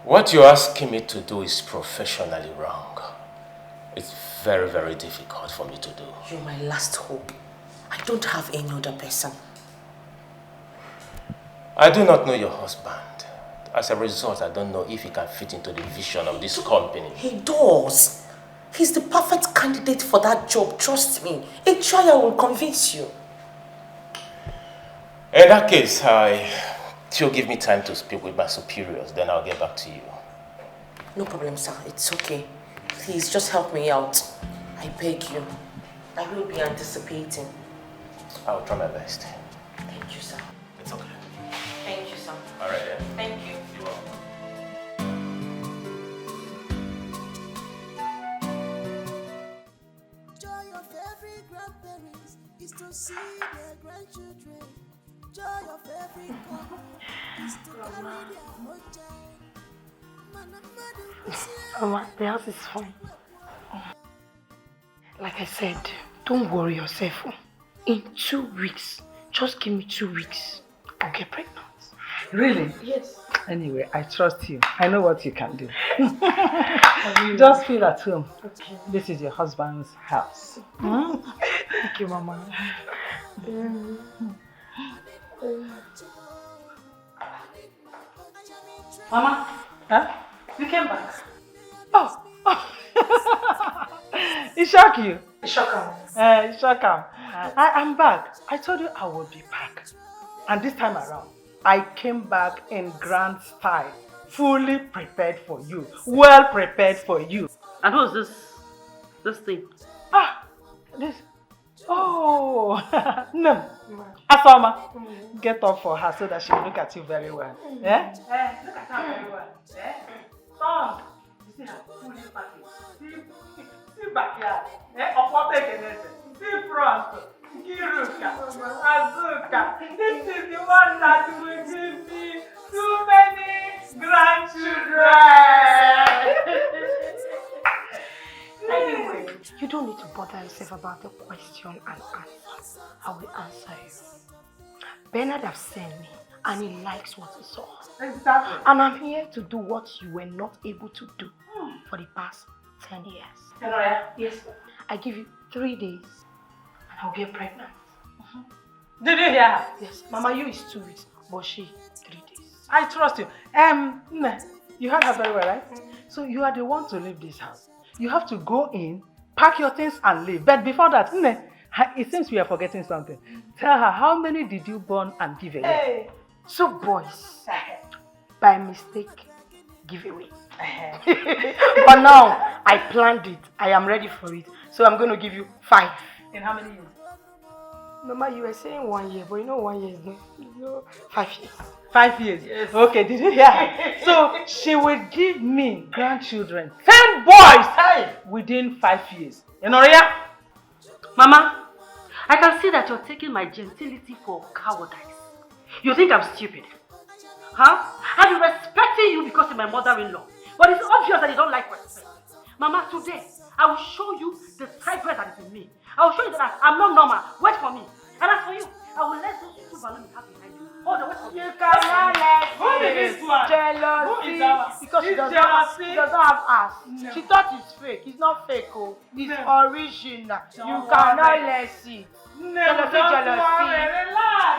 What you're asking me to do is professionally wrong. It's very, very difficult for me to do. You're my last hope. I don't have any other person. I do not know your husband. As a result, I don't know if he can fit into the vision of this company. He does. He's the perfect candidate for that job, trust me. A trial will convince you. In that case, you'll give me time to speak with my superiors, then I'll get back to you. No problem, sir. It's okay. Please, just help me out. I beg you. I will be anticipating. I'll try my best. Thank you, sir. It's okay. Thank you, sir. All right, then. Thank you. You're welcome. Joy of every grandparents is to see their grandchildren. Joy of every couple is to carry their own child. Mama, the house is fine. Like I said, don't worry yourself. In 2 weeks, just give me 2 weeks, I'll get pregnant. Really? Yes. Anyway, I trust you. I know what you can do. Just feel at home. Okay. This is your husband's house. Thank you, Mama. Mama? Huh? You came back. Oh. It shocked you? It shocked him. It shocked him. I'm back. I told you I would be back. And this time around, I came back in grand style. Fully prepared for you. Well prepared for you. And who's this thing? This. Oh, no. Asama, get up for her so that she will look at you very well. Yeah? Look at her very well. Yeah? Son, you see her fully packaged. See backyard. See front. Kiruka. Azuka. This is the one that will give me too many grandchildren. Anyway, you don't need to bother yourself about the question and answer. I will answer you. Bernard has sent me and he likes what he saw. Exactly. And I'm here to do what you were not able to do for the past 10 years. Yes. I give you 3 days and I'll get pregnant. Did you hear her? Yes. Mama, you is 2 weeks, but she 3 days. I trust you. You heard her very well, right? So you are the one to leave this house. You have to go in, pack your things and leave. But before that, it seems we are forgetting something. Tell her, how many did you born and give away? Hey, 2 boys. By mistake, give away. But now, I planned it. I am ready for it. So I'm going to give you 5. In how many years? Mama, you were saying 1 year, but you know 1 year is no 5 years. 5 years? Yes. Okay, did you hear her? So she will give me grandchildren, 10 boys, within 5 years. You know, Ria? Mama, I can see that you're taking my gentility for cowardice. You think I'm stupid? Huh? I've been respecting you because you're my mother-in-law. But it's obvious that you don't like respect. Mama, today, I will show you the tigress that is in me. I will show you that I'm not normal. Wait for me. And as for you, I will let those 2 balloons have behind you. Hold on, wait for me. You cannot let Who is this one? jealousy. Who is that? Because she does not have ass. No. She thought it's fake. It's not fake, oh. It's original. You cannot let it. Jealousy. Relax.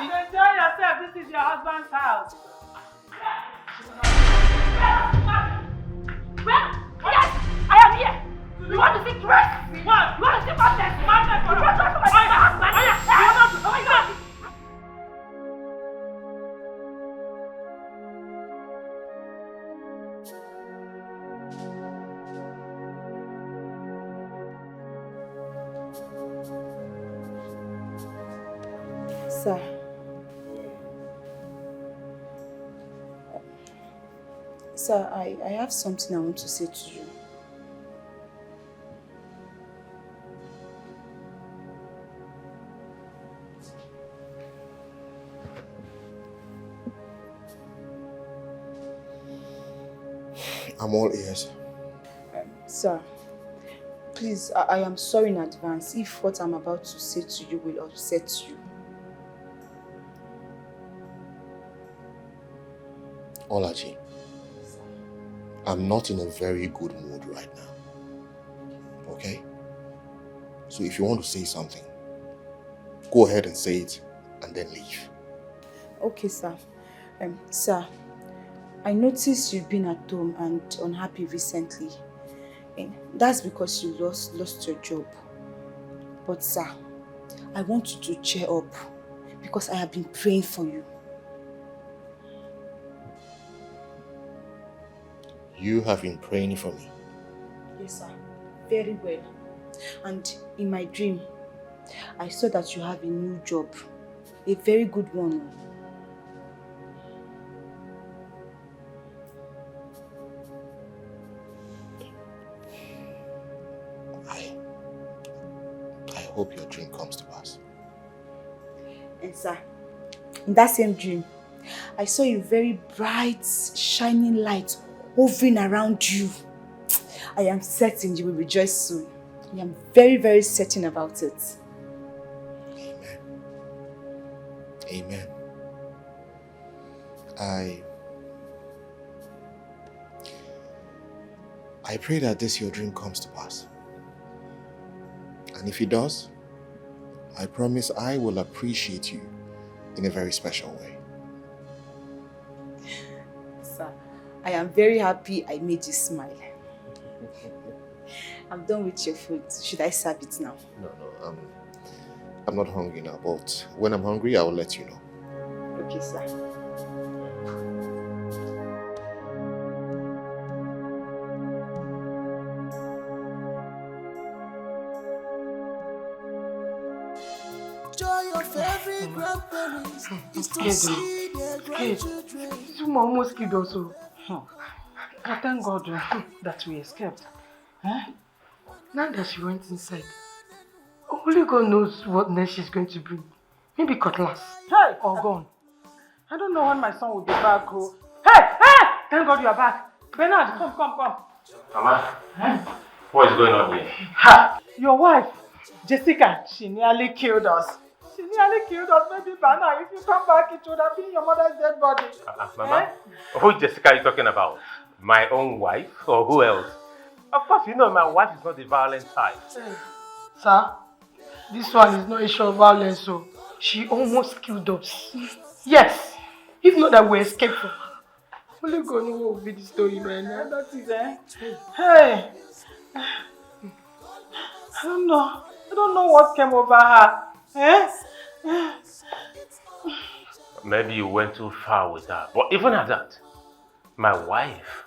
Enjoy yourself. This is your husband's house. Well, yes, I am here. You want to see dress? What? You want to see madness? Madness for you. You want to see my husband? Oh my God. Sir. Sir, I have something I want to say to you. I'm all ears. Sir, please, I am sorry in advance if what I'm about to say to you will upset you. Olaji, I'm not in a very good mood right now. Okay? So if you want to say something, go ahead and say it and then leave. Okay, sir. Sir, I noticed you've been at home and unhappy recently. And that's because you lost your job. But sir, I want you to cheer up because I have been praying for you. You have been praying for me. Yes, sir. Very well. And in my dream, I saw that you have a new job. A very good one. I hope your dream comes to pass. And sir, in that same dream, I saw a very bright, shining light hovering around you. I am certain you will rejoice soon. I am very, very certain about it. Amen. I pray that this your dream comes to pass. And if it does, I promise I will appreciate you in a very special way. Sir, I am very happy I made you smile. I'm done with your food. Should I serve it now? No, I'm not hungry now, but when I'm hungry, I will let you know. Okay, sir. Joy of every grandparents is to see their grandchildren. Zuma almost killed us all. I thank God that we escaped. Now that she went inside, only God knows what next she's going to bring. Maybe cutlass. Hey, or gone. I don't know when my son will be back. Oh. Hey! Thank God you are back. Bernard, come. Mama, what is going on here? Ha! Your wife, Jessica, she nearly killed us. Maybe by now, if you come back, it would have been your mother's dead body. Mama, who Jessica are you talking about? My own wife or who else? Of course, you know my wife is not the violent type. Sir, this one is not a show of violence, so she almost killed us. Yes, if not that we escaped from her. Only God knows what will be the story right now. That is Hey! I don't know what came over her. Maybe you went too far with her. But even at that, my wife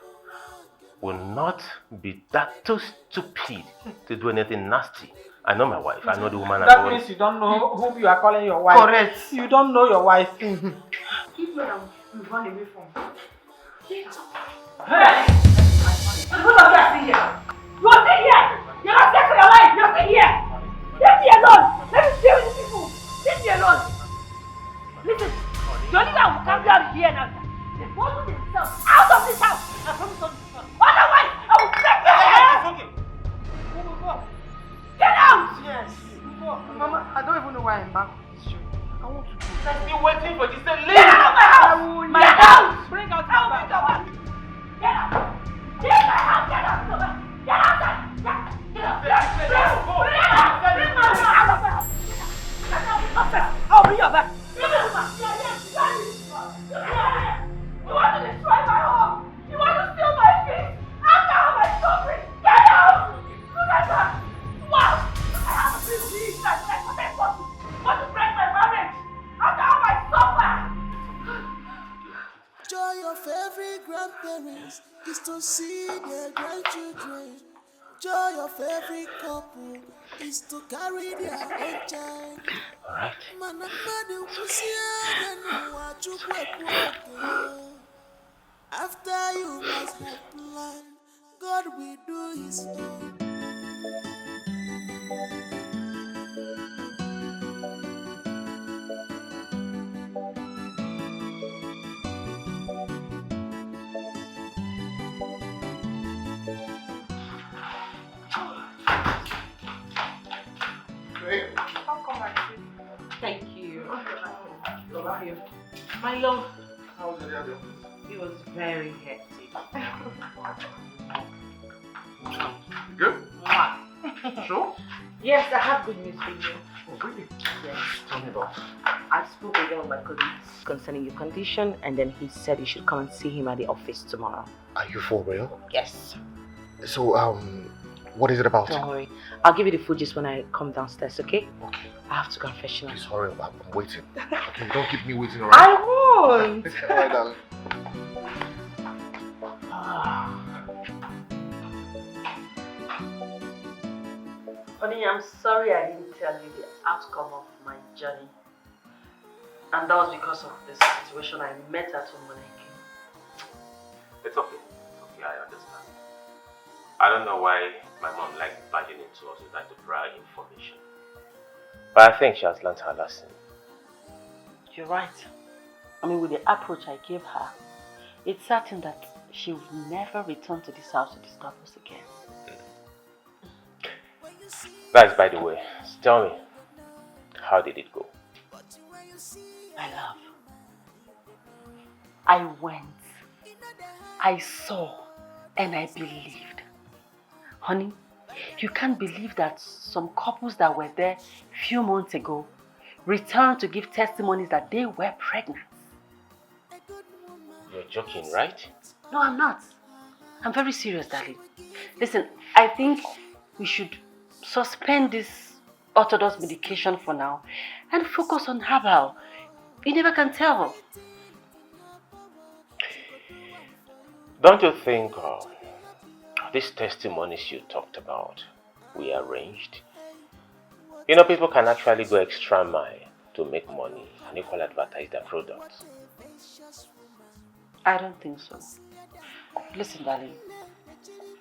will not be that too stupid to do anything nasty. I know my wife. I know the woman. That means you don't know whom you are calling your wife. Correct. You don't know your wife. If not, we run away from her. Hey! Both of you are still here. You are still here. You're not scared for your life. You're still here. Leave me alone. Let me deal with these people. Leave me alone. Listen, the only way I will come down here now, they follow themselves out of this house. I promise on this one. Otherwise, I will break your head. It's okay. Who will go? Get out! Yes. Mama, I don't even know why I'm back with this show. I want to go. I've been waiting for this. Get out of my house! My Get house! out! Bring out I will bring your back. Get out! Get my house! Get out! Get outside! Get out! Bring my house out of my house! I'll bring your back. You want to destroy my home? You want to steal my peace? After all my suffering? Get out! Look at that! Wow! I have a disease that want to break my marriage. After all my suffer! Joy of every grandparents is to see their grandchildren. Joy of every couple is to carry their own child. Alright. After you must have planned, God will do his own. Thank you. My love. How was the day? It was very hectic. Good? Sure? Yes, I have good news for you. Oh, really? Yes. Tell me about it. I spoke with one of my colleagues concerning your condition, and then he said you should come and see him at the office tomorrow. Are you for real? Yes. So, what is it about? Don't worry. I'll give you the food just when I come downstairs, okay? Okay. I have to confess you now. Please hurry up, I'm waiting. Okay, don't keep me waiting, alright? I won't! Alright, darling. Honey, I'm sorry I didn't tell you the outcome of my journey. And that was because of the situation I met at home when I came. It's okay. It's okay, I understand. I don't know why my mom likes barging into us without the prior information. But I think she has learned her lesson. You're right. I mean, with the approach I gave her, it's certain that she will never return to this house to disturb us again. That's by the way. Tell me, how did it go? My love, I went, I saw, and I believed. Honey, you can't believe that some couples that were there few months ago returned to give testimonies that they were pregnant. You're joking, right? No, I'm not. I'm very serious, darling. Listen, I think we should suspend this orthodox medication for now and focus on herbal. You never can tell. Don't you think these testimonies you talked about we arranged? You know, people can actually go extra mile to make money and equally advertise their products. I don't think so. Listen, darling,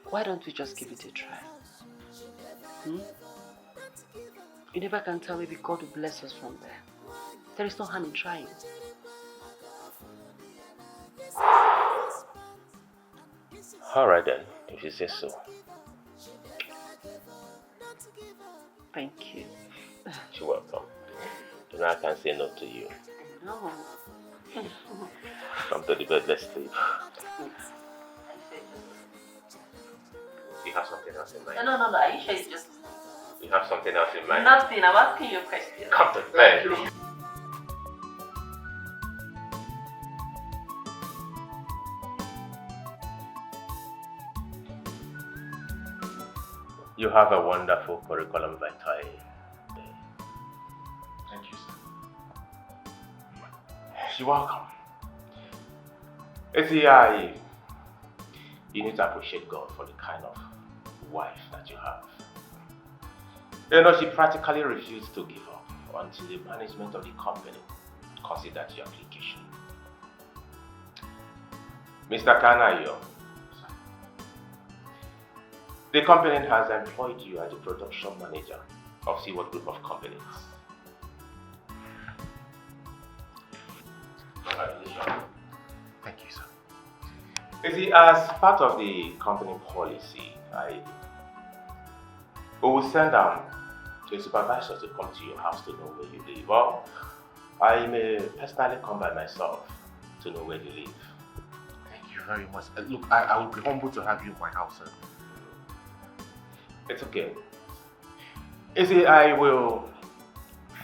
why don't we just give it a try? You never can tell, maybe God will bless us from there. There is no harm in trying. Alright then, if you say so. Thank you. You're welcome. You know I can't say no to you. No. Come to the bed, let's sleep. You have something else in mind? No. Are you sure it's just... You have something else in mind? Nothing. I'm asking you a question. Come to bed. You have a wonderful curriculum vitae. Thank you, sir. You're welcome. You need to appreciate God for the kind of wife that you have. You know, she practically refused to give up until the management of the company considered your application. Mr. Kanayo, the company has employed you as the production manager of Seaworld Group of Companies. Congratulations. Thank you, sir. You see, as part of the company policy, we will send a supervisor to come to your house to know where you live. Well, I may personally come by myself to know where you live. Thank you very much. Look, I will be humbled to have you in my house, sir. It's okay. You see, I will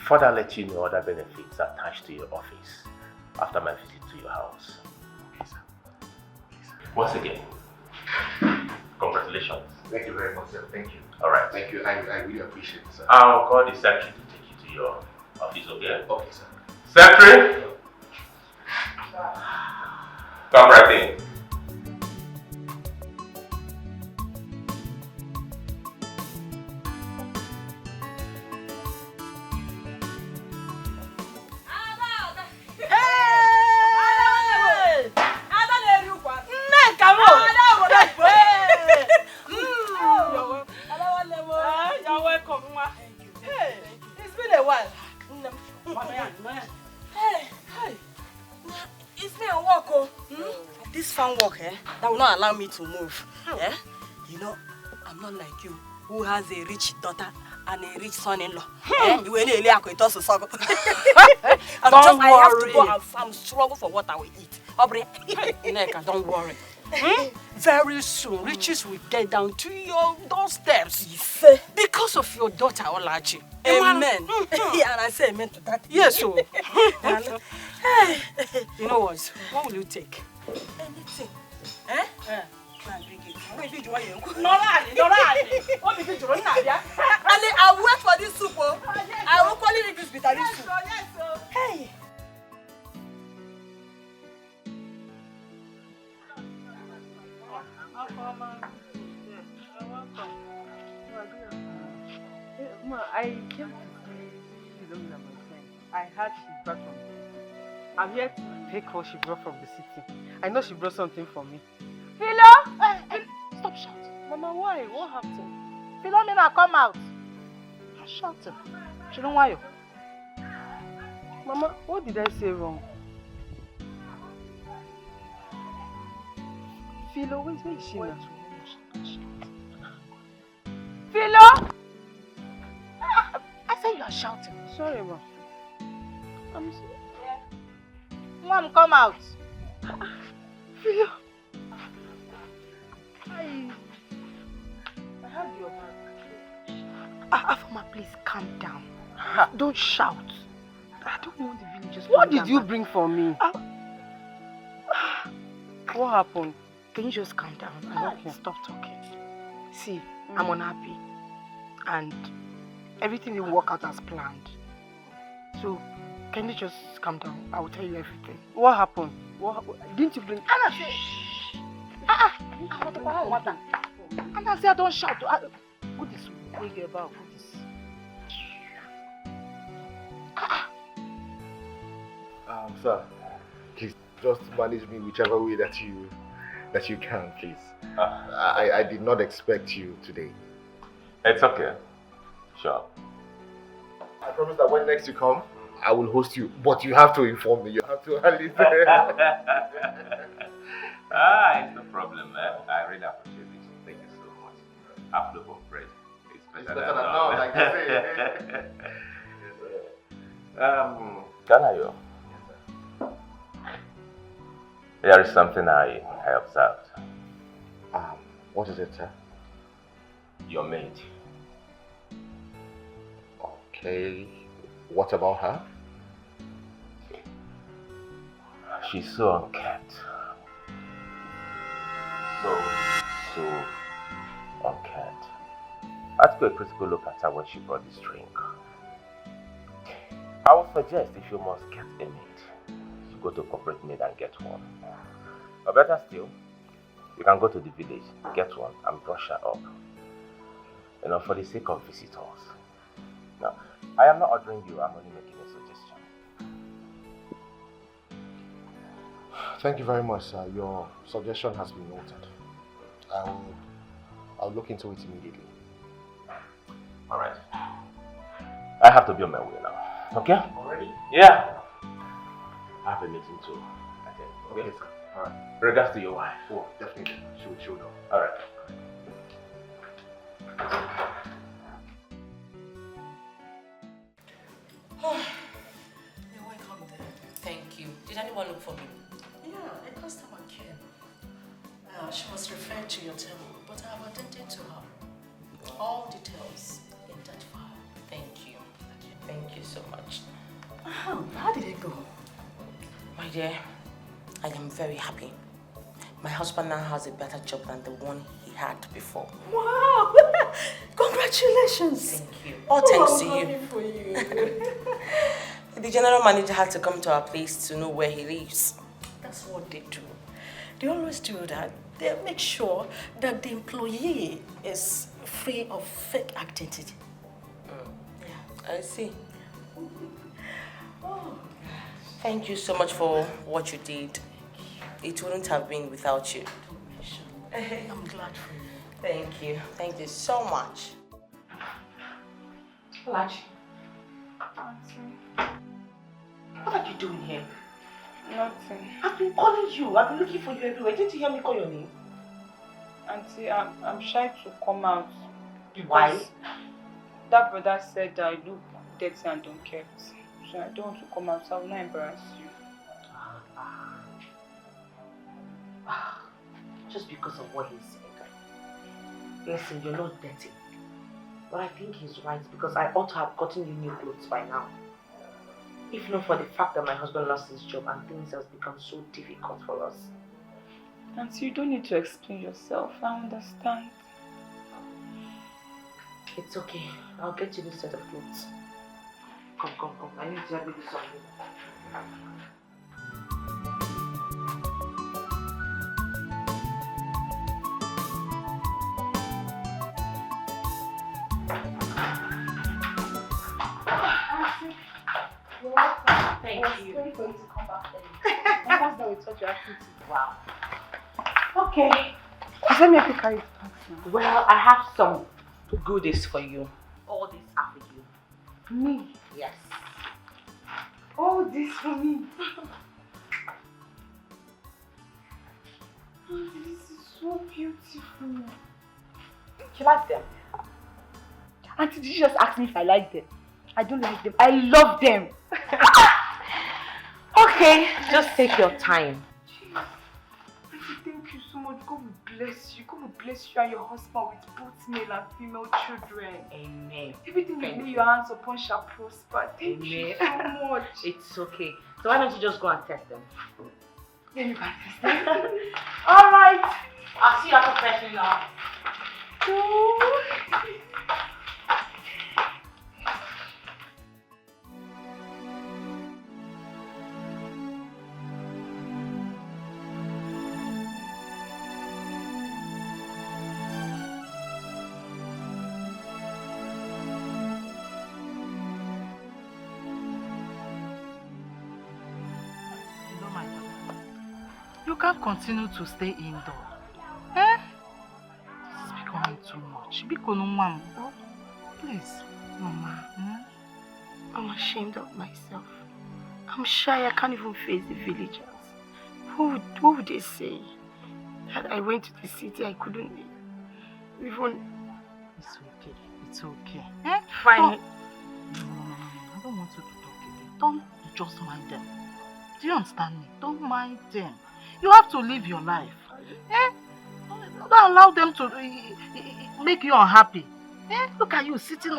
further let you know other benefits attached to your office after my visit to your house. Okay, sir. Once again, congratulations. Thank you very much, sir. Thank you. Alright. Thank you. I really appreciate it, sir. I'll call the secretary to take you to your office, okay? Okay, sir. Secretary? Come right in. That will not allow me to move. You know, I'm not like you, who has a rich daughter and a rich son-in-law. You will nearly have to struggle. I have to go and farm, struggle for what I will eat. Neka, don't worry. Very soon, riches will get down to your doorsteps. Because of your daughter, Olachi. Amen. And I say amen to that. Yes, so. You know what? What will you take? Anything. I'll wait for this soup. I will call it this bitter soup. Hey. Ma, I came to see Philomena, my friend. I heard she's back from the city. I'm here to take what she brought from the city. I know she brought something for me. Philo! Stop shouting. Mama, why? What happened? Philomena, come out. I'm shouting. She don't want you. Mama, what did I say wrong? Philo, where is she now? Philo! I said you are shouting. Sorry, ma. I'm sorry. Mom, come out. Philo. I have your back. Afama, please calm down. Don't shout. I don't want the villagers. What did you bring for me? What happened? Can you just calm down and stop talking? See, I'm unhappy. And everything will work out as planned. So, can you just calm down? I will tell you everything. What happened? Didn't you bring... Anna, say... Anna, say I don't shout. What is what you about? What is... Sir, please just manage me whichever way that you can, please. I did not expect you today. It's okay. Sure. I promise that when next you come, I will host you. But you have to inform me. You have to at least... It's no problem, man. I really appreciate it. Thank you so much. Half loaf of bread. It's better than none, like you say. Kanayo. There is something I observed. What is it, sir? Your maid. Okay. What about her? She's so unkempt. So unkempt. I took a critical look at her when she brought this drink. I would suggest if you must get a maid, you go to corporate maid and get one. Or better still, you can go to the village, get one, and brush her up. You know, for the sake of visitors. Now, I am not ordering you, I'm only making a suggestion. Thank you very much, sir. Your suggestion has been noted. I'll look into it immediately. Alright. I have to be on my way now. Okay? Already? Yeah. I have a meeting to attend. Okay, sir. Alright. Regards to your wife. Oh, definitely. She'll know. Alright. You're welcome there. Thank you. Did anyone look for me? Yeah, a customer came. She was referred to your table, but I have attended to her. All details in that file. Thank you. Thank you so much. How did it go? My dear, I am very happy. My husband now has a better job than the one he had before. Wow! Congratulations! Thank you. All thanks to I'm you. happy for you. The general manager had to come to our place to know where he lives. That's what they do. They always do that. They make sure that the employee is free of fake identity. Yeah, I see. Thank you so much for what you did. It wouldn't have been without you. I'm glad for you. Thank you. Thank you so much. Olachi. What are you doing here? Nothing. I've been calling you. I've been looking for you everywhere. Didn't you hear me call your name? Auntie, I'm shy to come out. Why? That brother said I look dirty and unkempt. So I don't want to come out, so I will not embarrass you. Just because of what he said. Listen, you're not dirty. But I think he's right because I ought to have gotten you new clothes by now. If not for the fact that my husband lost his job and things have become so difficult for us. Auntie, you don't need to explain yourself. I understand. It's okay. I'll get you this set of clothes. Come. I need to help you do something. Thank you. I was waiting for you to come back then. That's how we told you activity. Wow. Okay. Let me help you carry the bags now. Well, I have some goodies for you. All this are for you. Me? Yes. All this for me. Oh, this is so beautiful. You like them? Auntie, did you just ask me if I like them? I don't like them. I love them. Okay, just take your time. Auntie, thank you so much. God will bless you. God will bless you and your husband with both male and female children. Amen. Everything you lay your hands upon shall prosper. Thank you so much. It's okay. So why don't you just go and test them? Let me go and test them. Alright. I'll see you after testing now. You can't continue to stay indoor. Eh? This is becoming too much. Please. Mama, I'm ashamed of myself. I'm shy. I can't even face the villagers. What would they say? That I went to the city, I couldn't even... It's okay. It's okay. Eh? Fine. No, I don't want you to talk again. Don't just mind them. Do you understand me? Don't mind them. You have to live your life. Eh? Don't allow them to make you unhappy. Eh? Look at you sitting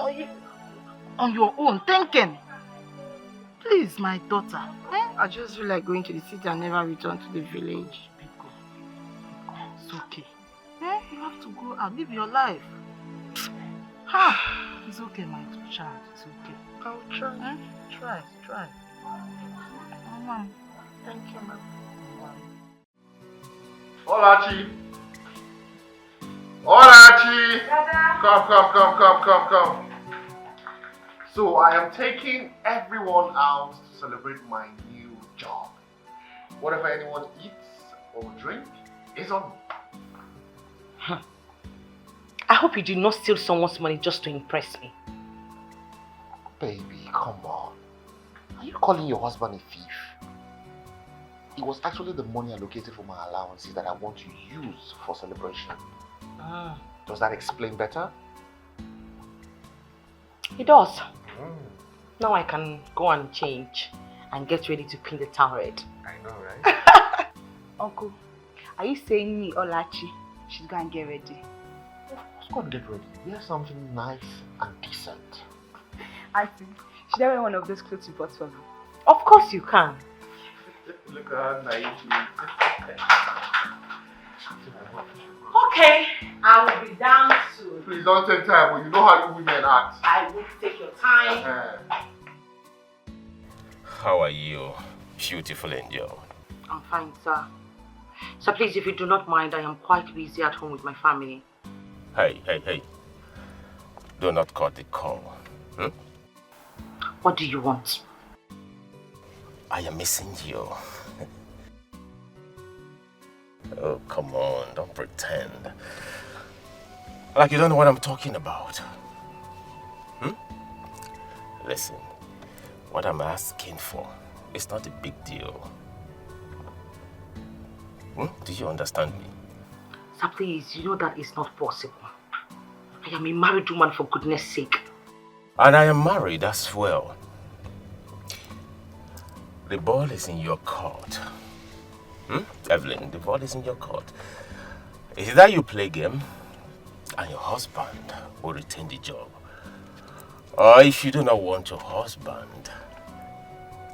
on your own, thinking. Please, my daughter. Eh? I just feel like going to the city and never return to the village. It's okay. Eh? You have to go and live your life. Ha! It's okay, my child. It's okay. I'll try. Eh? Try. Mama. Thank you, Mama. Olachi! Olachi! Come. So I am taking everyone out to celebrate my new job. Whatever anyone eats or drink is on me. I hope you did not steal someone's money just to impress me. Baby, come on. Are you calling your husband a thief? It was actually the money allocated for my allowances that I want to use for celebration. Does that explain better? It does. Now I can go and change and get ready to pin the town red. I know, right? Uncle, are you saying me, Olachi, she's going to get ready? Let's go and get ready. Wear something nice and decent. Auntie, should I wear one of those clothes you bought for me? Of course you can. Look at her naively. Okay, I will be down soon. Please don't take time, but you know how you women act. I will take your time. How are you, beautiful angel? I'm fine, sir. So please, if you do not mind, I am quite busy at home with my family. Hey. Do not cut the call. What do you want? I am missing you. Oh, come on, don't pretend. Like you don't know what I'm talking about. Listen, what I'm asking for is not a big deal. Do you understand me? Sir, please, you know that is not possible. I am a married woman, for goodness sake. And I am married as well. The ball is in your court. Evelyn, the ball is in your court. Is that you play game and your husband will retain the job. Or if you do not want your husband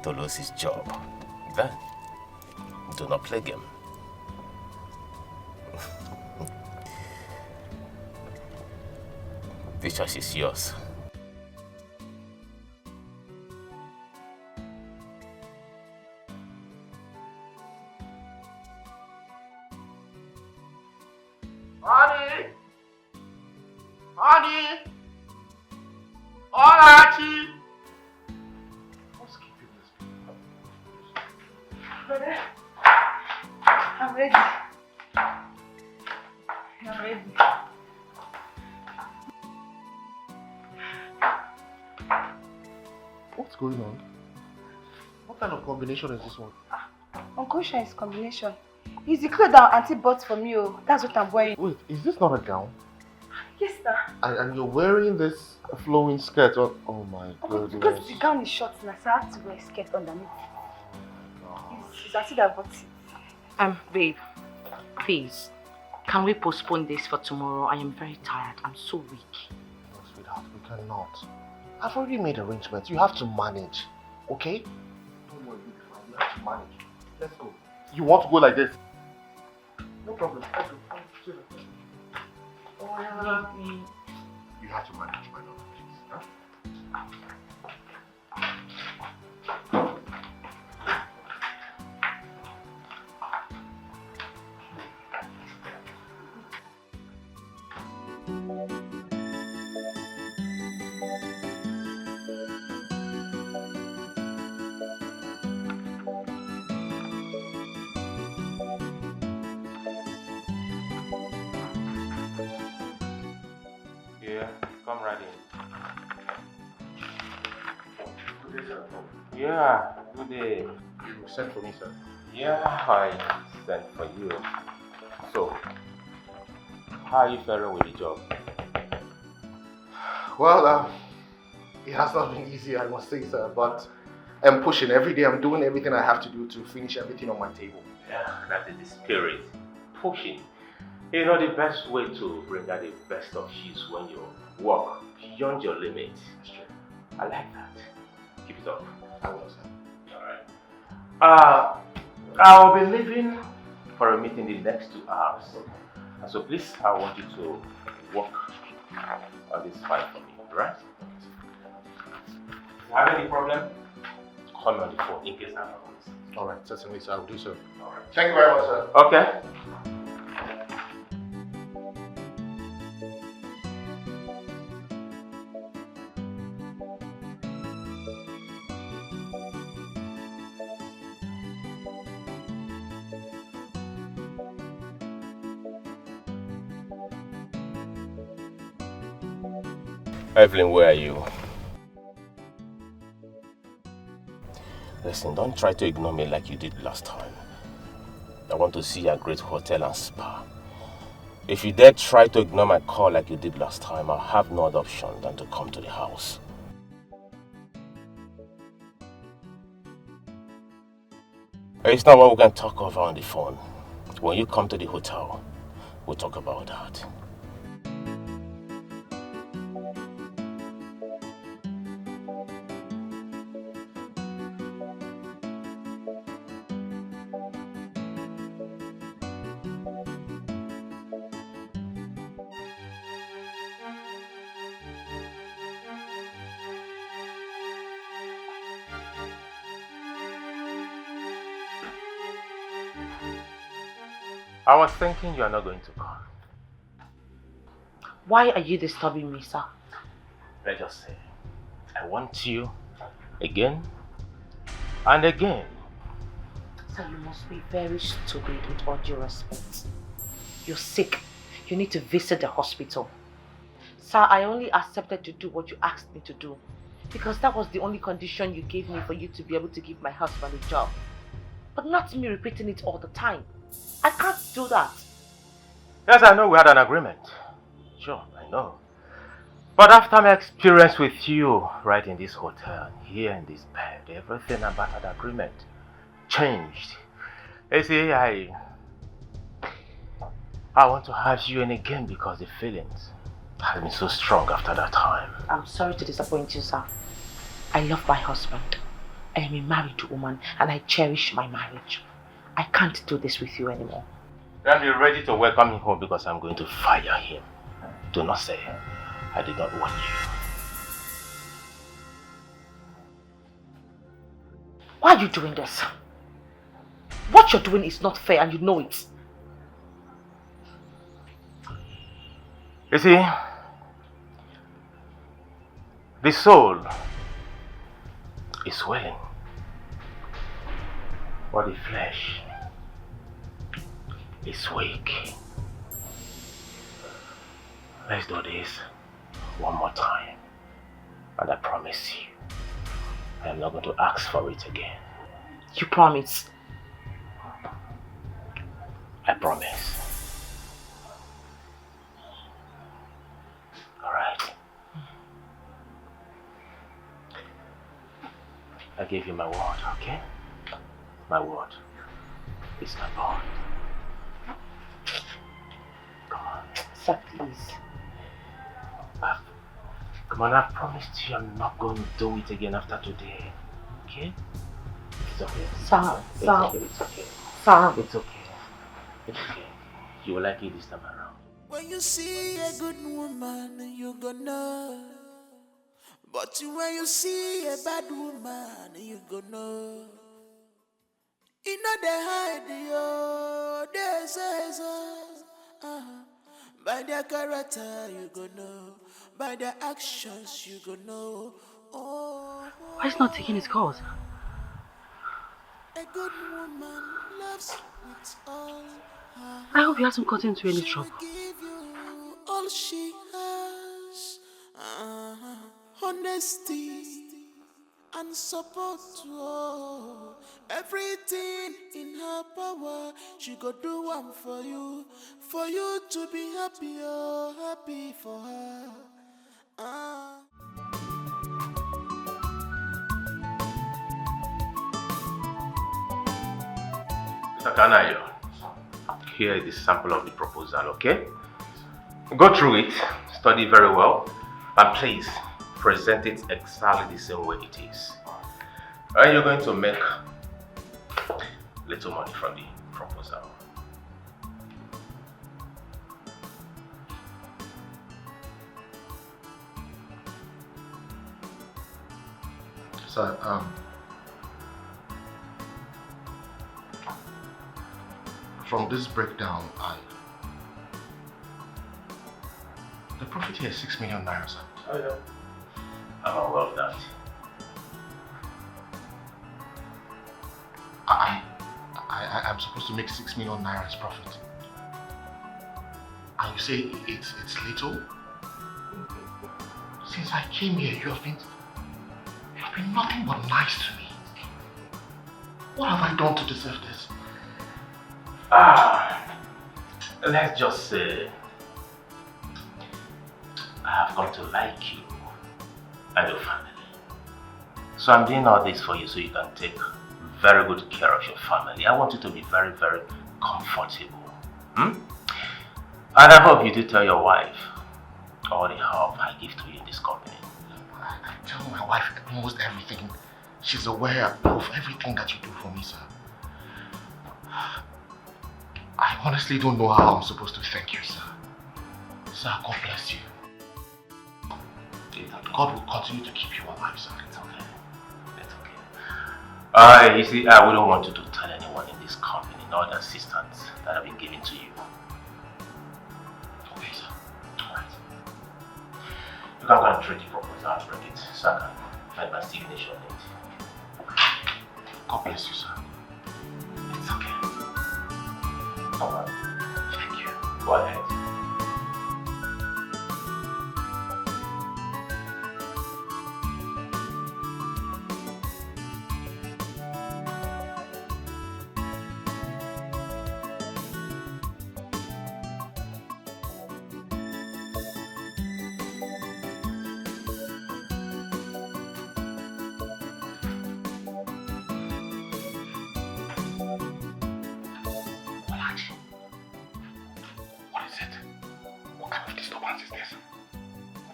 to lose his job, then do not play game. The choice is yours. Honey! Olachi! What's keeping this? Brother, I'm ready. What's going on? What kind of combination is this one? Uncle Shai's combination. It's the clothes that Auntie bought for me. Oh. That's what I'm wearing. Wait, is this not a gown? Yes, sir. And you're wearing this flowing skirt on... Oh my Because goodness. the gown is short now, so I have to wear a skirt underneath. It's Auntie that bought it. Babe, please, can we postpone this for tomorrow? I am very tired. I'm so weak. No, sweetheart, we cannot. I've already made arrangements. You have to manage, okay? Don't worry, you'll be fine. You have to manage. Let's go. You want to go like this? No problem. Let's go. Oh, yeah. You have to manage, my love, please. Huh? Yeah, come right in. Good day, sir. Yeah, good day. You sent for me, sir. Yeah, I sent for you. So, how are you faring with the job? Well, it has not been easy, I must say, sir, but I'm pushing. Every day I'm doing everything I have to do to finish everything on my table. Yeah, that is the spirit. Pushing. You know, the best way to bring out the best of you is when you work beyond your limits. I like that. Keep it up. I will, sir. Alright. I'll be leaving for a meeting in the next 2 hours. And so please, I want you to work on this file for me, alright? If you have any problem, call me on the phone in case I have a Alright, certainly, sir. I will do so. Alright. Thank you very much, sir. Okay. Evelyn, where are you? Listen, don't try to ignore me like you did last time. I want to see your great hotel and spa. If you dare try to ignore my call like you did last time, I'll have no other option than to come to the house. It's not what we can talk over on the phone. When you come to the hotel, we'll talk about that. I was thinking you are not going to come. Why are you disturbing me, sir? Let's just say, I want you again and again. Sir, you must be very stupid with all due respect. You're sick. You need to visit the hospital. Sir, I only accepted to do what you asked me to do because that was the only condition you gave me for you to be able to give my husband a job. But not me repeating it all the time. I can't do that. Yes, I know we had an agreement. Sure, I know. But after my experience with you right in this hotel, here in this bed, everything about that agreement changed. You see, I want to have you in again because the feelings have been so strong after that time. I'm sorry to disappoint you, sir. I love my husband. I am a married woman and I cherish my marriage. I can't do this with you anymore. Then be ready to welcome him home because I'm going to fire him. Do not say I did not warn you. Why are you doing this? What you're doing is not fair and you know it. You see, the soul is willing, but the flesh is weak. Let's do this one more time, and I promise you, I am not going to ask for it again. You promise? I promise. Alright. I gave you my word, okay? My word. It's my bond. Come on. Sir, please. Come on, I promised you I'm not going to do it again after today. Okay? It's okay. Sir, It's sir. okay. It's okay. Sir. It's okay. It's okay. You will like it this time around. When you see a good woman, you gonna know. But when you see a bad woman, you gonna know. You know they hide you, they say so. By their character, you gonna know. By their actions, you gonna know. Oh, Why is he not taking his calls? a good woman loves with all her I hope he hasn't gotten into any trouble. give you all she has. Honesty and support. Oh, everything in her power, she go do one for you to be happy. Oh, happy for her. Mr. Kanayo, here is the sample of the proposal, okay? Go through it, study very well, and please present it exactly the same way it is. And you're going to make little money from the proposal. Sir, from this breakdown, the profit here is 6 million naira, sir. Oh, yeah. I'm aware of that. I'm supposed to make 6 million naira as profit. And you say it's little? Since I came here, you have been nothing but nice to me. What have I done to deserve this? Let's just say I have come to like you and your family. So I'm doing all this for you so you can take very good care of your family. I want you to be very, very comfortable. And I hope you do tell your wife all the help I give to you in this company. I tell my wife almost everything. She's aware of everything that you do for me, sir. I honestly don't know how I'm supposed to thank you, sir. Sir, God bless you. God will continue to keep you alive, sir. It's okay. It's okay. You see, I wouldn't want you to tell anyone in this company, all the assistants that have been given to you. Okay, sir. Alright. You can go and trade the proposal and bring it so I can find my signature on it. God bless you, sir. It's okay. Alright. Thank you. Go ahead.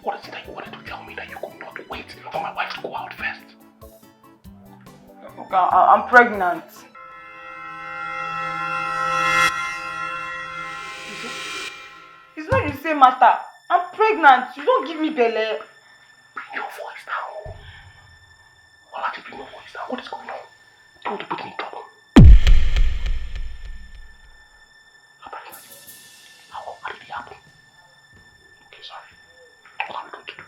What is it that you wanted to tell me that you could not wait for my wife to go out first? Okay, I'm pregnant. It's not the same matter. I'm pregnant. You don't give me belly. Bring your voice down. Olachi, bring your voice down. What is going on? Don't want to put me in trouble. How did it happen? Okay, sorry. What are we going to do?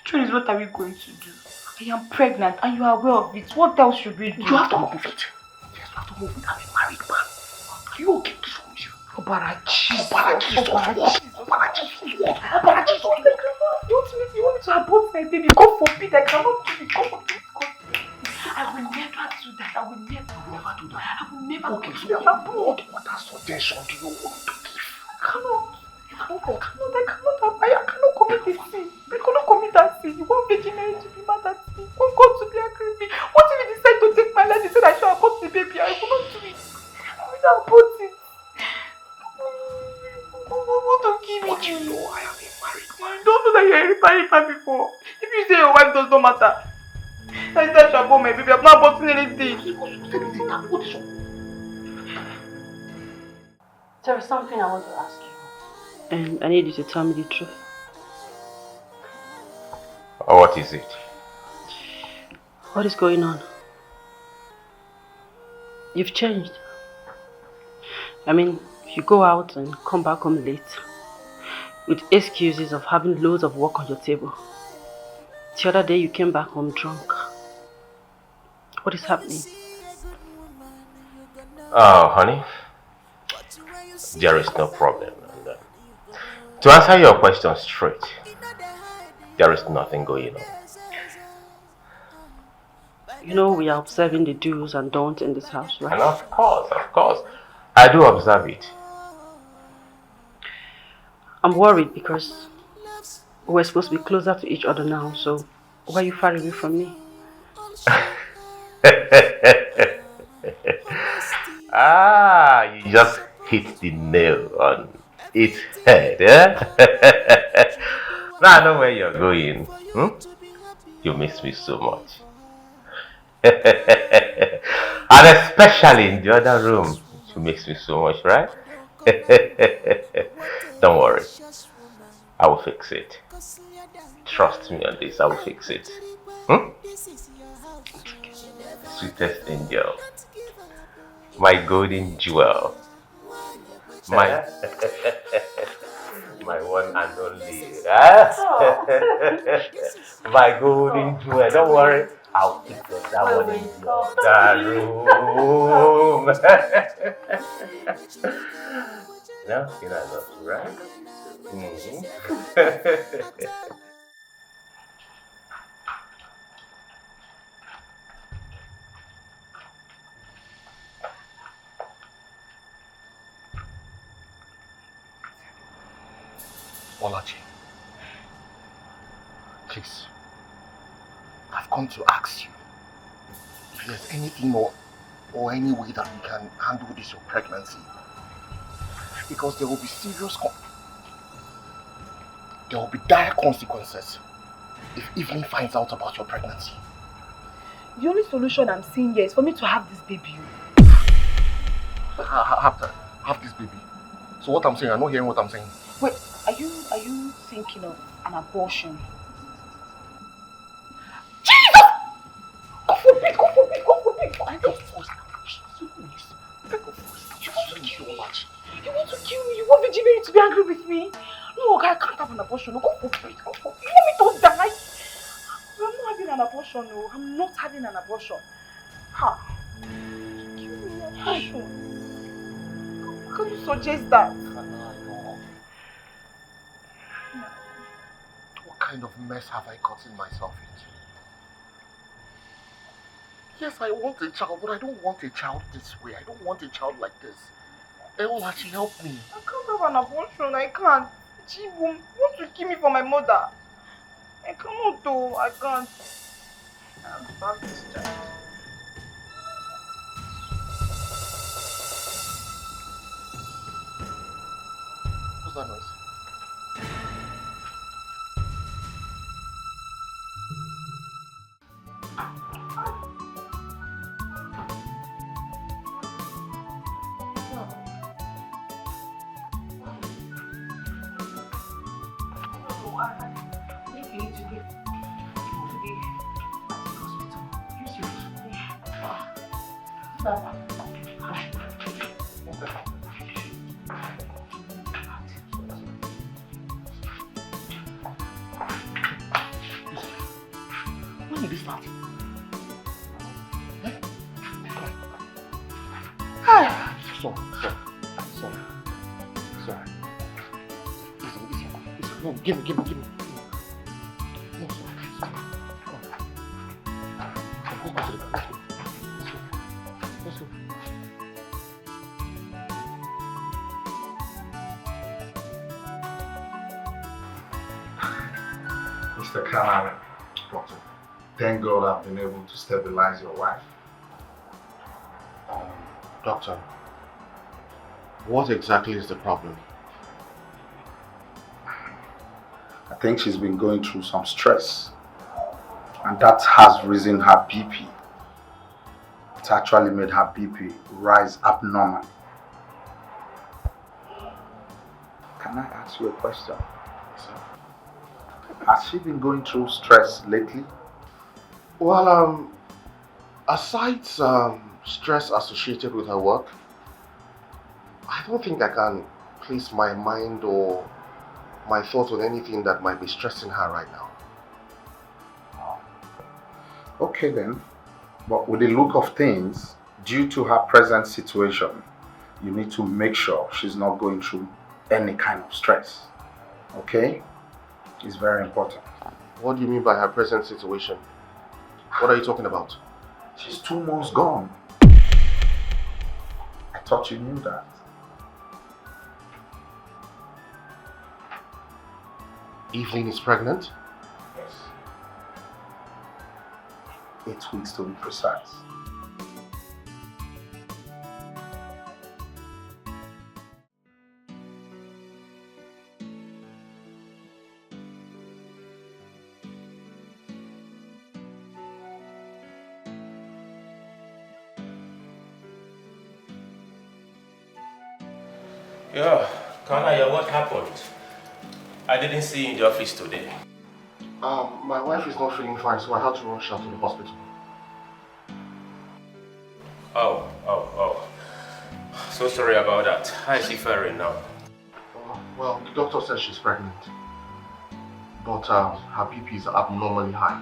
Truth is, what are we going to do? I am pregnant and you are aware of it. What else should we do? You have to move it. Yes, you have to move it. I'm a married man. Are you okay? This one is you. Obarachi. You want me to abort my baby? God forbid. I cannot do it. God forbid. I will never do that. I will never do that. I will never do that. What? That's all attention do you want to give? I cannot commit this sin. We cannot commit that sin. You want Virgin Mary to be mad at me. You want God to be angry with me. What if he decide to take my life? He said I should abort the baby. I will not do it. I will not abort it. What to give me? But you know I am a married man. You don't know that you are a married man before. If you say your wife does not matter, I said I should abort my baby. I'm not aborting anything. What is wrong? There is something I want to ask you. And I need you to tell me the truth. What is it? What is going on? You've changed. I mean, you go out and come back home late with excuses of having loads of work on your table. The other day you came back home drunk. What is happening? Oh, honey, there is no problem. And, to answer your question straight, there is nothing going on. You know we are observing the do's and don'ts in this house, right? And of course, I do observe it. I'm worried because we're supposed to be closer to each other now, so why are you far away from me? You just hit the nail on its head, eh? Now I know where you're going. You miss me so much. And especially in the other room, you miss me so much, right? Don't worry, I will fix it. Trust me on this, I will fix it. Sweetest angel, my golden jewel, my one and only, my golden jewel. Don't worry, I'll fix that one in the other room. Now, you know I love you, right? Olachi, please, I've come to ask you if there's anything or any way that we can handle this your pregnancy. Because there will be dire consequences if Evelyn finds out about your pregnancy. The only solution I'm seeing here is for me to have this baby. Have this baby. So what I'm saying, I'm not hearing what I'm saying. Wait, are you thinking of an abortion? Jesus! God forbid! I don't force You want to kill me? You want Virgin Mary to be angry with me? No, I can't have an abortion. God forbid! You want me to die? I'm not having an abortion, no. I'm not having an abortion. Ha! Kill me, abortion. How can you suggest that? What kind of mess have I gotten myself into? Yes, I want a child, but I don't want a child this way. I don't want a child like this. Olachi, help me. I can't have an abortion. I can't. Chibu, want to kill me for my mother? I cannot though. I can't. I'm back this child. What's that noise? When did this start? Sorry. Easy. No, give me. No, sorry. Come on. Let's go to the car. Let's go. Mr. Kanare, Doctor, thank God I've been able to stabilize your wife. Doctor, what exactly is the problem? I think she's been going through some stress, and that has risen her BP. It actually made her BP rise abnormally. Can I ask you a question? Has she been going through stress lately? Well, aside stress associated with her work, I don't think I can place my mind or my thoughts on anything that might be stressing her right now. Okay then, but with the look of things, due to her present situation, you need to make sure she's not going through any kind of stress. Okay? It's very important. What do you mean by her present situation? What are you talking about? She's 2 months gone. I thought you knew that. Evelyn is pregnant? Yes. 8 weeks to be precise. Yeah, Kanaya, what happened? I didn't see you in the office today. My wife is not feeling fine, so I had to rush her to the hospital. Oh. So sorry about that. How is she faring now? Well, the doctor says she's pregnant. But her BP is abnormally high,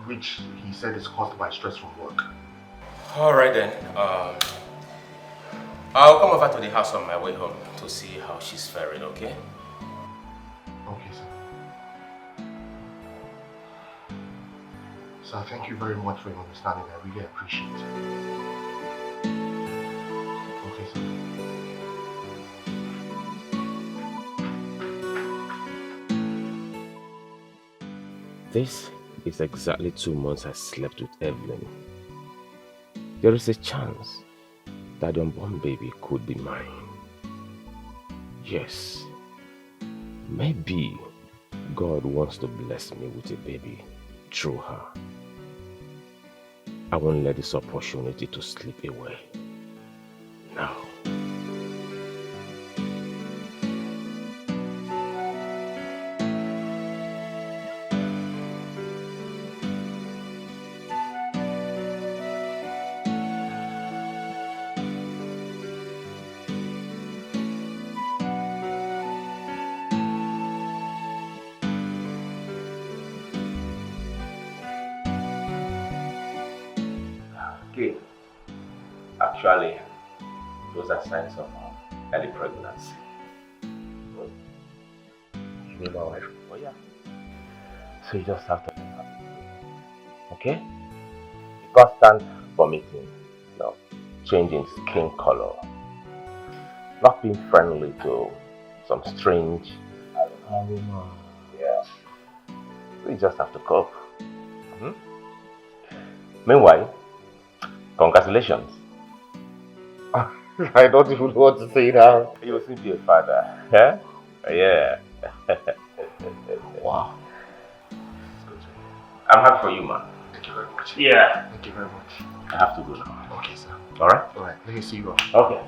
which he said is caused by stress from work. Alright then. I'll come over to the house on my way home to see how she's faring, okay? Okay, sir. Sir, thank you very much for your understanding. I really appreciate it. Okay, sir. This is exactly 2 months I slept with Evelyn. There is a chance that the unborn baby could be mine. Yes, maybe God wants to bless me with a baby through her. I won't let this opportunity to slip away. Now. Actually, those are signs of early pregnancy. You mean my wife? Oh yeah. So you just have to be happy. Okay? Constant vomiting, changing skin color, not being friendly to some strange aroma. Yeah. So you just have to cope. Meanwhile, congratulations. I don't even know what to say now. You will soon be a father. Huh? Yeah. Wow. I'm happy for you, man. Thank you very much. Yeah. Thank you very much. I have to go now. Okay, sir. Alright? Alright, let me see you go. Okay.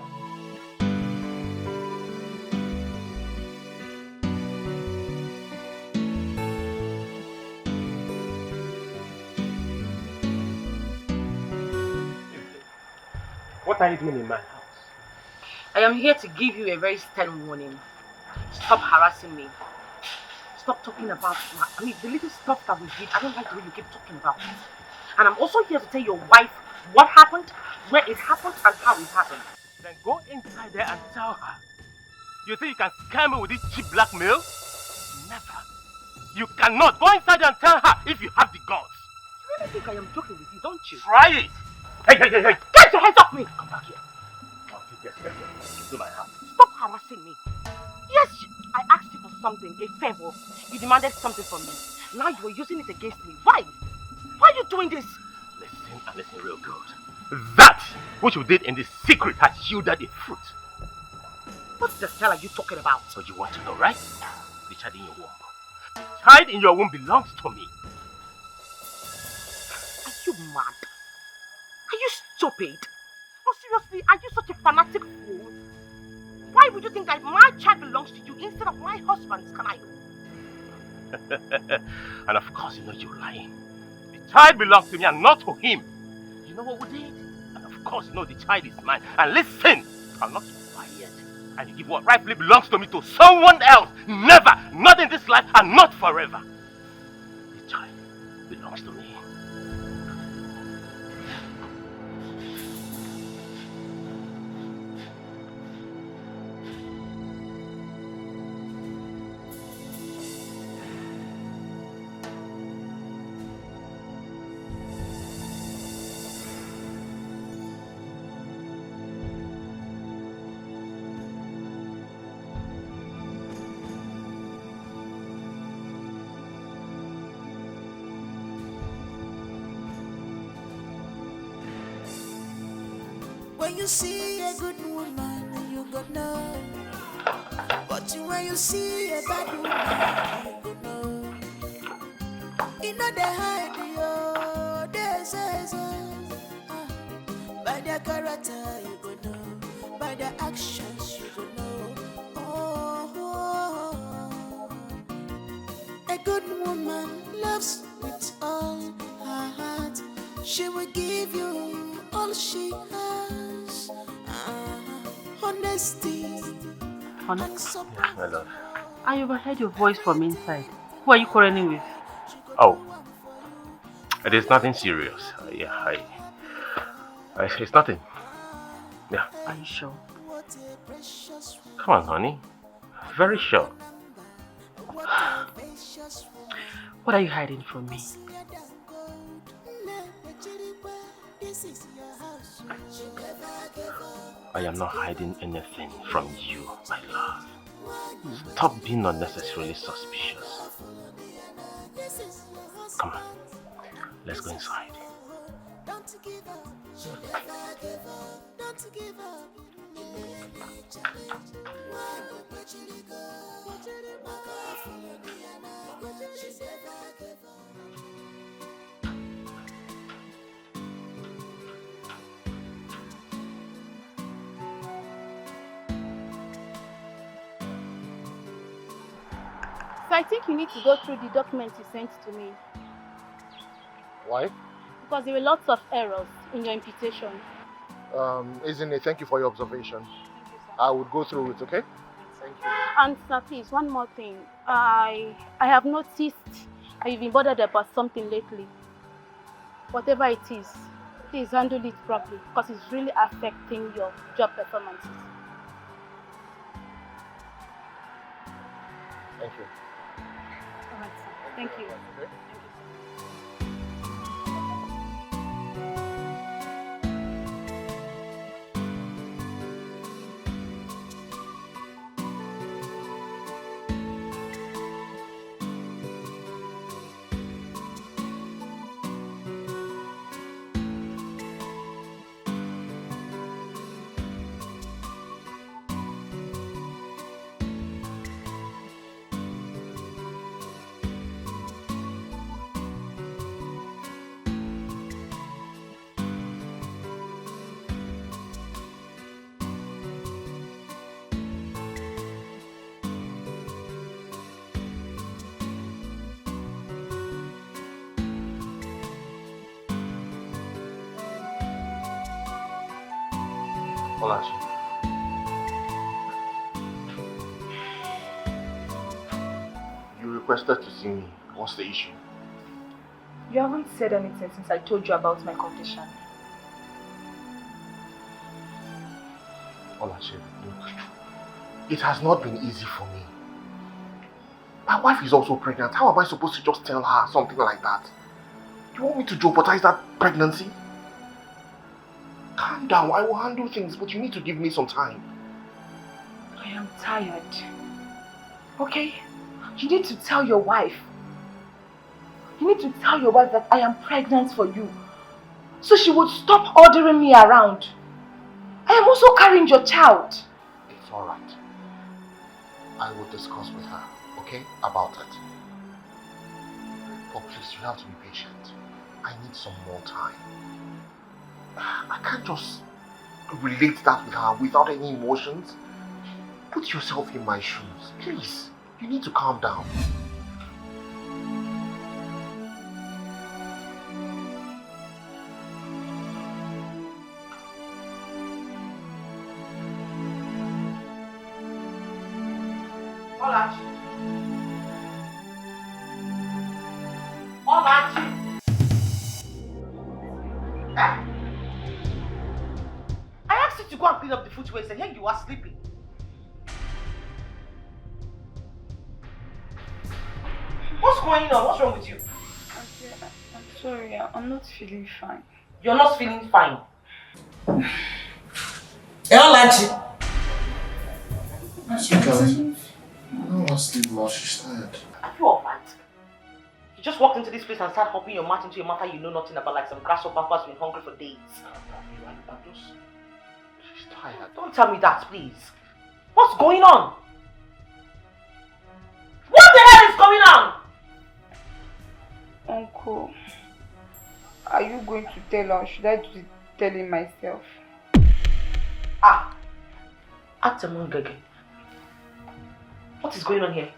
What are you doing in my house? I am here to give you a very stern warning. Stop harassing me. Stop talking about the little stuff that we did. I don't like the way you keep talking about it. And I'm also here to tell your wife what happened, where it happened, and how it happened. Then go inside there and tell her. You think you can scam me with this cheap blackmail? Never. You cannot. Go inside there and tell her if you have the guts. You really think I am joking with you, don't you? Try it. Hey. Get your hands off me! Come back here. Get to my house. Stop harassing me. Yes, I asked you for something, a favor. You demanded something from me. Now you are using it against me. Why? Why are you doing this? Listen and listen real good. That which you did in the secret has yielded a fruit. What the hell are you talking about? So you want to know, right? The child in your womb. The child in your womb belongs to me. Are you mad? Are you stupid? No, seriously, are you such a fanatic fool? Why would you think that my child belongs to you instead of my husband's, can I? And of course you know you're lying. The child belongs to me and not to him. You know what we did? And of course you know the child is mine. And listen, I'm not quiet. And you give what rightfully belongs to me to someone else. Never! Not in this life and not forever. The child belongs to me. When you see a good woman, you go know. But when you see a bad woman, you go know. You know they hide you, they say, by their character you go know, by their actions you go know. Oh, a good woman loves with all her heart. She will give you all she has. Honesty. Honest. My love. I overheard your voice from inside. Who are you quarreling with? Oh, it is nothing serious. It's nothing. Yeah. Are you sure? Come on, honey. Very sure. What are you hiding from me? I am not hiding anything from you, my love. Stop being unnecessarily suspicious. Come on, let's go inside. So I think you need to go through the documents you sent to me. Why? Because there were lots of errors in your imputation. Isn't it? Thank you for your observation. I would go through it, okay? Thank you. And sir, please, one more thing. I have noticed that you've been bothered about something lately. Whatever it is, please handle it properly because it's really affecting your job performances. Thank you. All right, sir. Thank you. Okay. Olachi. You requested to see me. What's the issue? You haven't said anything since I told you about my condition. Olachi, look. It has not been easy for me. My wife is also pregnant. How am I supposed to just tell her something like that? You want me to jeopardize that pregnancy? Calm down, I will handle things, but you need to give me some time. I am tired. Okay? You need to tell your wife. You need to tell your wife that I am pregnant for you. So she would stop ordering me around. I am also carrying your child. It's alright. I will discuss with her, okay, about it. But please, you have to be patient. I need some more time. I can't just relate that with her without any emotions. Put yourself in my shoes, please. You need to calm down. Olachi. Olachi. I asked you to go and clean up the footwear and here you are sleeping. What's going on? What's wrong with you? I'm sorry, I'm not feeling fine. You're not feeling fine? Hey, Olachi. She doesn't. No one sleep more, she's tired. Are you alright? You just walked into this place and started hopping your mouth into a matter you know nothing about, like some grasshopper who's been hungry for days. She's tired. Don't tell me that, please. What's going on? What the hell is going on? Uncle, are you going to tell her or should I just tell him myself? Atamungege. What is going on here?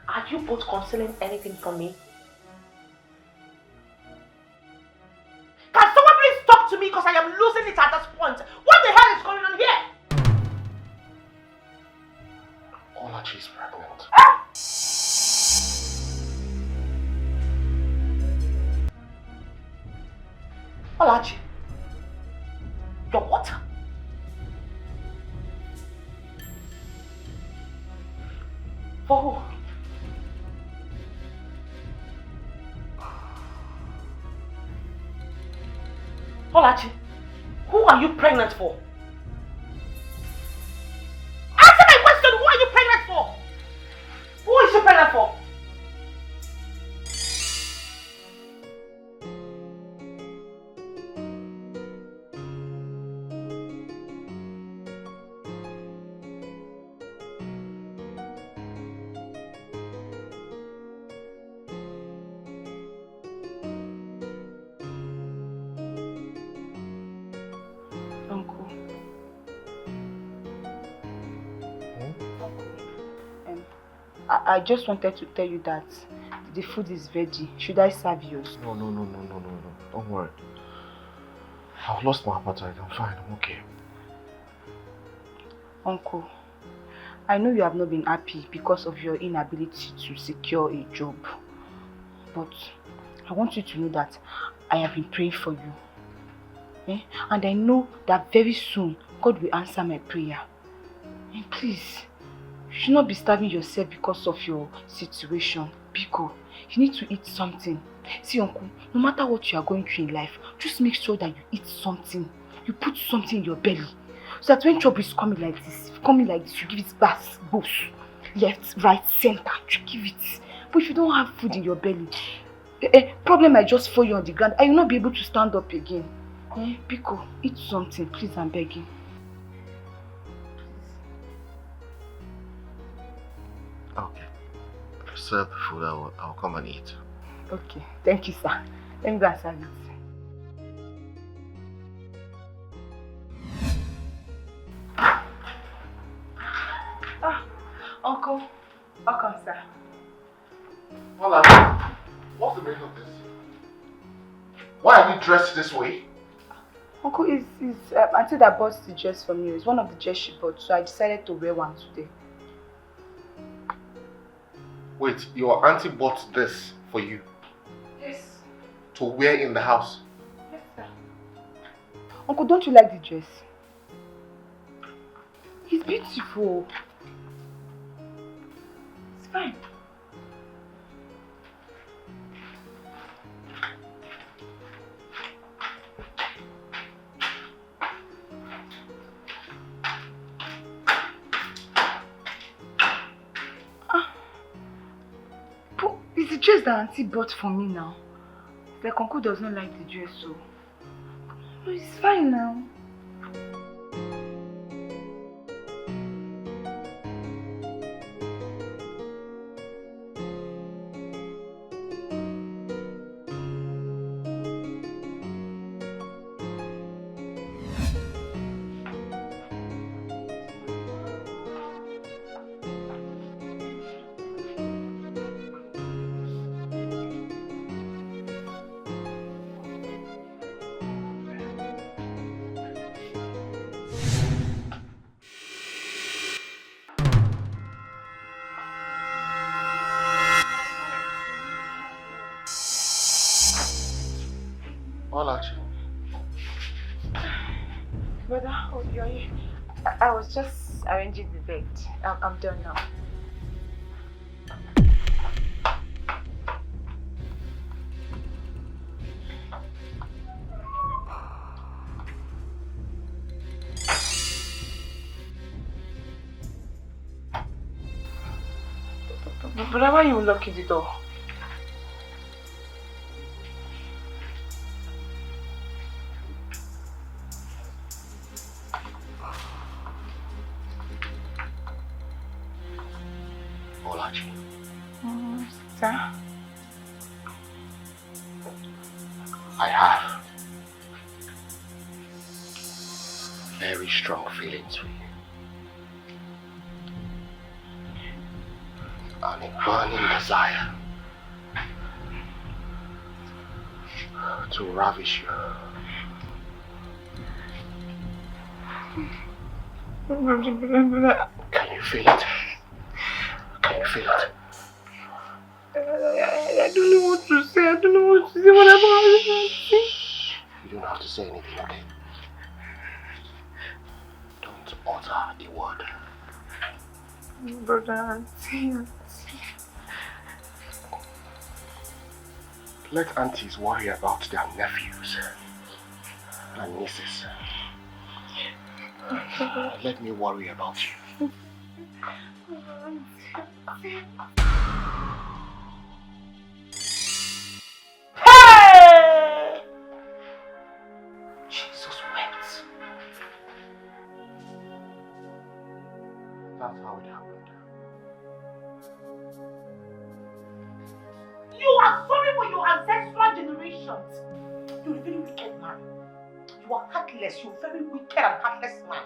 Are you both concealing anything from me? Can someone please talk to me because I am losing it at this point? What the hell is going on here? Olachi's pregnant. Olachi, your what? For who? Olachi, who are you pregnant for? Answer my question, who are you pregnant for? Who is you pregnant for? I just wanted to tell you that the food is ready. Should I serve yours? No. Don't worry. I've lost my appetite. I'm fine. I'm okay. Uncle, I know you have not been happy because of your inability to secure a job. But I want you to know that I have been praying for you. And I know that very soon God will answer my prayer. And please, you should not be starving yourself because of your situation. Biko, you need to eat something. See, Uncle, no matter what you are going through in life, just make sure that you eat something. You put something in your belly. So that when trouble is coming like this, you give it back, both. Left, right, center, you give it. But if you don't have food in your belly, problem might just fall you on the ground and you'll not be able to stand up again. Biko, eat something, please, I'm begging. Okay. Serve the food, I'll come and eat. Okay, thank you, sir. Let me go and serve it. Uncle. Welcome, sir. Hola. What's the meaning of this? Why are you dressed this way? Uncle, it's auntie that bought the dress from you. It's one of the dress she bought, so I decided to wear one today. Wait, your auntie bought this for you? Yes. To wear in the house? Yes, sir. Uncle, don't you like the dress? It's beautiful. It's fine. It's the dress that Auntie bought for me now. The uncle does not like the dress, so... No, it's fine now. Brother, oh, you're here. I was just arranging the bed. I'm done now. But why are you locking the door? Sir? I have very strong feelings for you. And a burning desire to ravish you. Can you feel it? Can you feel it? I don't know what to say. I don't know what to say. Whatever I say. You don't have to say anything, okay? Don't utter a word. Brother, auntie. Let aunties worry about their nephews and nieces. Let me worry about you. Hey! Jesus wept. That's how it happened. You are sorry for your ancestral generations. You're a very wicked man. You are heartless. You're a very wicked and heartless man.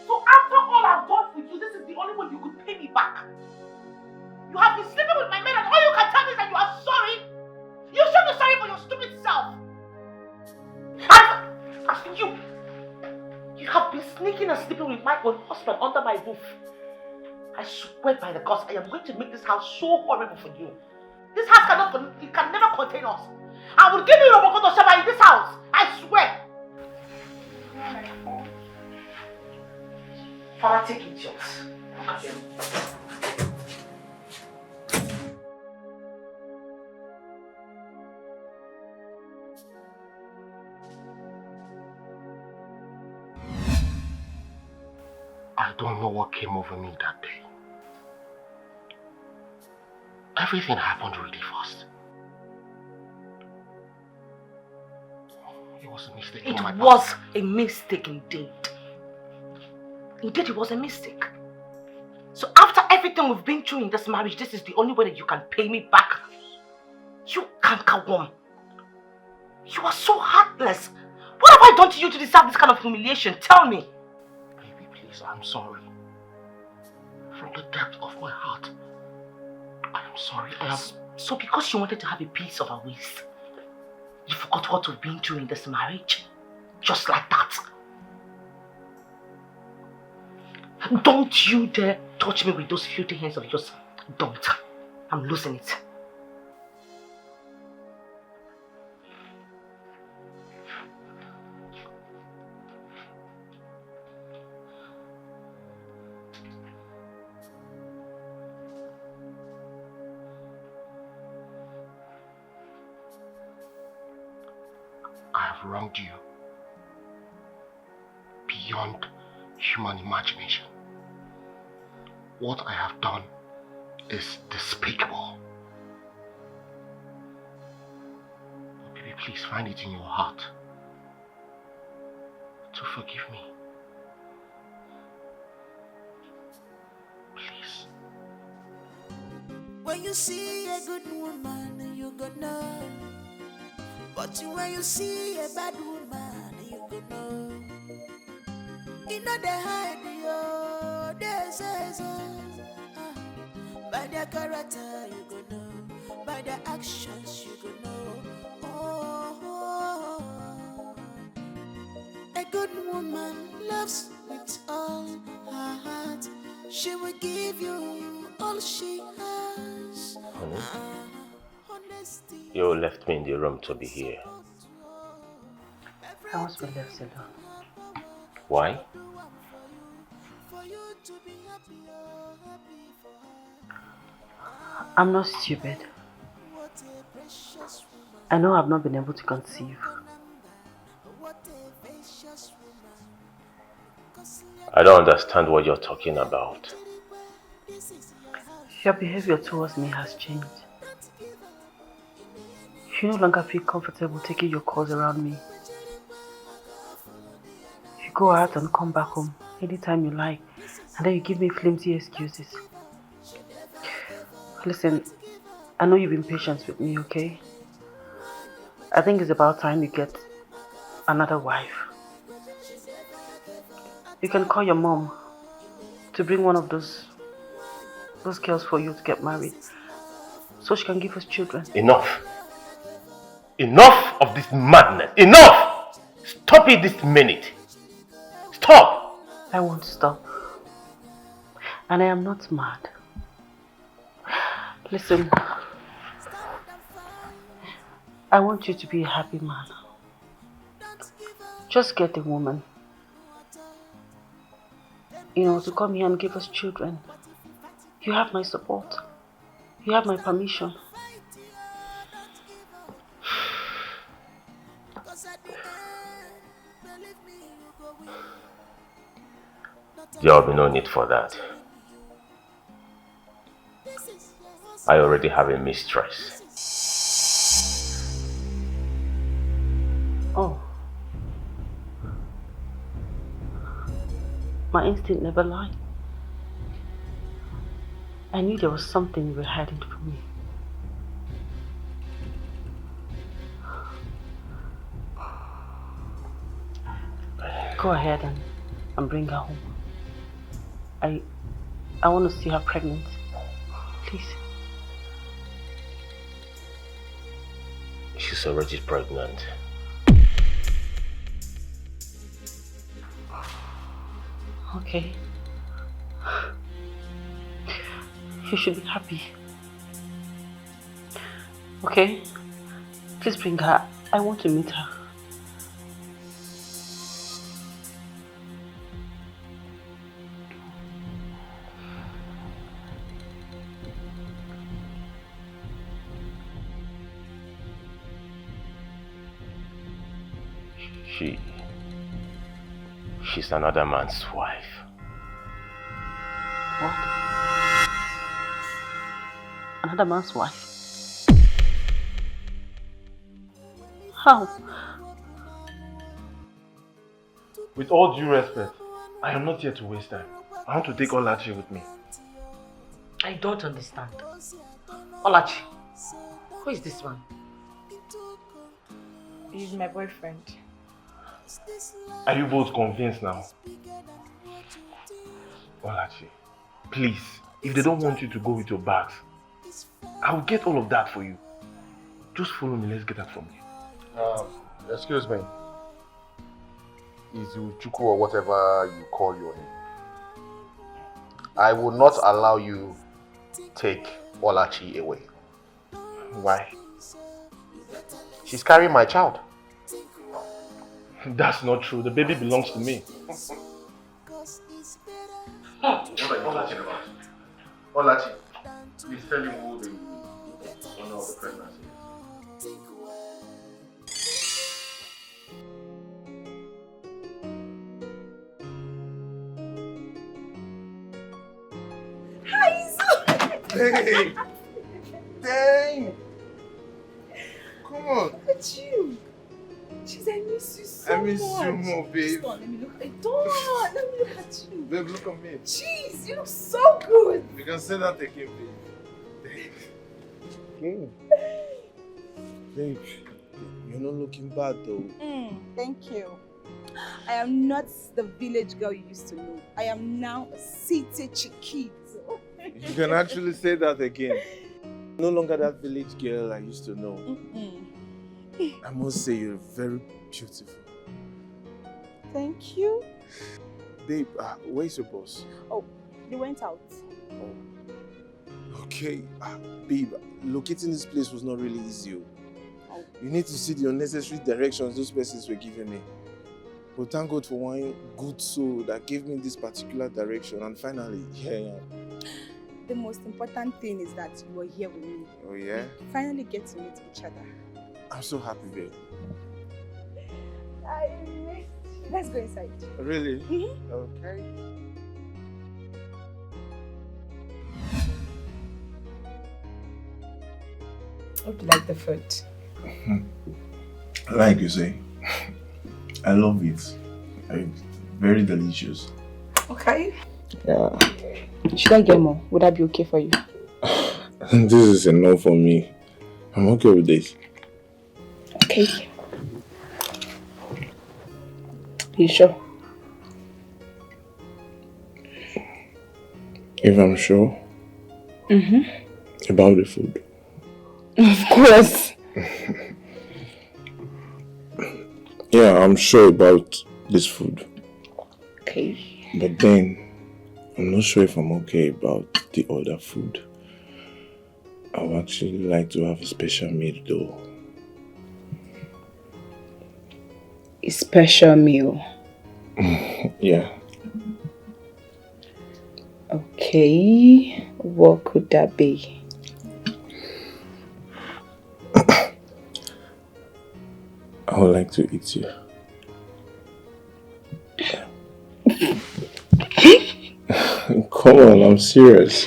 So after all I've done for you, this is the only way you could pay me back. You have been sleeping with my men and all you can tell me is that you are sorry. You should be sorry for your stupid self. And as for you have been sneaking and sleeping with my own husband under my roof. I swear by the gods, I am going to make this house so horrible for you. This house can never contain us. I will give you a Robokoto Shaba in this house. I swear. Father, take it, yours. Look at them. I don't know what came over me that day. Everything happened really fast. It was a mistake. It was a mistake indeed. Indeed, it was a mistake. So after everything we've been through in this marriage, this is the only way that you can pay me back. You cankerworm. You are so heartless. What have I done to you to deserve this kind of humiliation? Tell me. Baby, please, I'm sorry. From the depth of my heart, I am sorry. So because you wanted to have a piece of our waist, you forgot what we've been through in this marriage? Just like that. Don't you dare touch me with those filthy hands of yours. Don't. I'm losing it. I have wronged you beyond human imagination. What I have done is despicable. please find it in your heart to forgive me. Please. When you see a good woman, you gonna know. But when you see a bad woman, you gonna know. You know they hide your diseases. By their character, you gonna know. By their actions, you gonna know. Oh, a good woman loves with all her heart. She will give you all she has. Honey, you left me in the room to be here. I want to be left alone. Why? I'm not stupid. I know I've not been able to conceive. I don't understand what you're talking about. Your behavior towards me has changed. You no longer feel comfortable taking your calls around me. You go out and come back home anytime you like, and then you give me flimsy excuses. Listen, I know you've been patient with me, okay? I think it's about time you get another wife. You can call your mom to bring one of those girls for you to get married, so she can give us children. Enough! Enough of this madness! Enough! Stop it this minute! Stop! I won't stop. And I am not mad. Listen, I want you to be a happy man. Just get a woman, to come here and give us children. You have my support. You have my permission. There will be no need for that. I already have a mistress. Oh. My instinct never lied. I knew there was something you were hiding from me. Go ahead and bring her home. I want to see her pregnant. Please. She's already pregnant. Okay. You should be happy. Okay? Please bring her. I want to meet her. She's another man's wife. What? Another man's wife? How? With all due respect, I am not here to waste time. I want to take Olachi with me. I don't understand. Olachi, who is this man? He's my boyfriend. Are you both convinced now? Olachi, please, if they don't want you to go with your bags, I will get all of that for you. Just follow me, let's get that from you. Excuse me. Izuchukwu or whatever you call your name. I will not allow you take Olachi away. Why? She's carrying my child. That's not true. The baby belongs to me. What are you talking about? Olachi, please tell him who the owner of the pregnancy is. Hey! Dang! Come on! at you. Jeez, I miss you so much. I miss you more, babe. Don't let me look at Don't let me look at you. Babe, look at me. Jeez, you look so good. You can say that again, babe. Babe. Babe, you're not looking bad though. Thank you. I am not the village girl you used to know. I am now a city chiquita. You can actually say that again. No longer that village girl I used to know. I must say you're very beautiful. Thank you. Babe, where's your boss? Oh, they went out. Okay, babe, locating this place was not really easy. You need to see the unnecessary directions those persons were giving me. But thank God for one good soul that gave me this particular direction, and finally, here I am. The most important thing is that you are here with me. Oh yeah? We finally get to meet each other. I'm so happy, babe. I miss you. Let's go inside. Really? Okay. Hope you like the food. Like you say, I love it. It's very delicious. Okay. Yeah. Should I get more? Would that be okay for you? This is enough for me. I'm okay with this. Okay. You sure? If I'm sure about the food. Of course. Yeah, I'm sure about this food. Okay. But then, I'm not sure if I'm okay about the other food. I would actually like to have a special meal though. A special meal? Yeah. Okay. What could that be? I would like to eat you. Come on, I'm serious.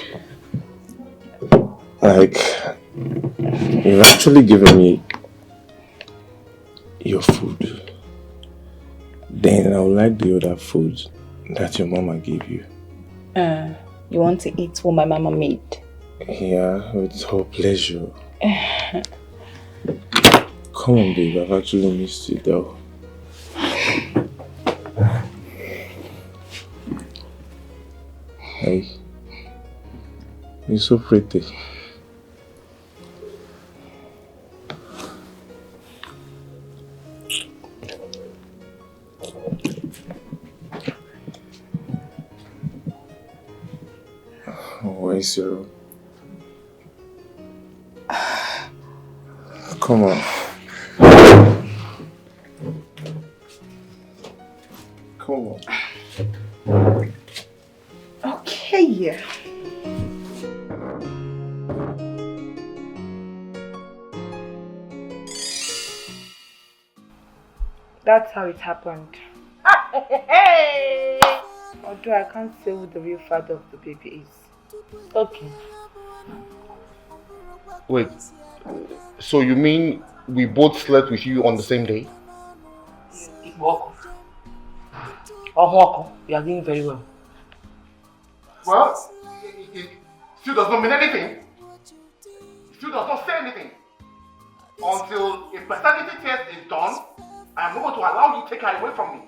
Like, you've actually given me your food. Then I would like the other food that your mama gave you. You want to eat what my mama made? Yeah, with her pleasure. Come on, babe, I've actually missed you though. Hey, you're so pretty. Where's your... Come on. Come on. Okay. That's how it happened. Hey! Although I can't say who the real father of the baby is. Okay. Wait, so you mean we both slept with you on the same day? Oh, you are doing very well. Well, it still does not mean anything. It still does not say anything. Until a paternity test is done, I am not going to allow you to take her away from me.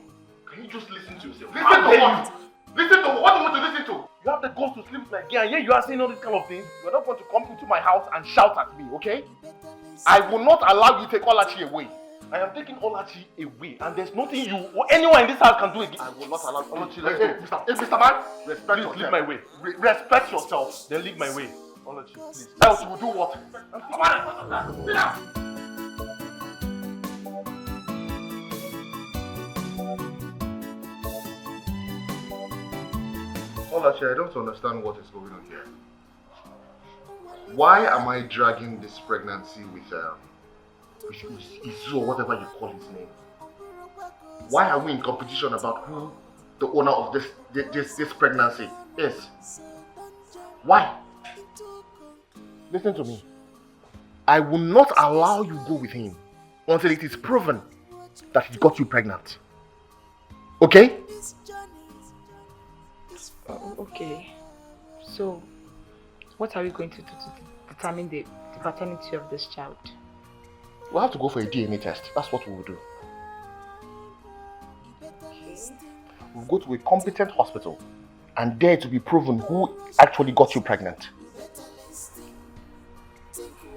Can you just listen to yourself? Listen to what? Listen to what do you want to listen to? You have the guts to sleep with my girl and yet you are saying all these kind of things. You are not going to come into my house and shout at me, okay? I will not allow you to take Olachi away. I am taking Olachi away and there's nothing you or anyone in this house can do again. I will not allow Olachi. Hey, Mr. Man, respect yourself. Leave my way. Respect yourself. Then leave my way. Olachi, please. Else you will do what? Sit down. Olachi, I don't understand what is going on here. Why am I dragging this pregnancy with Izu or whatever you call his name? Why are we in competition about who the owner of this pregnancy is? Why? Listen to me. I will not allow you go with him until it is proven that it got you pregnant. Okay? Okay. So, what are we going to do to determine the paternity of this child? We'll have to go for a DNA test. That's what we will do. We'll go to a competent hospital and there to be proven who actually got you pregnant.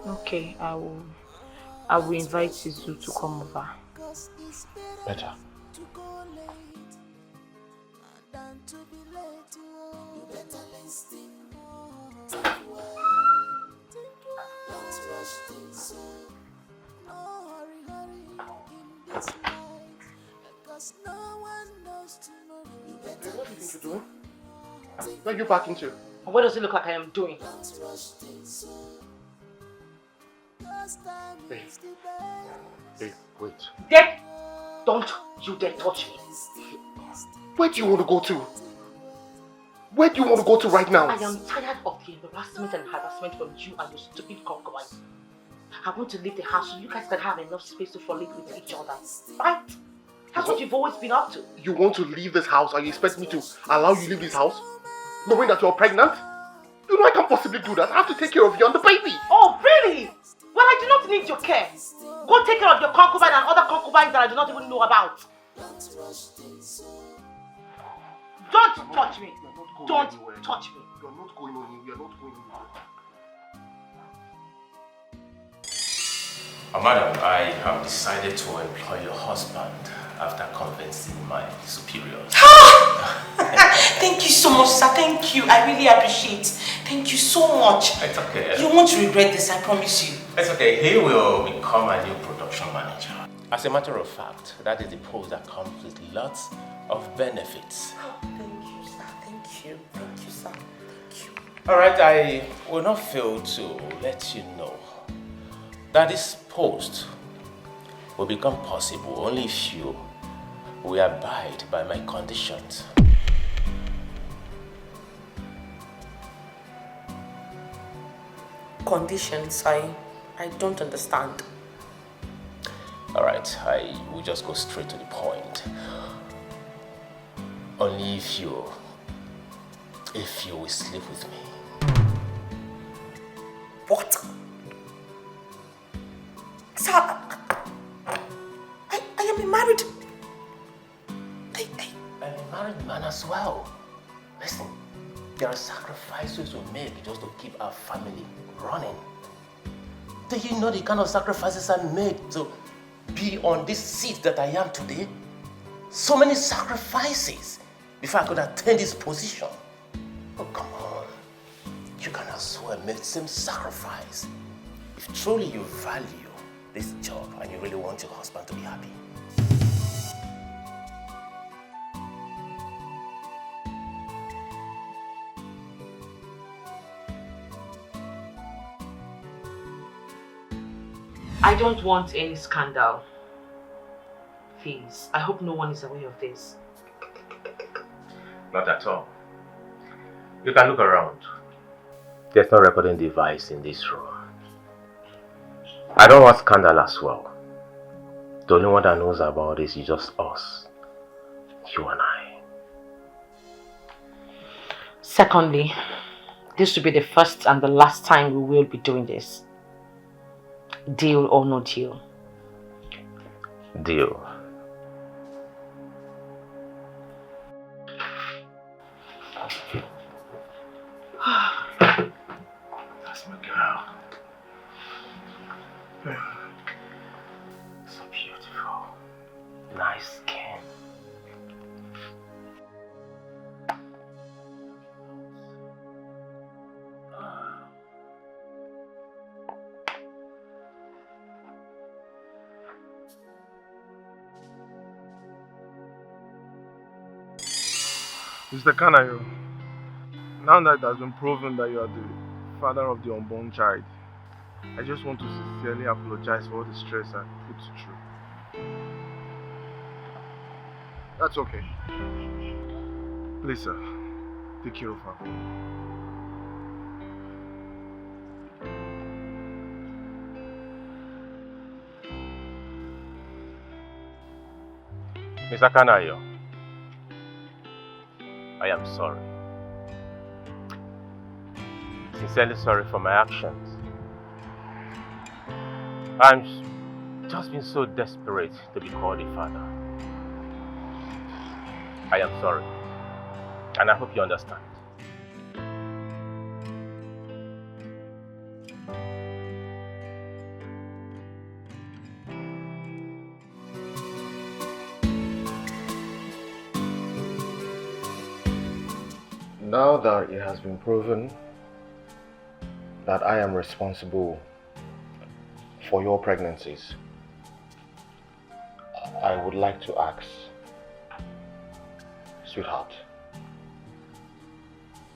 Okay, I will invite Zizu to come over. Better. What do you think you're doing? Where are you backing to? What does it look like I am doing? Hey, wait. Dad, don't you dare touch me. Where do you want to go to? Where do you want to go to right now? I am tired of the embarrassment and harassment from you and your stupid concubine. I want to leave the house so you guys can have enough space to frolic with each other. Right? That's what you've always been up to. You want to leave this house and you expect me to allow you to leave this house? Knowing that you're pregnant? You know I can't possibly do that. I have to take care of you and the baby. Oh, really? Well, I do not need your care. Go take care of your concubine and other concubines that I do not even know about. Don't touch me. Don't touch me. You're not going anywhere. You're not going anywhere. Madam, I have decided to employ your husband after convincing my superiors. Thank you so much, sir. Thank you. I really appreciate. Thank you so much. It's okay. You won't regret this, I promise you. It's okay. He will become a new production manager. As a matter of fact, that is the post that comes with lots of benefits. Thank you, sir. Thank you. Thank you, sir. Thank you. Alright, I will not fail to let you know that this post will become possible only if you will abide by my conditions. Conditions? I don't understand. Alright, I will just go straight to the point. Only if you will sleep with me. What? Sir, I am a married... I'm a married man as well. Listen, there are sacrifices we make just to keep our family running. Do you know the kind of sacrifices I made to be on this seat that I am today? So many sacrifices before I could attain this position. Oh, come on. You can as well make the same sacrifice if truly you value this job and you really want your husband to be happy. I don't want any scandal. Please, I hope no one is aware of this. Not at all. You can look around. There's no recording device in this room. I don't want scandal as well. The only one that knows about this is just us. You and I. Secondly, this will be the first and the last time we will be doing this. Deal or no deal? Deal. That's my girl. So beautiful. Nice skin. Mr. Kanayo, now that it has been proven that you are the father of the unborn child, I just want to sincerely apologize for all the stress I put you through. That's okay. Please, sir, take care of her. Mr. Kanayo, I am sorry. Sincerely sorry for my actions. I'm just been so desperate to be called a father. I am sorry, and I hope you understand. Now that it has been proven that I am responsible for your pregnancies, I would like to ask, sweetheart,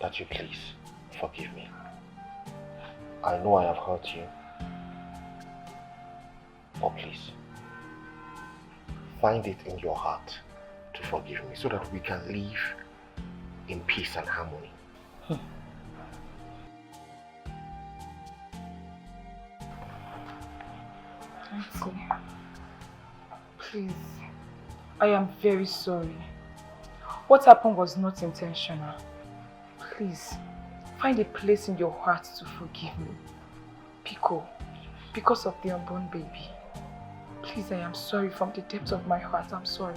that you please forgive me. I know I have hurt you, but please, find it in your heart to forgive me so that we can live in peace and harmony. Auntie, please, I am very sorry. What happened was not intentional. Please, find a place in your heart to forgive me. Because of the unborn baby. Please, I am sorry from the depths of my heart. I'm sorry.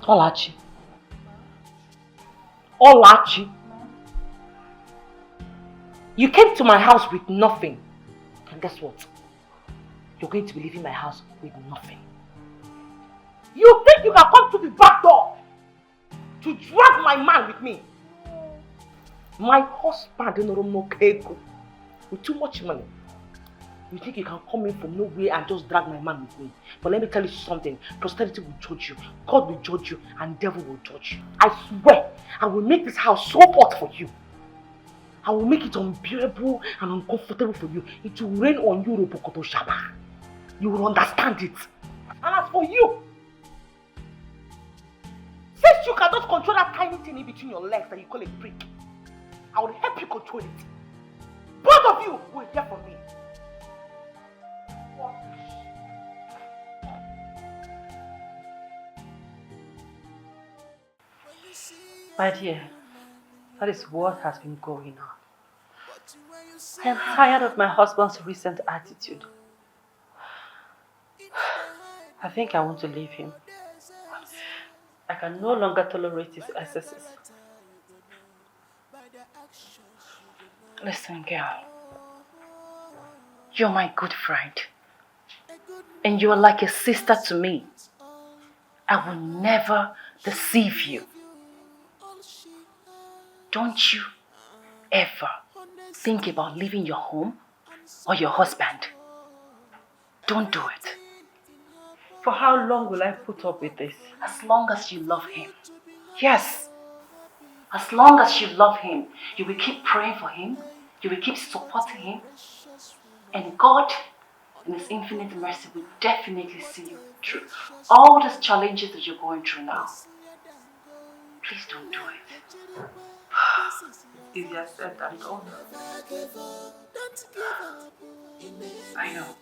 Olachi. Olachi. You came to my house with nothing. And guess what? You're going to be leaving my house with nothing. You think you can come to the back door to drag my man with me? My husband with too much money. You think you can come in from nowhere and just drag my man with me? But let me tell you something. Posterity will judge you. God will judge you. And devil will judge you. I swear, I will make this house so hot for you. I will make it unbearable and uncomfortable for you. It will rain on you, Robokoto Shaba. You will understand it. And as for you, since you cannot control that tiny thing in between your legs that you call a prick, I will help you control it. Both of you will hear from me. My dear, that is what has been going on. I am tired of my husband's recent attitude. I think I want to leave him. I can no longer tolerate his excesses. Listen, girl. You're my good friend. And you're like a sister to me. I will never deceive you. Don't you ever think about leaving your home or your husband. Don't do it. For how long will I put up with this? As long as you love him. Yes. As long as you love him, you will keep praying for him. You will keep supporting him. And God, in His infinite mercy, will definitely see you through all these challenges that you're going through now. Please don't do it. Easier said than done. I know.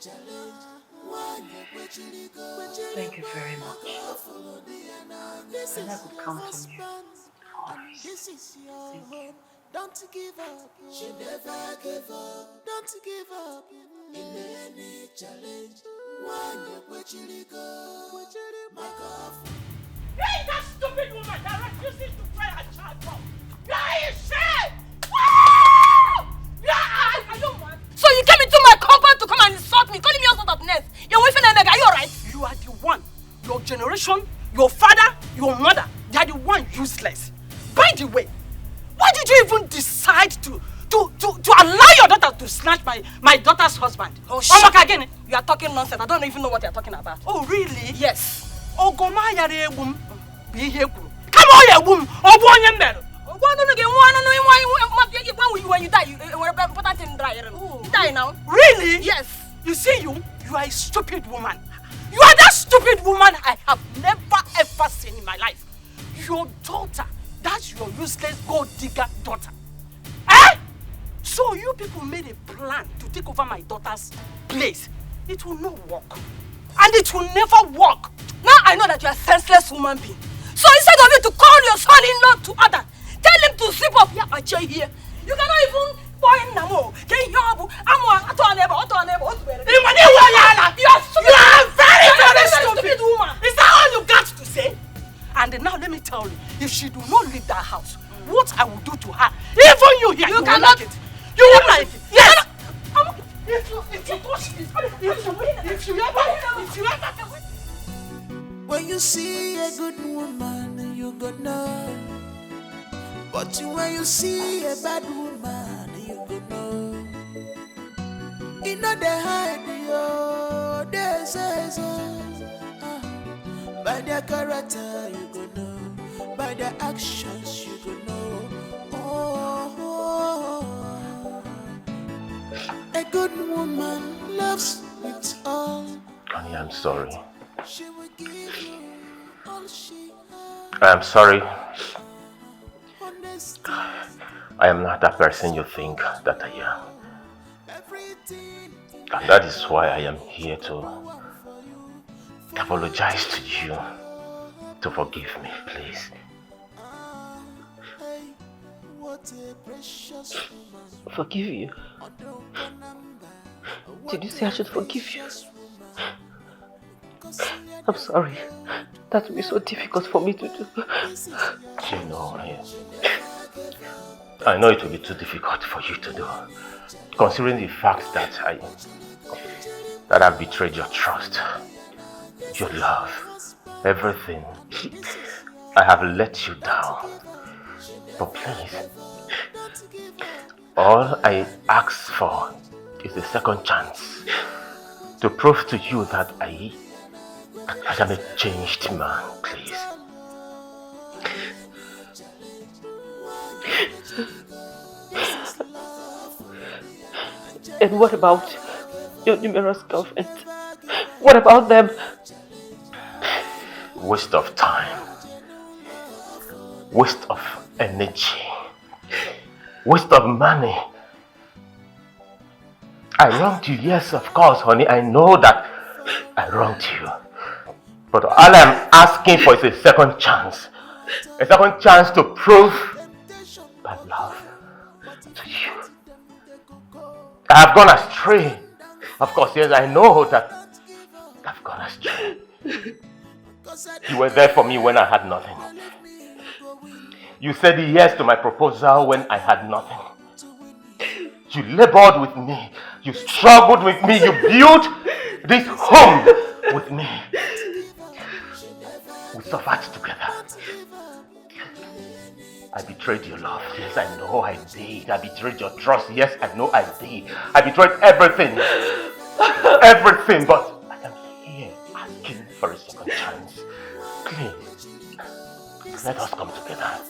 Thank you very much. And I could count on you. Always. Thank you. Don't give up. She never give up. Don't give up in any challenge. When you go, my God. Hey, that stupid woman that refuses to pray her child for. Yeah, shit! Yeah, are you mad? So you came into my compound to come and insult me, calling me all sort of names. You're waving a nigga, are you alright? You are the one. Your generation, your father, your mother, they are the one useless. By the way, why did you even decide to allow your daughter to snatch my daughter's husband? Oh shit! Again, you are talking nonsense. I don't even know what you are talking about. Oh really? Yes. Ogoma yare egum bi ihe kwuru. Come on, egum. Obu onye meru. When you die, you important thing dry. You die now. Really? Yes. You see, you are a stupid woman. You are that stupid woman I have never ever seen in my life. Your daughter, that's your useless gold digger daughter. Eh? So you people made a plan to take over my daughter's place. It will not work. And it will never work. Now I know that you are a senseless human being. So instead of you to call your son-in-law to order, tell him to zip up here my chair here. You cannot even point Namo. Can you hear Abu? You are very stupid woman. Is that all you got to say? And now let me tell you, if she do not leave that house, what I will do to her, even you here, you cannot. Like it. You won't like it. Yes. If you ever. When you see a good woman, you gonna. But when you see a bad woman, you gonna. You know they hide your diseases. By their character, you gonna. By their actions, you gonna. A good woman loves it all. Honey, I'm sorry. I'm sorry. I am not that person you think that I am. And that is why I am here to apologize to you. To forgive me, please. Forgive you? Did you say I should forgive you? I'm sorry. That will be so difficult for me to do. You know, I know it will be too difficult for you to do. Considering the fact that I've betrayed your trust, your love, everything. I have let you down. But please, all I ask for is a second chance to prove to you that I am a changed man, please. And what about your numerous girlfriends? What about them? Waste of time. Waste of energy. Waste of money. I wronged you, yes, of course, honey. I know that I wronged you. But all I'm asking for is a second chance. A second chance to prove my love to you. I have gone astray. Of course, yes, I know that I've gone astray. You were there for me when I had nothing. You said yes to my proposal when I had nothing. You labored with me. You struggled with me. You built this home with me. We suffered together. I betrayed your love. Yes, I know I did. I betrayed your trust. Yes, I know I did. I betrayed everything. Everything. But I am here asking for a second chance. Please, let us come together.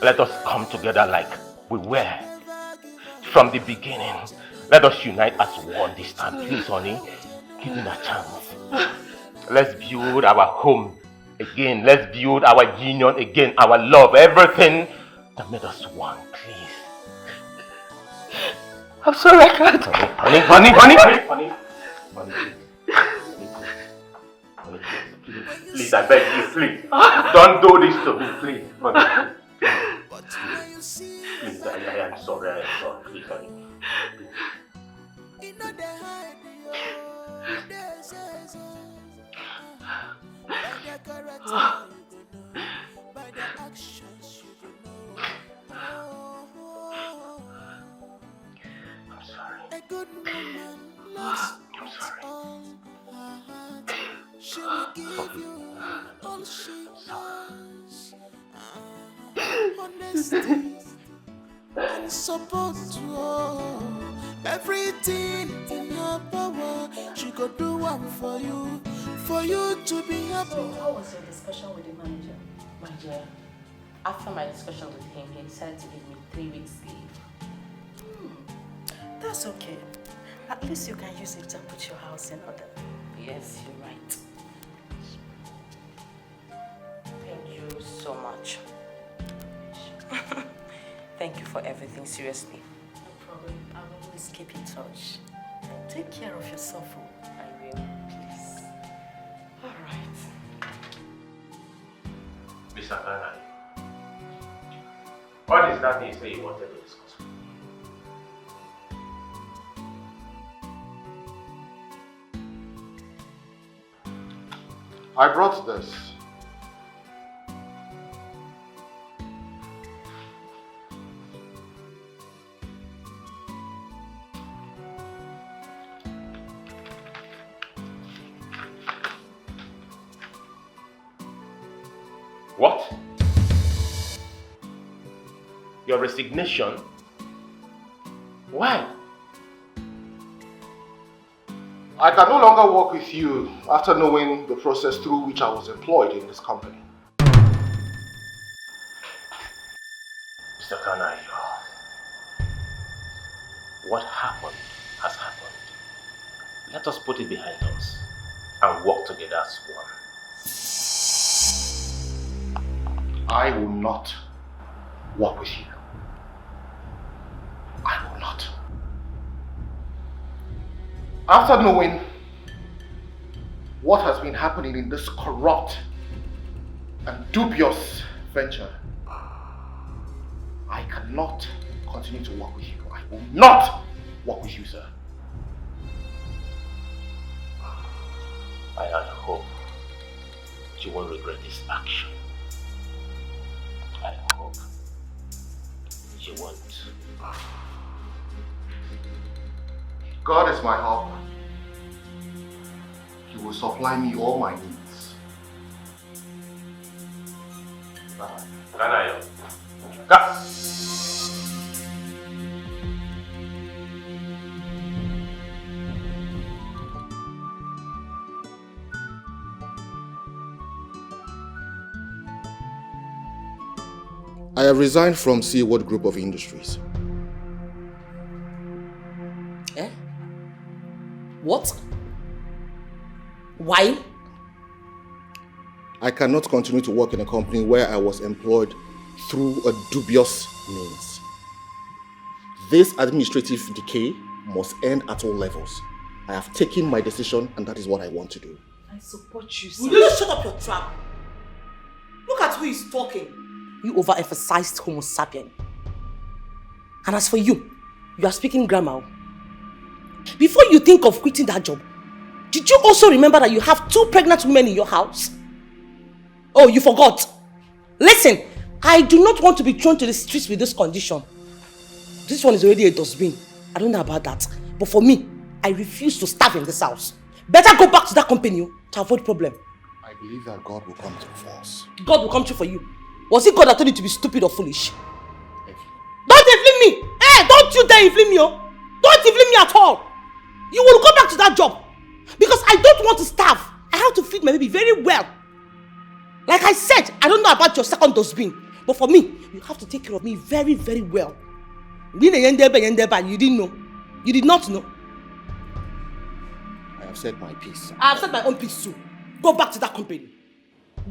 Let us come together like we were from the beginning. Let us unite as one this time. Please, honey, give me a chance. Let's build our home again. Let's build our union again. Our love, everything that made us one, please. I'm sorry, I can't. Honey, please, I beg you, please. Don't do this to me, please. Honey. Please, I am sorry, please, honey. I'm sorry. I'm sorry. She will give you all she has. Honesty and support to all. Everything in her power, she could do one for you to be happy. So how was your discussion with the manager? My dear, after my discussion with him, he decided to give me 3 weeks leave. That's okay. At least you can use it to put your house in order. Yes, you're right. Thank you so much. Thank you for everything, seriously. No problem. I will always keep in touch. Take care of yourself. I will, please. All right. Mr. Kana, what is that thing you say you wanted to discuss with me? I brought this. What? Your resignation? Why? I can no longer work with you after knowing the process through which I was employed in this company. Mr. Kanayo, what happened has happened. Let us put it behind us and work together as one. I will not work with you. I will not. After knowing what has been happening in this corrupt and dubious venture, I cannot continue to work with you. I will not work with you, sir. I hope you won't regret this action. I hope you won't. God is my helper. He will supply me all my needs. Bye. Kanayo. Go. I have resigned from Seaward Group of Industries. Eh? What? Why? I cannot continue to work in a company where I was employed through a dubious means. This administrative decay must end at all levels. I have taken my decision and that is what I want to do. I support you, sir. Will you shut up your trap? Look at who is talking. You overemphasized Homo sapien. And as for you, you are speaking grammar. Before you think of quitting that job, did you also remember that you have 2 pregnant women in your house? Oh, you forgot. Listen, I do not want to be thrown to the streets with this condition. This one is already a dustbin. I don't know about that. But for me, I refuse to starve in this house. Better go back to that company to avoid problem. I believe that God will come through for us. God will come through for you. Was it God that told you to be stupid or foolish? Don't inflame me! Hey, don't you dare inflame me! Oh. Don't inflame me at all! You will go back to that job. Because I don't want to starve. I have to feed my baby very well. Like I said, I don't know about your second dustbin. But for me, you have to take care of me very, very well. You didn't know. You did not know. I have said my piece. I have said my own piece too. Go back to that company.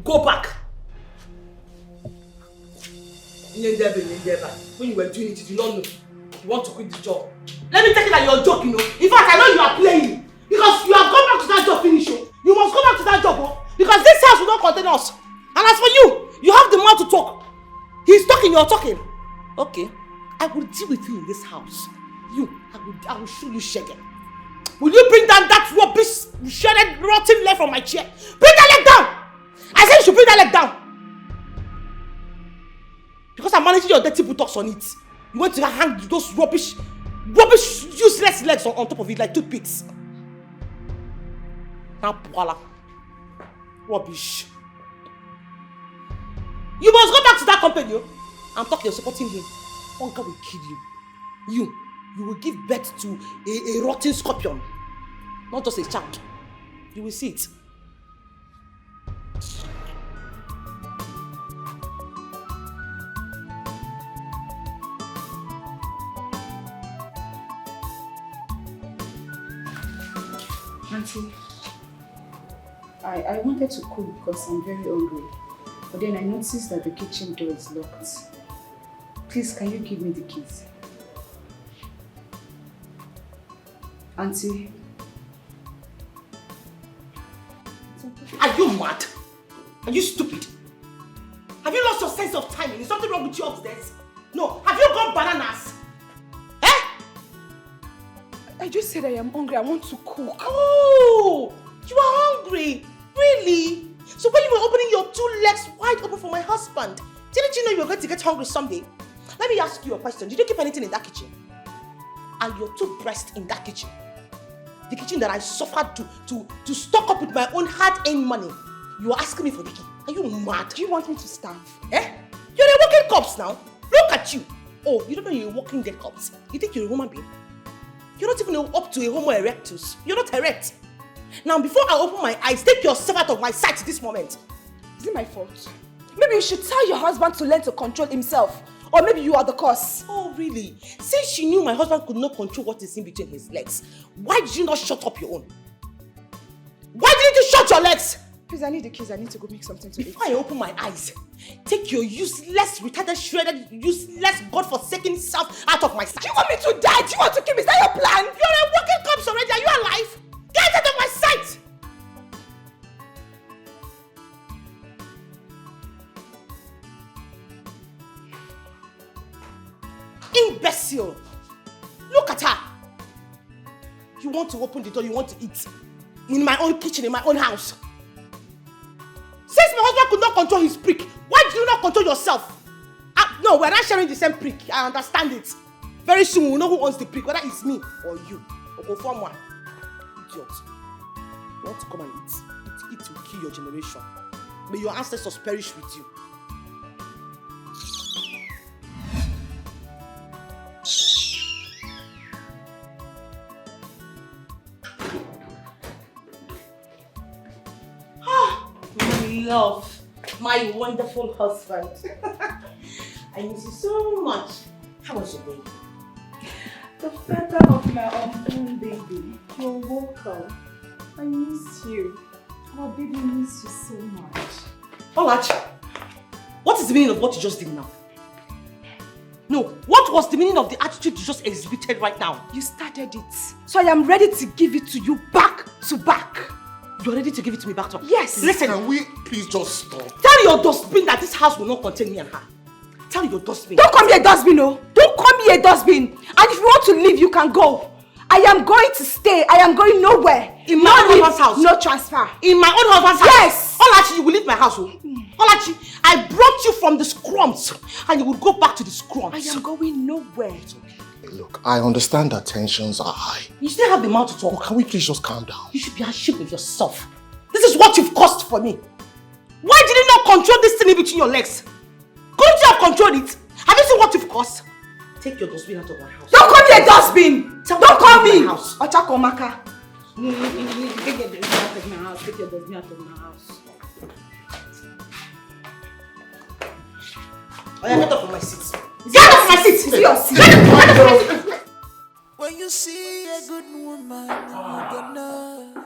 Go back. When you were doing it, you did not know. You want to quit the job. Let me tell you that you're joking, you know. In fact, I know you are playing. Because you have gone back to that job finish. You must go back to that job. Because this house will not contain us. And as for you, you have the mouth to talk. He's talking, you're talking. Okay. I will deal with you in this house. I will show you shagging. Will you bring down that rubbish, shredded, rotten leg from my chair? Bring that leg down! I said you should bring that leg down. Because I'm managing your dirty buttocks on it. You want to hang those rubbish, useless legs on top of it like toothpicks. Now, voila. Rubbish. You must go back to that company. I'm talking, you're supporting him. Hunger will kill you. You will give birth to a rotten scorpion. Not just a child. You will see it. Auntie, I wanted to cook because I'm very hungry. But then I noticed that the kitchen door is locked. Please, can you give me the keys? Auntie. Are you mad? Are you stupid? Have your sense of timing? Is something wrong with you upstairs? No. Have you gone bananas? I just said I am hungry. I want to cook. Oh, you are hungry? Really? So when you were opening your 2 legs wide open for my husband, didn't you know you were going to get hungry someday? Let me ask you a question. Did you keep anything in that kitchen? And your 2 breasts in that kitchen? The kitchen that I suffered to stock up with my own hard-earned money. You are asking me for the key. Are you mad? Do you want me to starve? You're a walking corpse now. Look at you. Oh, you don't know you're a walking dead corpse. You think you're a human being? You're not even up to a Homo erectus. You're not erect. Now, before I open my eyes, take yourself out of my sight this moment. Is it my fault? Maybe you should tell your husband to learn to control himself. Or maybe you are the cause. Oh, really? Since she knew my husband could not control what is in between his legs, why did you not shut up your own? Why didn't you shut your legs? Please, I need the keys. I need to go make something to eat. Before I open my eyes, take your useless, retarded, shredded, useless, godforsaken self out of my sight. Do you want me to die? Do you want to kill me? Is that your plan? You're a walking corpse already. Are you alive? Get out of my sight! Imbecile! Look at her! You want to open the door, you want to eat. In my own kitchen, in my own house. Since my husband could not control his prick, why did you not control yourself? No, we're not sharing the same prick. I understand it. Very soon we'll know who owns the prick, whether it's me or you. Or go form one. Idiot. You want to come and eat. Eat will kill your generation. May your ancestors perish with you. Love, my wonderful husband. I miss you so much. How was your baby? The feather of my unborn baby. You're welcome. I miss you. My baby miss you so much. Olachi, what is the meaning of what you just did now? No, what was the meaning of the attitude you just exhibited right now? You started it. So I am ready to give it to you back to back. You're ready to give it to me back to her? Yes. Listen. Can we please just stop? Tell your dustbin that this house will not contain me and her. Tell your dustbin. Don't call me a dustbin, no. Don't call me a dustbin. And if you want to leave, you can go. I am going to stay. I am going nowhere. In my own husband's house? No transfer. In my own husband's house? Yes. Olachi, you will leave my house. Olachi, I brought you from the scrums and you will go back to the scrums. I am going nowhere. It's okay. Look, I understand that tensions are high. You still have the mouth to talk. Oh, can we please just calm down? You should be ashamed of yourself. This is what you've caused for me. Why did you not control this thing in between your legs? Couldn't you have controlled it? Have you seen what you've caused? Take your dustbin out of my house. Don't call me a dustbin! Don't call me! Ochako Maka. Take your dustbin out of my house. Take your dustbin out of my house. Oh, yeah, get up from my seat. Get up from my seat! Is it your seat? Get up from my seat! When you see a good woman, you're gonna.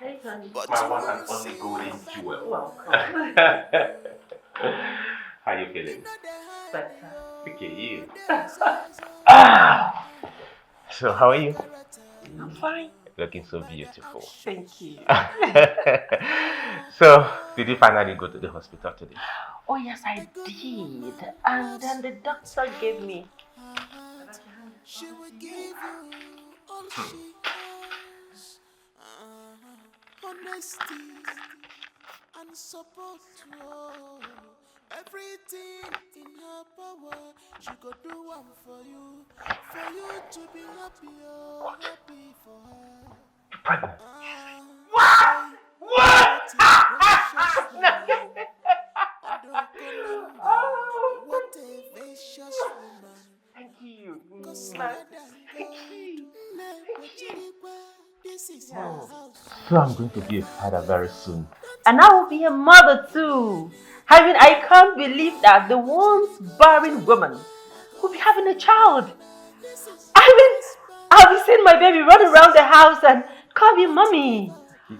My one and only golden jewel. How you feeling? Better. Look at you. So how are you? I'm fine. Looking so beautiful. Thank you. So, did you finally go to the hospital today? Oh yes, I did. And then the doctor gave me. She will give you all she has. Honesty and support. Everything in her power, she go do one for you to be happy, happy for her. You're pregnant. What? What a vicious woman. Thank you. Thank you. This is her house. So I'm going to be a father very soon. And I will be a mother too. I mean, I can't believe that the once barren woman will be having a child. I mean, I'll be seeing my baby run around the house and call me mommy.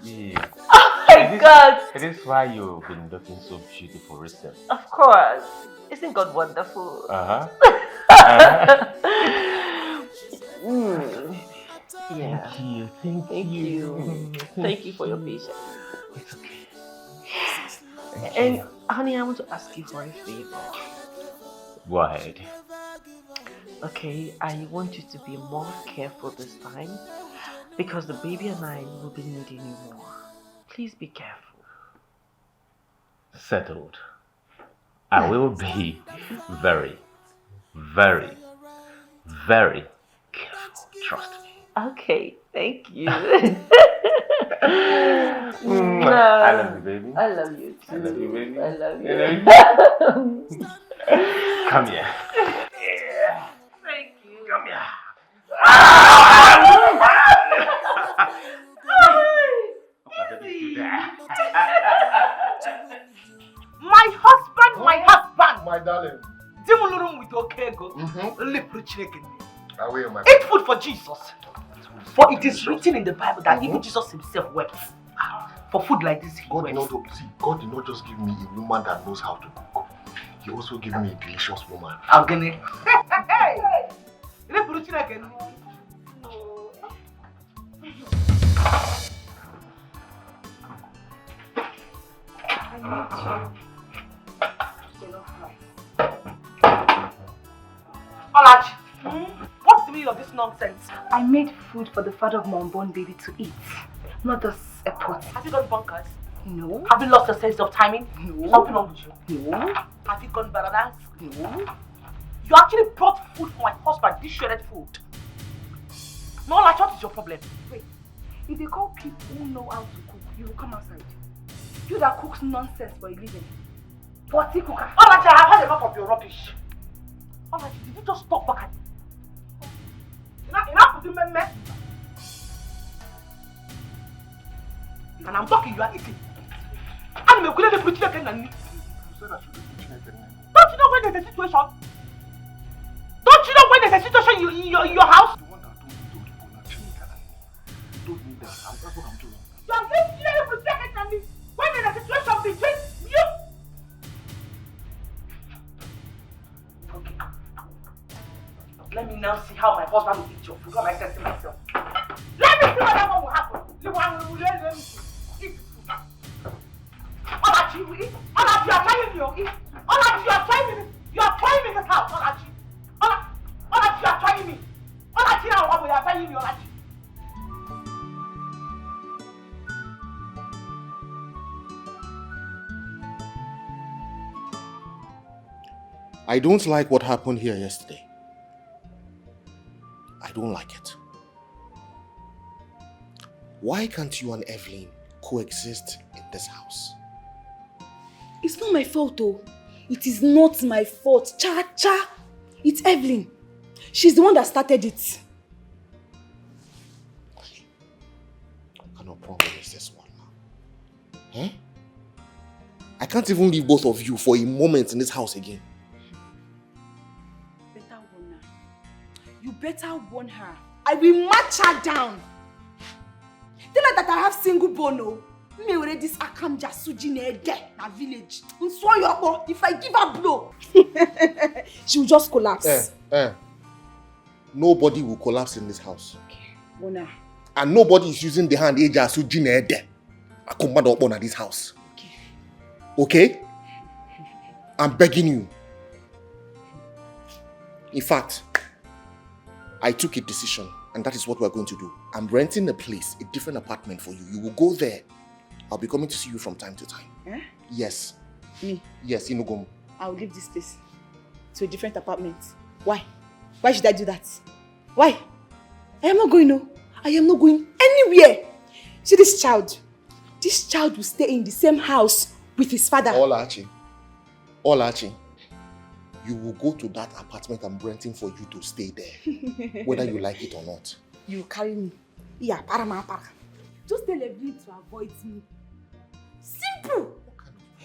Yeah. Oh my God. It is why you've been looking so beautiful recently. Of course. Isn't God wonderful? Uh-huh. Yeah. Thank you. Thank you. Thank you for your patience. It's okay. And honey, I want to ask you for a favor. Go ahead. Okay, I want you to be more careful this time because the baby and I will be needing you more. Please be careful. Settled. I will be very, very, very careful. Trust me. Okay, thank you. I love you, baby. I love you too. I love you, baby. I love you. Come here. Thank you. Come here. My husband, my husband. My darling. Dimulurum with okego. Away, my Eat food for Jesus. For it is written in the Bible that even Jesus himself wept. For food like this, God did not just give me a woman that knows how to cook. He also gave me a delicious woman. Agene. Hey! Olachi, what's the meaning of this nonsense? I made food for the father of my unborn baby to eat, not just a pot. Have you gone bonkers? No. Have you lost your sense of timing? No. Something wrong with you? No. Have you gone bananas? No. You actually brought food for my husband, this shredded food. No, Olachi, what is your problem? Wait, if they call people who know how to cook, you will come outside. You that cooks nonsense for a living. Potty cooker. Olachi, I have had enough of your rubbish. Olachi, did you just talk back at me? Enough of the mess. And I'm talking, you are eating. I'm going to put you again. Don't you know when there's a situation? Don't you know when there's a situation in your house? The one that told me that. That's what I'm doing. You are going to put you again when there's a situation between you. Okay. Let me now see how my husband will eat your food when I say to myself. Let me see what that one will happen. Let me see. Eat food. Olachi, you eat. Olachi, you are trying me, okay? Olachi, you are trying me. You are trying me in this house, Olachi. Olachi, you are trying me. Olachi, now you are trying me, Olachi. I don't like what happened here yesterday. I don't like it. Why can't you and Evelyn coexist in this house? It's not my fault though. It is not my fault. Cha. It's Evelyn. She's the one that started it. What kind of problem is this one now? Huh? I can't even leave both of you for a moment in this house again. Better warn her. You better warn her. I will match her down. Tell her that I have single bono. Me already this akam jasuji na village. If I give her blow, she will just collapse. Nobody will collapse in this house. Okay. Bona. And nobody is using the hand jasuji na at this house. Okay? I'm begging you. In fact, I took a decision, and that is what we're going to do. I'm renting a place, a different apartment for you. You will go there. I'll be coming to see you from time to time. Eh? Yes. Me? Yes, Inugom. I'll leave this place to a different apartment. Why? Why should I do that? Why? I am not going, no. I am not going anywhere. See this child? This child will stay in the same house with his father. Olachi, you will go to that apartment I'm renting for you to stay there, whether you like it or not. You carry me. Yeah, para. Just tell Evelyn to avoid me. Simple.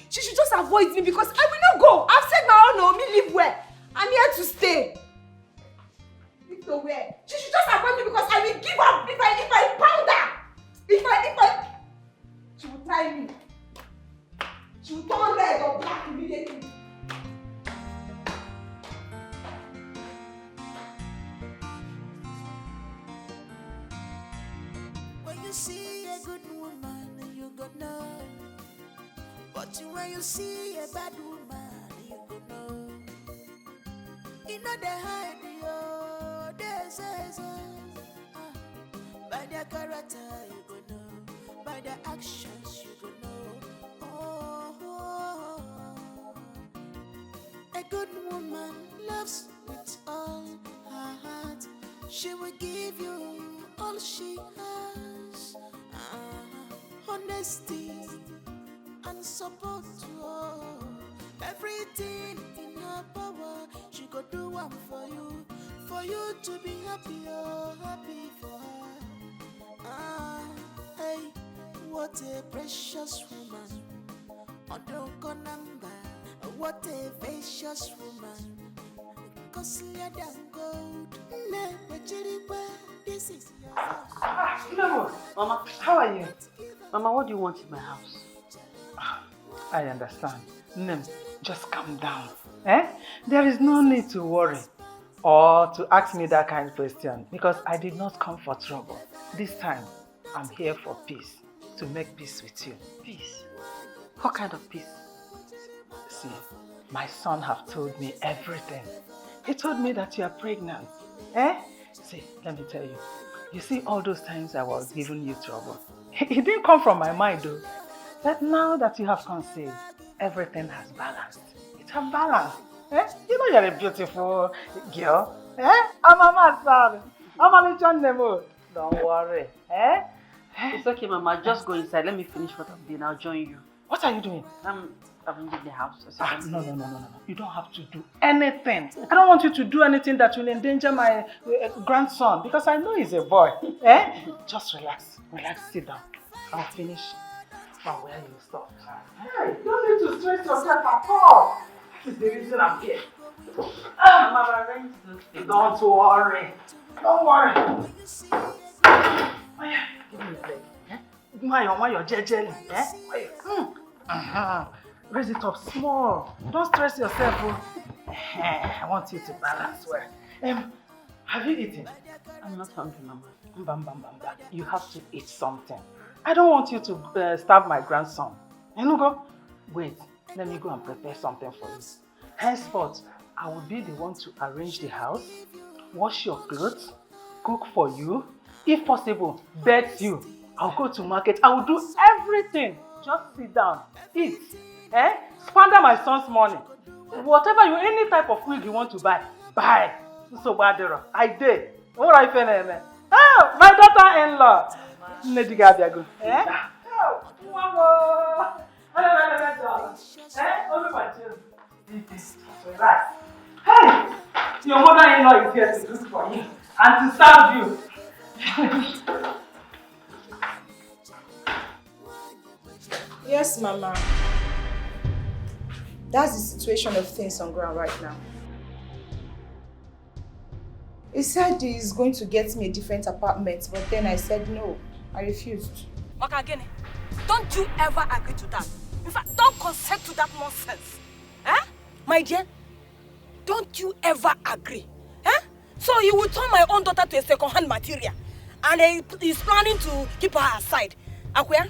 She should just avoid me because I will not go. I've said my own, no, me live where? I'm here to stay. Live to where? She should just avoid me because I will give up if I pound her. If I she will try me. She will turn red or black immediately. When you see a good woman, you gonna But when you see a bad woman, you go know. You know they hide you, they say so. By their character, you go know. By their actions, you go know. Oh. A good woman loves with all her heart. She will give you all she has. Honesty and support to all. Everything in her power, she go do one for you to be happy, oh, happy for her. Hey, what a precious woman. Number. What a precious woman. Costlier than gold. This is your house. Mama, how are you? Mama, what do you want in my house? I understand. Nem, just calm down. There is no need to worry or to ask me that kind of question because I did not come for trouble. This time, I'm here for peace, to make peace with you. Peace? What kind of peace? See, my son have told me everything. He told me that you are pregnant. See, let me tell you. You see all those times I was giving you trouble. It didn't come from my mind though. But now that you have conceived, everything has balanced. It has balanced. You know you're a beautiful girl. I'm a master. I'm a little Nemo. Don't worry. It's okay, Mama. Just go inside. Let me finish what I'm doing. I'll join you. What are you doing? I'm in the house. No. You don't have to do anything. I don't want you to do anything that will endanger my grandson because I know he's a boy. Just relax. Sit down. I'll finish from where you stop. Hey, you don't need to stress yourself at all. This is the reason I'm here. Mama, don't worry. Don't worry. Give me a break. Why you're jelly? Raise it up small. Don't stress yourself. I want you to balance well. Have you eaten? I'm not hungry, Mama. You have to eat something. I don't want you to starve my grandson. Go. Wait, let me go and prepare something for you. Henceforth, I will be the one to arrange the house, wash your clothes, cook for you, if possible, bathe you. I'll go to market. I will do everything. Just sit down, eat. Squander my son's money. Whatever any type of wig you want to buy. So badero. I did. What I feel, oh, my daughter-in-law. Nedigabiago. Relax. Hey, your mother-in-law is here to cook for you and to serve you. Yes, Mama. That's the situation of things on ground right now. He said he's going to get me a different apartment, but then I said no. I refused. Makagene, don't you ever agree to that. In fact, don't consent to that nonsense. My dear, don't you ever agree. So you will turn my own daughter to a second-hand material. And he's planning to keep her aside. Akuya,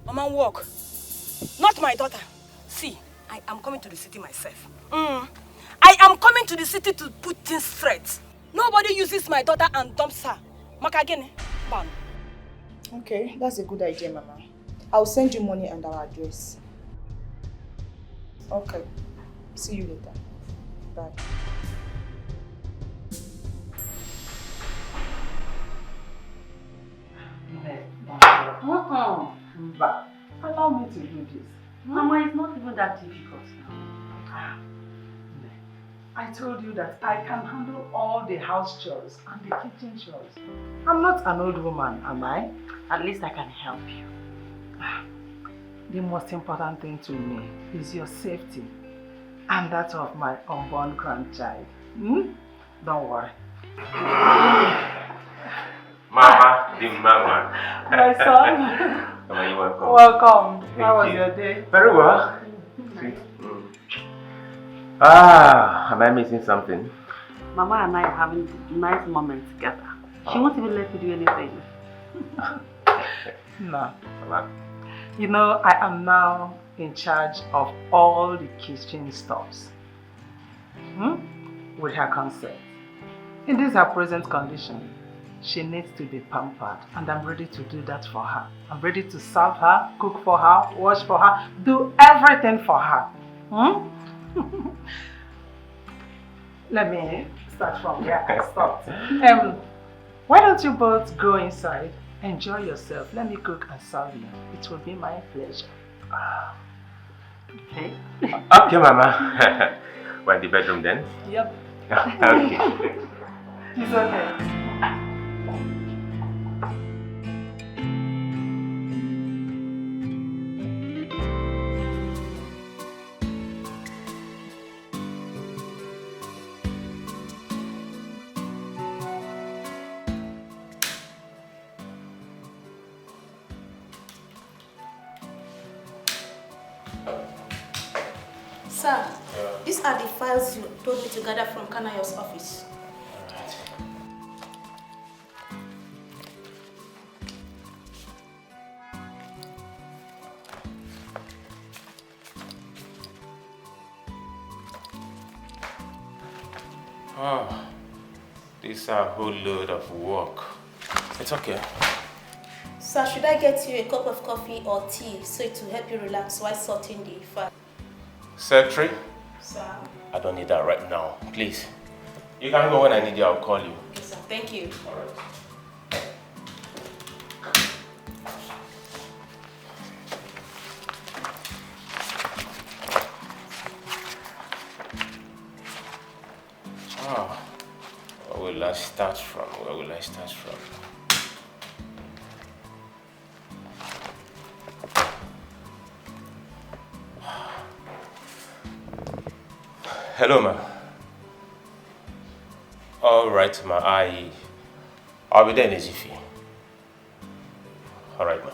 Mama, walk. Not my daughter. See, I am coming to the city myself. I am coming to the city to put things straight. Nobody uses my daughter and dumps her. Makagene, ban. Okay, that's a good idea, Mama. I'll send you money and our address. Okay. See you later. Bye. But allow me to do this. Mama, it's not even that difficult now. I told you that I can handle all the house chores and the kitchen chores. I'm not an old woman, am I? At least I can help you. The most important thing to me is your safety and that of my unborn grandchild. Don't worry. Mama, the mama. My son. Mama, you're welcome. Welcome. How was you. your day? Very well. Am I missing something? Mama and I are having nice moments together. She won't even let me do anything. No. You know, I am now in charge of all the kitchen stuffs. With her consent. In this her present condition, she needs to be pampered, and I'm ready to do that for her. I'm ready to serve her, cook for her, wash for her, do everything for her. Let me start from where I stopped. Why don't you both go inside, enjoy yourself, let me cook and serve you. It will be my pleasure. Okay? Okay, Mama. We're in the bedroom then? Yep. Okay. It's okay. Sir, these are the files you told me to gather from Kanayo's office. Oh, this is a whole load of work. It's okay. Sir, should I get you a cup of coffee or tea so it will help you relax while sorting the file? Secretary? Sir. I don't need that right now. Please. You can go when I need you. I'll call you. Okay, sir. Thank you. All right. Where will I start from? Hello, ma. All right, ma. I'll be there in a jiffy. All right, ma.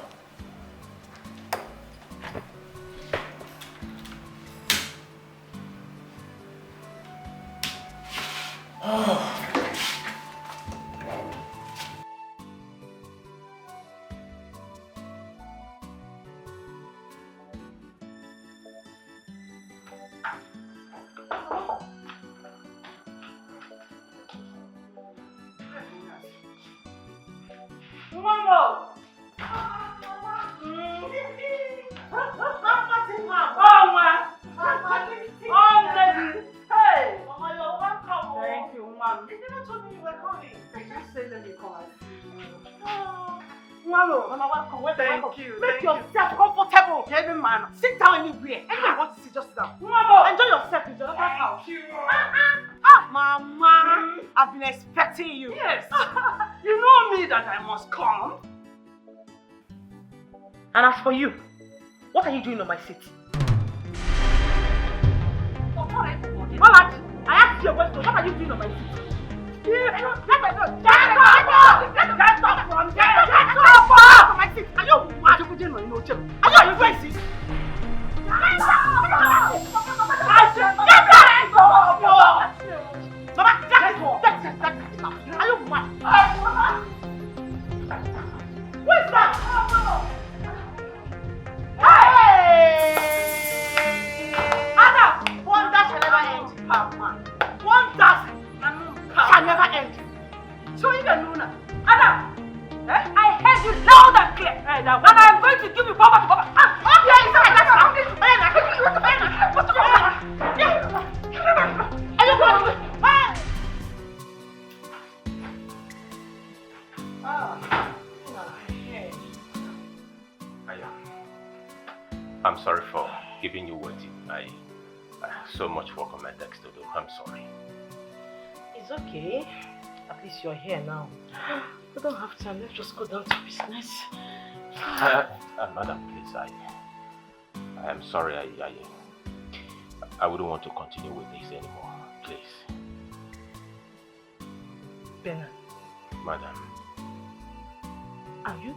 Thank you. Make yourself comfortable. Any man, sit down anywhere. Anywhere you want to sit, just sit down. Enjoy yourself in your other house. Mama, I've been expecting you. Yes. You know me that I must come. And as for you, what are you doing on my seat? Malad, I asked you a question. What are you doing on my seat? Get up from there! My seat! Are you mad? Are you racist? Mama, that's it. Are you mad? Who is that? Hey! Anna, wonder shall never end. Wonder can never end. So you don't know now. Anna, I heard you loud and clear. And I'm going to give you bumper to bumper. Okay, it's alright. Are you going? I'm sorry for keeping you waiting. I have so much work on my desk to do. I'm sorry. It's okay. At least you're here now. We don't have time. Let's just go down to business. Madam, please, I am sorry. I wouldn't want to continue with this anymore. Please. Bernard. Madam. Are you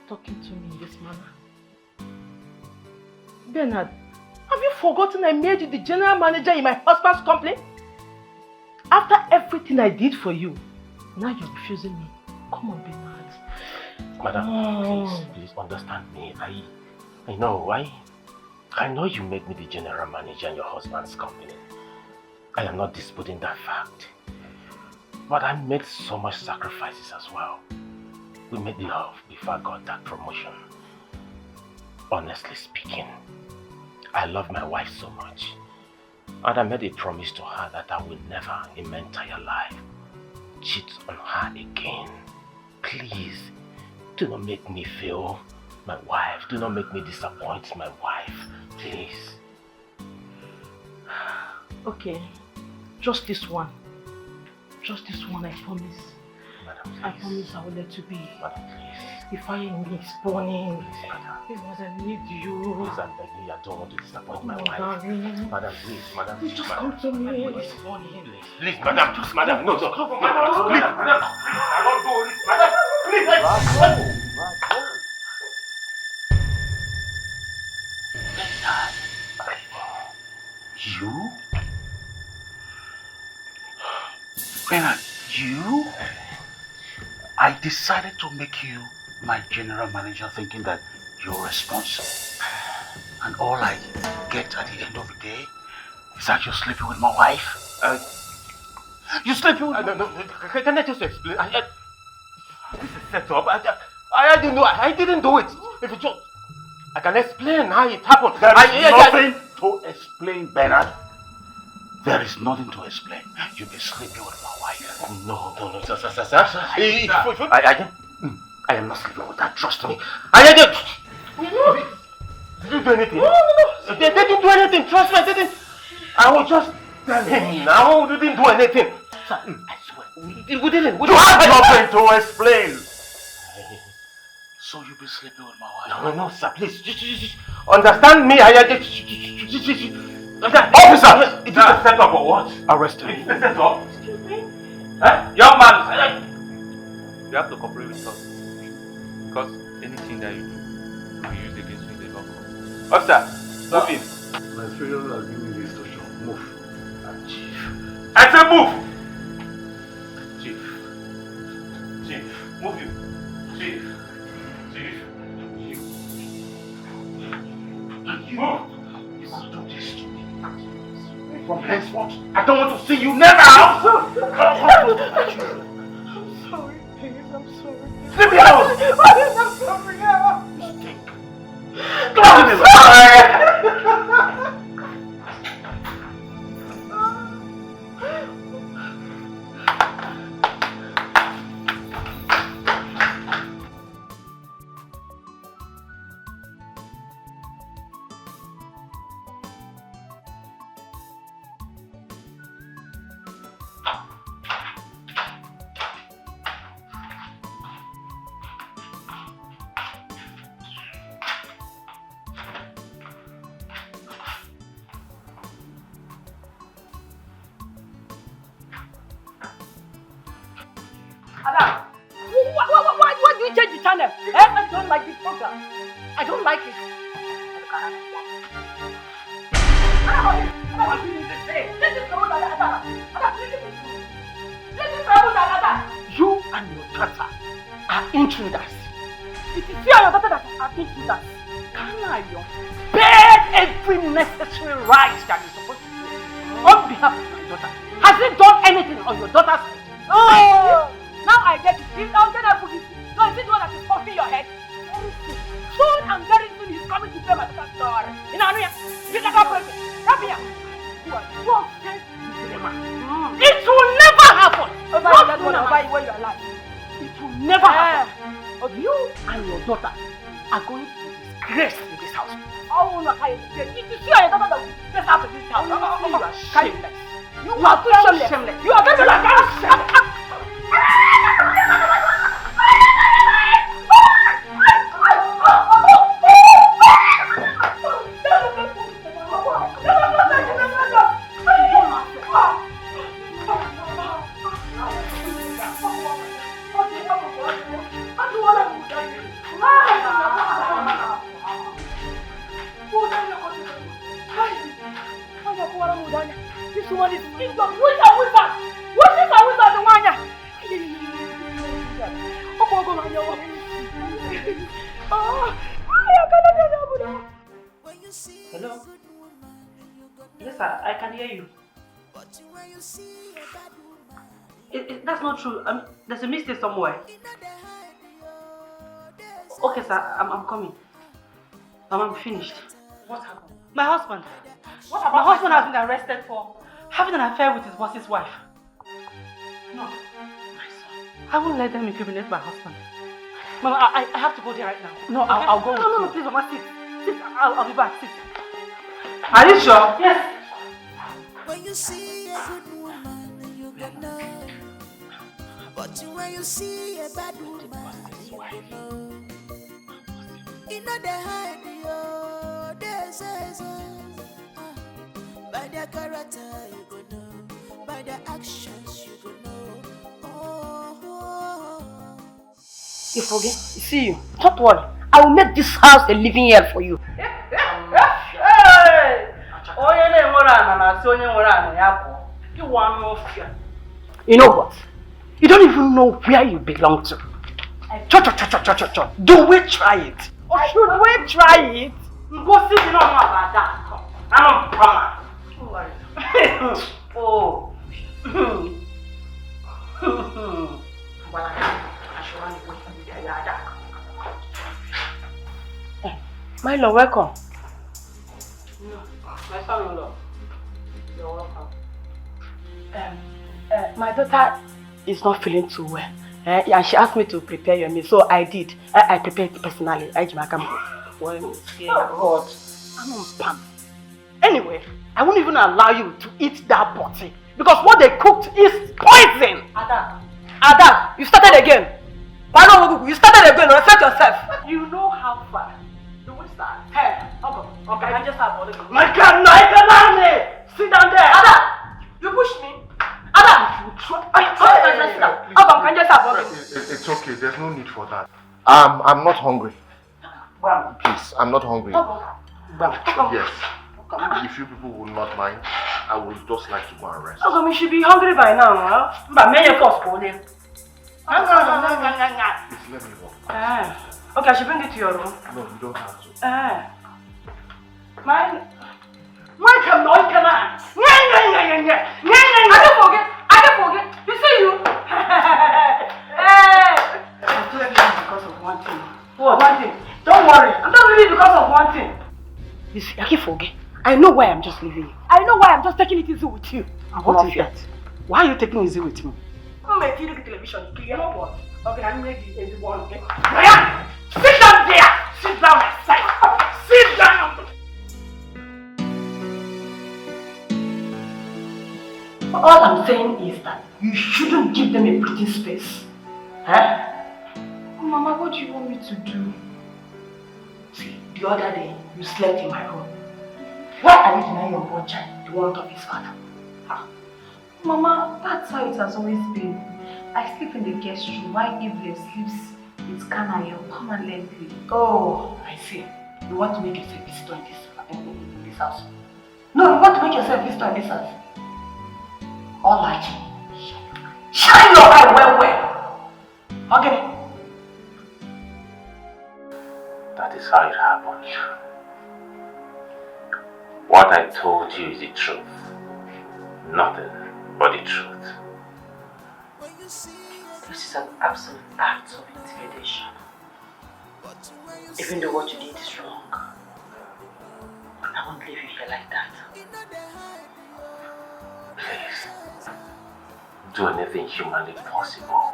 talking to me in this manner? Bernard, have you forgotten I made you the general manager in my husband's company? After everything I did for you, now you're refusing me. Come on, Bernard. Madam, please understand me. I know, I know you made me the general manager in your husband's company. I am not disputing that fact. But I made so much sacrifices as well. We made love before I got that promotion. Honestly speaking, I love my wife so much. And I made a promise to her that I will never in my entire life cheat on her again. Please, do not make me fail my wife. Do not make me disappoint my wife. Please. Okay. Just this one. Just this one, I promise. Madam, please. I promise I will let you be. Madam, please. The fire in me is burning. Please, madam. Because I need you. Please, I'm begging you. I don't want to disappoint my wife. Darling. Madam, please. Madam, Please please. just Madam. come to me. Please, please, madam. Just, madam. No, no. Come on, Madam, madam. please, madam. I won't go with it. Madam, please. You? Bernard, you? I decided to make you my general manager thinking that you're responsible. And all I get at the end of the day is that you're sleeping with my wife. You're sleeping with no. Can I just explain? This is set up. I didn't know. I didn't do it. If you just, I can explain how it happened. There is nothing to explain, Bernard. There is nothing to explain. You've been sleeping with my wife. No, sir. I am not sleeping with her. Trust me. I didn't. Did you do anything? No. They didn't do anything. Trust me. I didn't. I was just telling him now. We didn't do anything. Sir, I swear. We didn't. You have nothing to explain. So you've been sleeping with my wife? No, sir. Please, just understand me. Officer! Is this a setup or what? Arrest him. Is this a setup? Excuse me? Young man! You have to cooperate with us. Because anything that you do will be used against you in the law court. Officer, move in. My superior has given me the instruction. Move. Chief. I said move! Chief, move you. Chief. And you, move! You will do this to me. From henceforth, I don't want to see you never out! I'm sorry, please, I'm sorry. Leave me alone! I'm sorry. I'm sorry! Why do you change the channel? I don't like this program. I don't like it. You and your daughter are intruders. It is you and your daughter that are intruders. Kanayo, bear every necessary right that is supposed to do on behalf of my daughter. Has he done anything on your daughter's head? Oh! Now I get it. He's not gonna put it. No, is it the one that is puffing your head? Soon and very soon he's coming to play my daughter's story. You know, you can go break it. Come here. You are so sensitive. It will never happen. Over where you are alive. It will never happen. You and your daughter are going to be disgraced in this house. Oh, no, I it is you and your daughter that will be disgraced out of this house. You are shameless. You are too shameless. You are very shameless. This woman is witch and wizard. What is a wizard? The one? Hello? Yes, sir, I can hear you. That's not true. There's a mistake somewhere. Okay, sir, I'm coming. I'm finished. What happened? My husband. What My about husband has been arrested for having an affair with his boss's wife. No. I won't let them incriminate my husband. Mama, I have to go there right now. No, I'll go with No, you. please, Mama, sit. Sit, I'll be back, sit. Are you sure? Yes. When you see a good woman, you gonna know. But when you see a bad woman, you gonna know. You know they hide you, they say. By their character, you gonna know. By their actions, you gonna know. You forget? See you. Don't worry. I will make this house a living hell for you. You know what? You don't even know where you belong to. Do we try it? Or should we try it? Oh. Milo, welcome. My son-in-law. You're welcome. My daughter is not feeling too well. And she asked me to prepare your meal, so I did. I prepared it personally. Oh, God. Anyway, I won't even allow you to eat that body because what they cooked is poison. Ada, you started again. You started again. Respect yourself. You know how far. Do we start? Hey, okay, I just have all the My God, no, I can allow me. Sit down there. Ada, you push me. Ada, It's okay, there's no need for that. I'm not hungry. Please, I'm not hungry. Yes. If you people will not mind, I would just like to go and rest. You should be hungry by now, huh? But may you first go there. Please let me walk. Okay, I should bring it to your room. No, you don't have to. Mine. I don't forget. You see you. I'm telling you because of one thing. What? One thing. Don't worry. I'm not leaving because of one thing. You see, I can't forget. I know why I'm just leaving you. I know why I'm just taking it easy with you. What is that? Why are you taking it easy with me? I'm making the television. You know what? Okay, I'm making it one. Okay. Ryan, sit down there. Sit down, my son. Sit down. All I'm saying is that you shouldn't give them a breathing space. Huh? Mama, what do you want me to do? See, the other day, you slept in my room. Why are you denying your boy child the want of his father? Huh? Mama, that's how it has always been. I sleep in the guest room while Evelyn sleeps with Kanayo permanently. Oh, I see. You want to make yourself a visitor in this house? No, you want to make yourself a visitor in this house? All right. Shine your eye well. Okay. That is how it happened. What I told you is the truth. Nothing but the truth. This is an absolute act of intimidation. Even though what you did is wrong, I won't leave you here like that. Please, do anything humanly possible.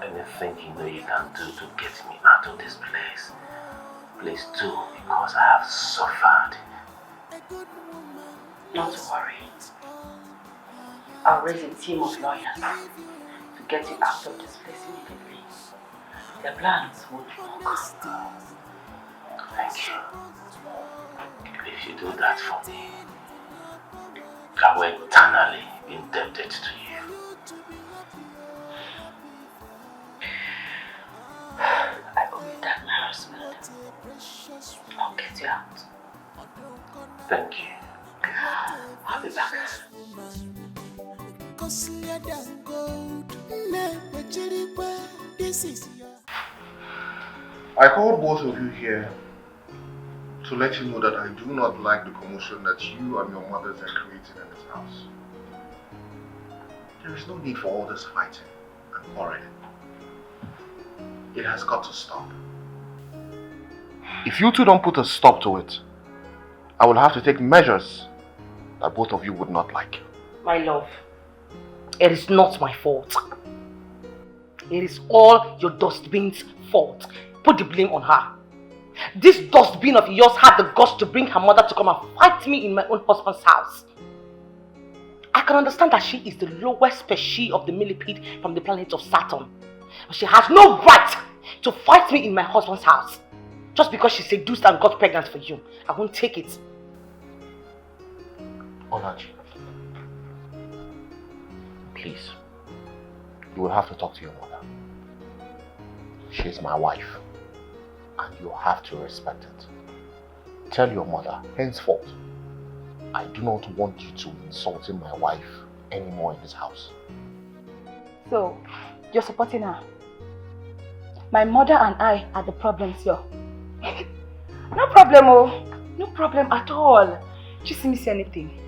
Anything you know you can do to get me out of this place. Please do, because I have suffered. Not to worry. I'll raise a team of lawyers to get you out of this place immediately. Their plans won't work. Thank you. If you do that for me, I will eternally be indebted to you. I owe you that, my husband. I'll get you out. Thank you. I'll be back. I called both of you here to let you know that I do not like the commotion that you and your mothers are creating in this house. There is no need for all this fighting and quarreling. It has got to stop. If you two don't put a stop to it, I will have to take measures that both of you would not like. My love, it is not my fault. It is all your dustbin's fault. Put the blame on her. This dustbin of yours had the guts to bring her mother to come and fight me in my own husband's house. I can understand that she is the lowest species of the millipede from the planet of Saturn. But she has no right to fight me in my husband's house. Just because she seduced and got pregnant for you. I won't take it. Olaji, please, you will have to talk to your mother. She is my wife, and you have to respect it. Tell your mother, henceforth, I do not want you to insult my wife anymore in this house. So, you're supporting her? My mother and I are the problems here. No problem, oh. No problem at all. Just me say anything.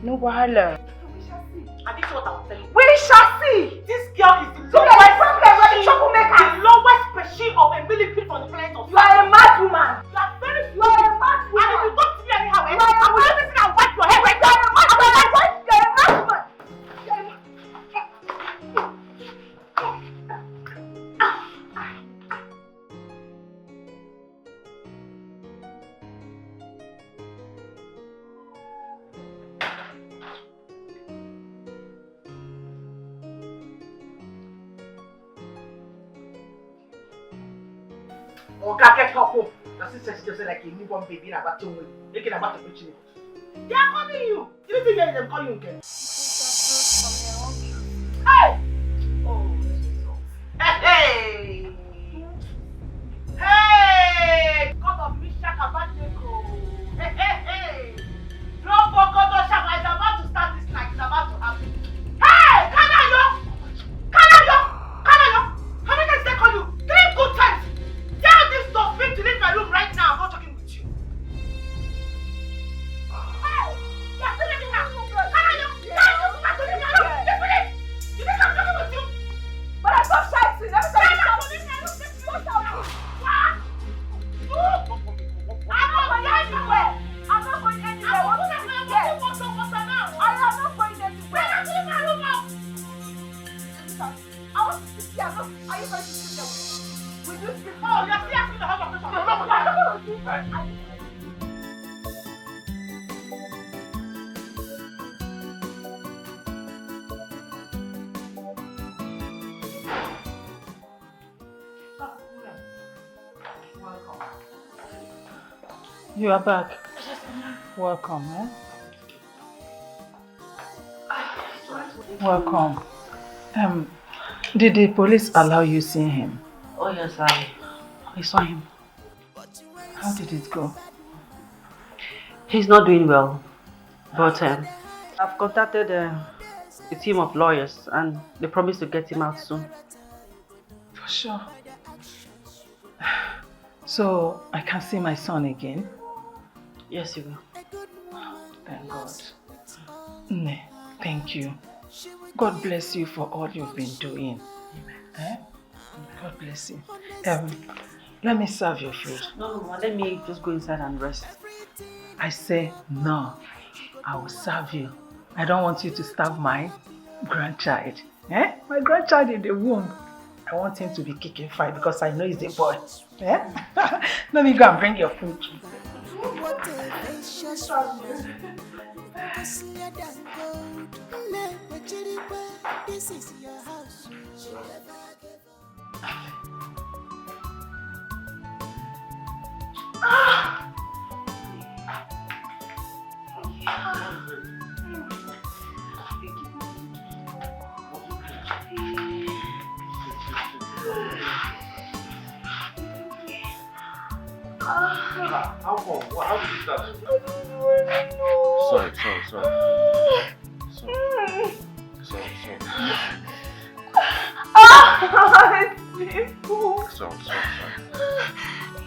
No wahala. And this is what I was telling you. We shall see. This girl is the So lowest my problem is the troublemaker. The lowest species of a millipede from the planet of You are a mad woman. You are very You are a mad woman. And if you don't see anyhow, You are a I will mad listen and wipe your head right now. You are a mad woman. You are a mad woman. Oga, get her home. That's it, she just like a newborn baby in a bathroom. Making a bathroom. They are calling you. You didn't hear them call you again. Hey! Oh, hey! Hey! God of Mishak Abednego. Hey, hey, hey! Drop for God of Shama is about to start this night. It's about to happen. Hey! Kanayo! Kanayo! Kanayo! How many times did I call you? 3 good times. Tell this dustbin to leave my room right now. I'm not talking with you. Hey! You're still in the house. Kanayo! You think I'm talking with you? But I'm not shy to you. Let me tell you something. I'm not going anywhere. I'm not going anywhere. I'm not going anywhere. I am not going anywhere. I want to sit here. Are you going to sit there with me? Will you sit? Oh, you're still asking the husband question. No, I'm not going to. You are back. Welcome, eh? Welcome. Did the police allow you see him? Oh yes, I saw him. How did it go? He's not doing well, but I've contacted a team of lawyers and they promised to get him out soon. For sure. So I can see my son again? Yes, you will. Thank God. Ne, thank you. God bless you for all you've been doing. Eh? God bless you. Let me serve your food. No, let me just go inside and rest. I say no. I will serve you. I don't want you to starve my grandchild. Eh? My grandchild in the womb. I want him to be kicking fine because I know he's a boy. Eh? Let me go and bring your food. This is your house. How come? How did you start? Sorry. It's painful. Sorry.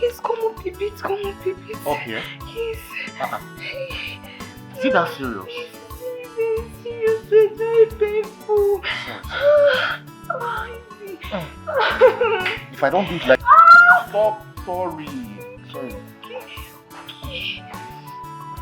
Yes, come on, baby. Come on, baby. Okay. Yes. Is it that serious? It's very painful. If I don't do it like... Stop. Sorry. Okay.